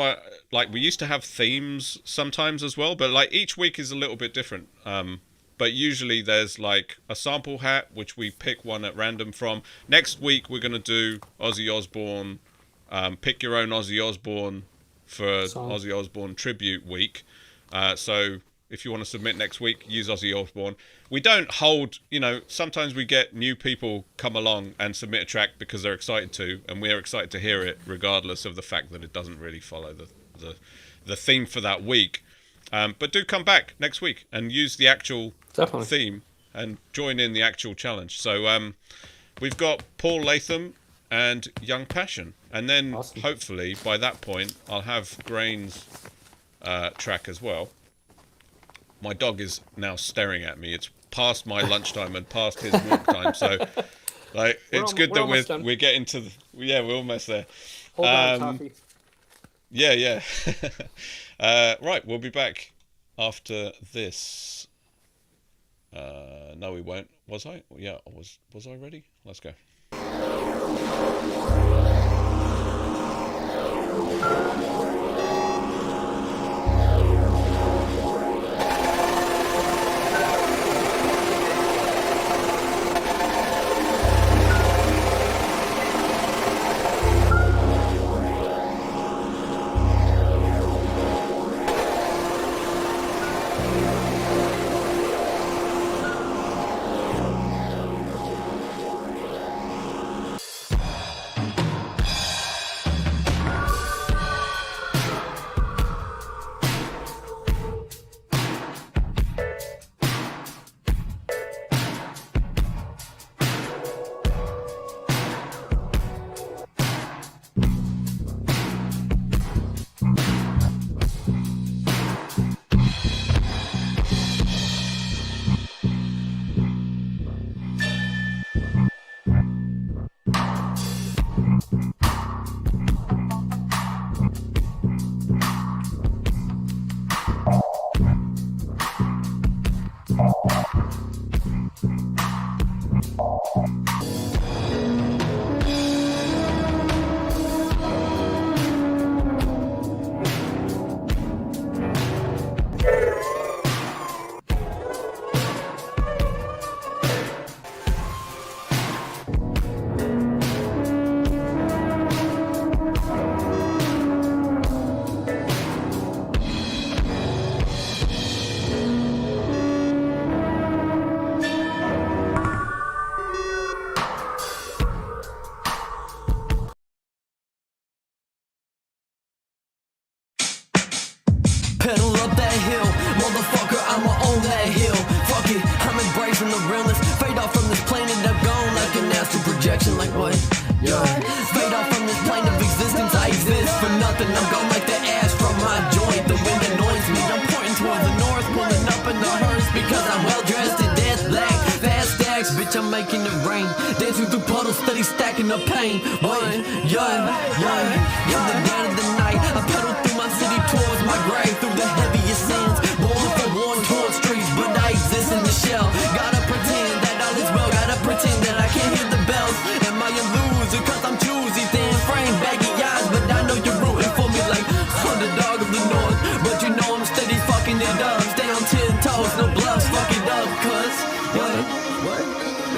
we used to have themes sometimes as well, but like each week is a little bit different. But usually there's like a sample hat, which we pick one at random from. Next week we're going to do Ozzy Osbourne, pick your own Ozzy Osbourne for Ozzy Osbourne Tribute Week. So if you want to submit next week, use Ozzy Osbourne. We don't hold, sometimes we get new people come along and submit a track because they're excited to, and we're excited to hear it regardless of the fact that it doesn't really follow the theme for that week. But do come back next week and use the actual theme and join in the actual challenge. So we've got Paul Latham and Young Passion. And then hopefully by that point, I'll have Grain's track as well. My dog is now staring at me. It's past my lunchtime and past his walk time. So it's good that we're getting to we're almost there. Hold on, Toffee. Yeah. Right, we'll be back after this. No, we won't. Was I? Yeah, was I ready? Let's go. Pedal up that hill, motherfucker, I'ma own that hill. Fuck it, I'm embracing the realness. Fade off from this plane and I'm gone like an astral projection. Like what? Yeah. Fade off from this plane of existence. I exist for nothing. I'm gone like the ash from my joint. The wind annoys me. I'm pointing towards the north, pulling up in the hearse because I'm well dressed in death black. Fast stacks, bitch, I'm making it rain. Dancing through puddles, steady stacking the pain. One, young. In the dead of the night, I pedal through my city towards my grave. Through the heaviest sins, born for worn torn streets, but I exist in the shell. Gotta pretend that all is well, gotta pretend that I can't hear the bells. Am I a loser? Cause I'm choosy, thin frame, baggy eyes, but I know you're rooting for me like underdog of the north. But you know I'm steady fucking it up. Stay on 10 toes, no bluffs, fuck it up, cuz. What?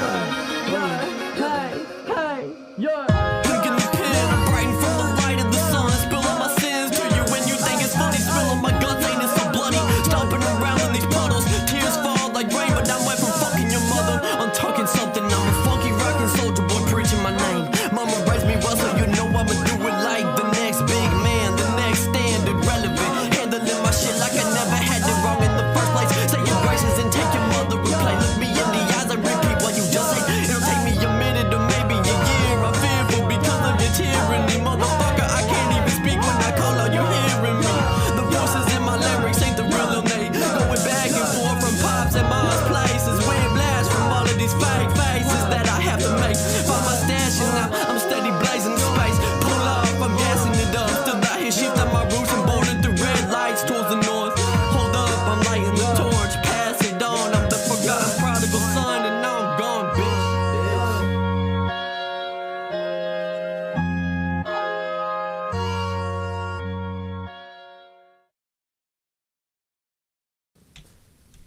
Clicking the pen, I'm writing from the right of the sun, spilling my sins to you when you think it's funny. Spilling my guts, ain't it so bloody? Stomping around in these puddles, tears fall like rain, but I'm wet from fucking your mother. I'm talking something, I'm a funky rockin' soldier boy preaching my name. Mama raised me well, so you know I'ma do it like the next big man, the next standard relevant. Handling my shit like I never had it wrong in the first place. Say your graces and take your mother and play. Look me in the eyes, I repeat what you just say. It'll take me a minute or maybe a year. I'm fearful because of your tyranny, motherfucker. I can't even speak when I call out, you hearing me. The voices in my lyrics ain't the real name. Going back and forth from pops and mom's places. Wind blast from all of these fake faces that I have to make. Find my stash and now I'm steady blazing the space. Pull off, I'm gassing it up. Still out here shifting my roots and boarding through red lights towards the north. Hold up, I'm lighting the torch, pass it on. I'm the forgotten prodigal son and now I'm gone, bitch.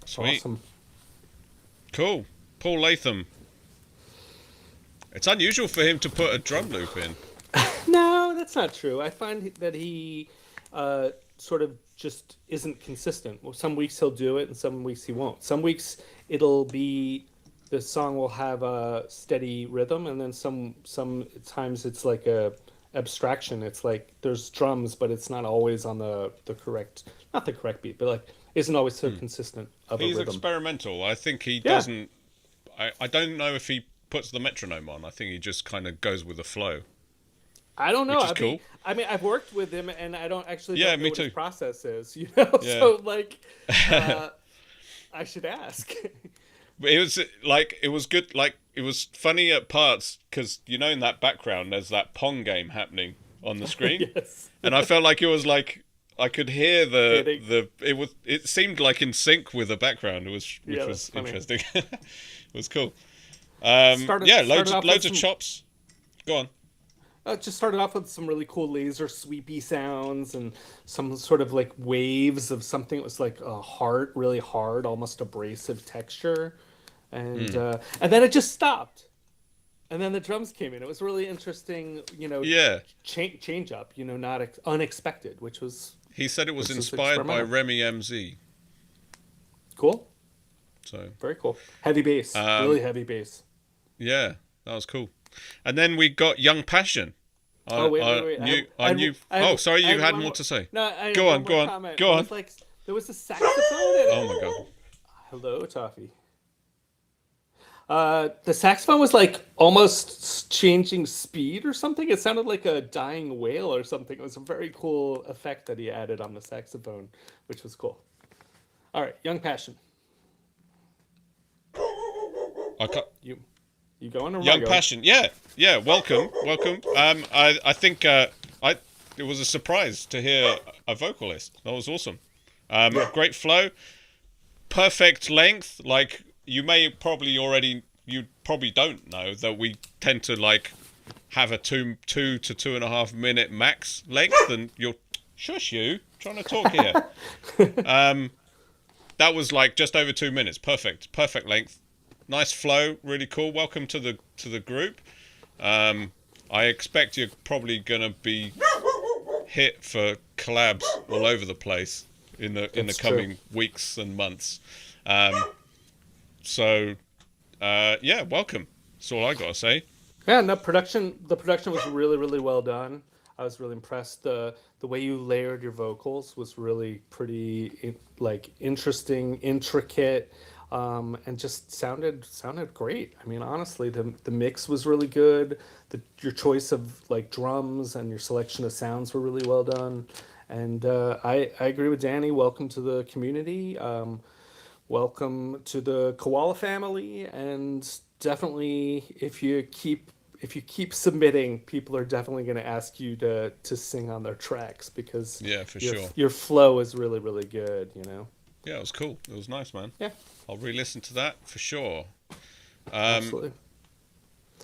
Sweet. Awesome. Cool. Paul Latham. It's unusual for him to put a drum loop in. No, that's not true. I find that he sort of just isn't consistent. Well, some weeks he'll do it, and some weeks he won't. Some weeks it'll be the song will have a steady rhythm, and then sometimes it's like a abstraction. It's like there's drums, but it's not always on the correct, not the correct beat, but like isn't always so consistent of He's a rhythm. experimental. I think he doesn't. I don't know if he puts the metronome on. I think he just kind of goes with the flow. I don't know. Which is cool. I mean, I've worked with him, and I don't actually Yeah, don't know me what too. his process is. You know, Yeah. so like, I should ask. But it was like it was good. Like it was funny at parts because you know in that background there's that Pong game happening on the screen, Yes. and I felt like it was like I could hear it seemed like in sync with the background. Which was funny. interesting. It was cool. Started loads off of with some- chops. Go on. Just started off with some really cool laser sweepy sounds and some sort of like waves of something that was like a hard, really hard, almost abrasive texture, and then it just stopped, and then the drums came in. It was really interesting, you know. Yeah. Change up, you know, not unexpected, which was. He said it was Which is inspired by experimental. Remy MZ. Cool. So Very cool. Heavy bass, really heavy bass. yeah, that was cool. And then we got Young Passion. Wait. Sorry, you had one more to say. No, I Go had on, one go more on, comment. go It on. was like, there was a saxophone. And Oh my god. Hello, Toffee. The saxophone was like almost changing speed or something. It sounded like a dying whale or something. It was a very cool effect that he added on the saxophone, which was cool. All right, Young Passion. You going or am I Young going? Passion, yeah. Welcome. I think it was a surprise to hear a vocalist. That was awesome. Great flow, perfect length. Like you may probably already you probably don't know that we tend to like have a 2 to 2.5 minute max length, and you're trying to talk here. That was like just over 2 minutes. Perfect length. Nice flow, really cool. Welcome to the group. I expect you're probably gonna be hit for collabs all over the place in the coming weeks and months. So welcome. That's all I gotta say. Yeah, no, the production was really, really well done. I was really impressed. The way you layered your vocals was really pretty interesting, intricate, and just sounded great. I mean, honestly, the mix was really good. Your choice of like drums and your selection of sounds were really well done. And I agree with Danny. Welcome to the community. Welcome to the Koala family, and definitely if you keep submitting, people are definitely going to ask you to sing on their tracks, because your flow is really, really good, you know. Yeah, it was cool. It was nice, man. Yeah, I'll re-listen to that for sure. Absolutely.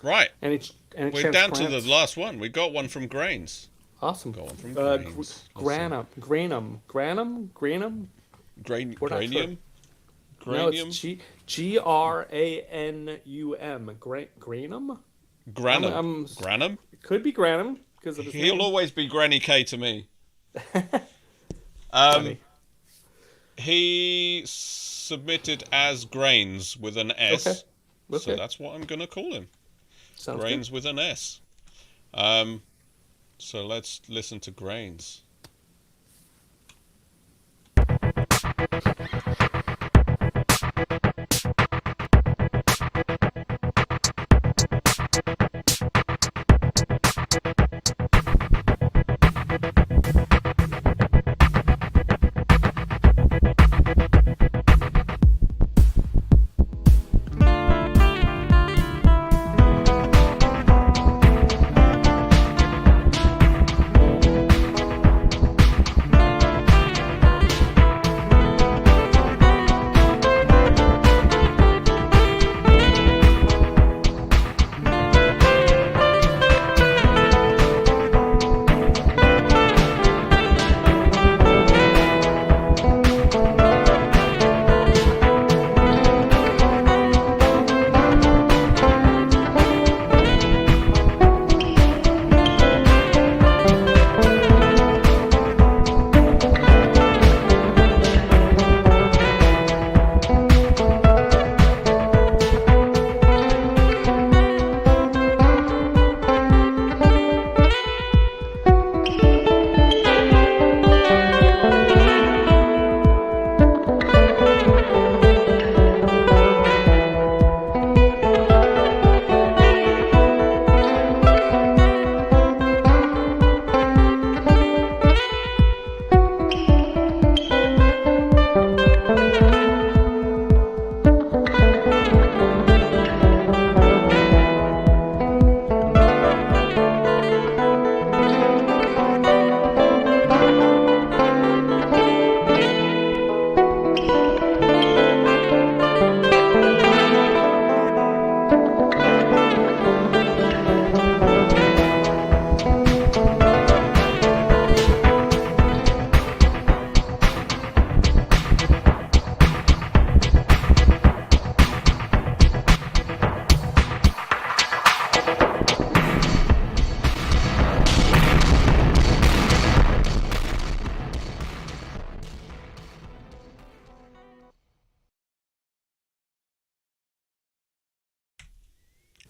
Right. We're down to the last one. We got one from Grains. Awesome. Got one from Grains. Granum. Granium. No, it's Granum. Granum. Granum. It could be Granum because of his He'll name. always be Granny K to me. He submitted as Grains with an S. Okay. So that's what I'm gonna call him. Sounds Grains good. with an S. So let's listen to Grains.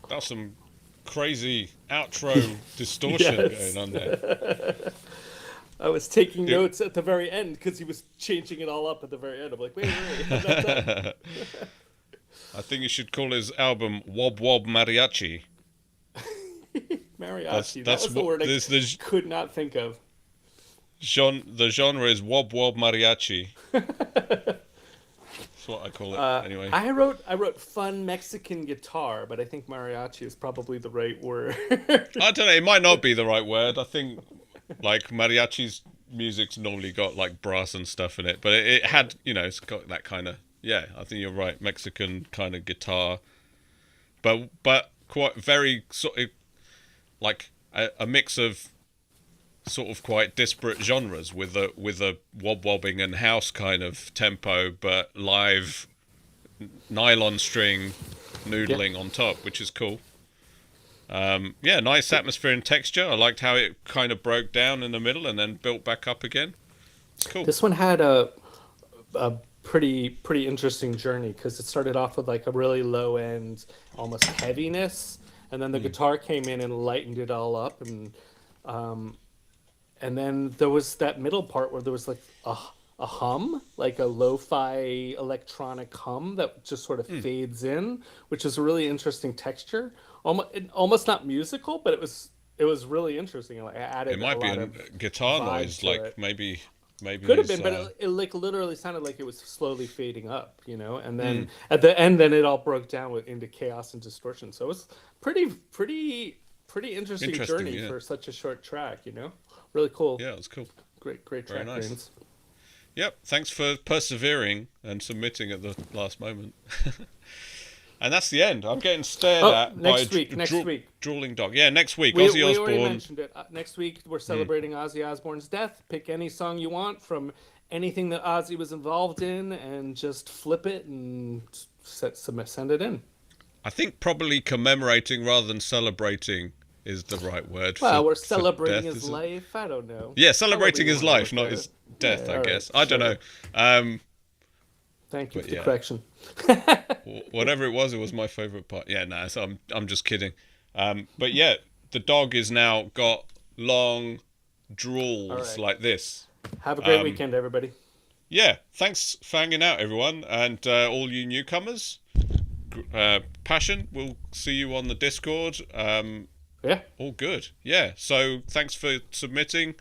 That's some crazy outro distortion going on there. I was taking notes at the very end because he was changing it all up at the very end. I'm like, wait. I think you should call his album Wob Wob Mariachi. Mariachi. That was the word I could not think of. The genre is Wob Wob Mariachi. That's what I call it, anyway. I wrote fun Mexican guitar, but I think mariachi is probably the right word. I don't know. It might not be the right word. I think like mariachi's music's normally got like brass and stuff in it, but it had, it's got that kind of, I think you're right, Mexican kind of guitar. but quite very sort of like a mix of sort of quite disparate genres with a wobbing and house kind of tempo, but live nylon string noodling on top, which is cool. Nice atmosphere and texture. I liked how it kind of broke down in the middle and then built back up again. It's cool. This one had a pretty interesting journey because it started off with like a really low end, almost heaviness, and then the guitar came in and lightened it all up, and then there was that middle part where there was like a hum, like a lo-fi electronic hum that just sort of fades in, which is a really interesting texture. Almost not musical, but it was really interesting. Like I added it might be a guitar noise, like it. maybe Could have been, but it like literally sounded like it was slowly fading up, you know. And then at the end, then it all broke down into chaos and distortion. So it was pretty interesting journey for such a short track, you know. Really cool. Yeah, it was cool. Great track. Very nice. Brains. Yep. Thanks for persevering and submitting at the last moment. And that's the end. I'm getting stared at by next week. Drooling dog. Yeah, next week. We Ozzy already Osbourne. mentioned it. Next week, we're celebrating Ozzy Osbourne's death. Pick any song you want from anything that Ozzy was involved in and just flip it and send it in. I think probably commemorating rather than celebrating is the right word. Well, we're celebrating his life. I don't know. Yeah, celebrating his life, not his death, I guess. Right, I don't know. Thank you for the correction. Whatever it was my favourite part. Yeah, no, so I'm just kidding. But yeah, the dog is now got long drools like this. Have a great weekend, everybody. Yeah, thanks for hanging out, everyone, and all you newcomers. Passion, we'll see you on the Discord. Yeah. All good. Yeah, so thanks for submitting.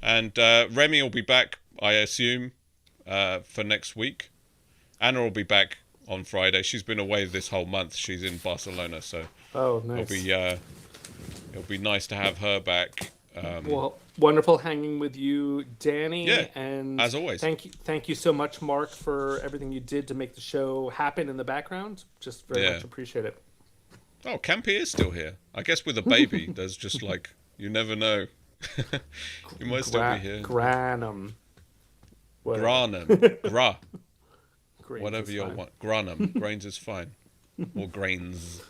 And Remy will be back, I assume, for next week. Anna will be back on Friday. She's been away this whole month. She's in Barcelona, so nice. It'll be nice to have her back. Well, wonderful hanging with you, Danny. Yeah, and as always. Thank you so much, Mark, for everything you did to make the show happen in the background. Just very much appreciate it. Oh, Campy is still here. I guess with a baby, there's just like, you never know. You might still be here. Granum. Gra. Grains whatever you want. Granum. Grains is fine. Or grains.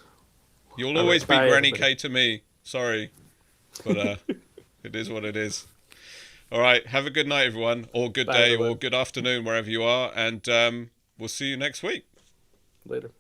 You'll All always right, be bye, Granny everybody. K to me. Sorry. But it is what it is. All right. Have a good night, everyone. Or good Bye, day everyone. or good afternoon, wherever you are. And we'll see you next week. Later.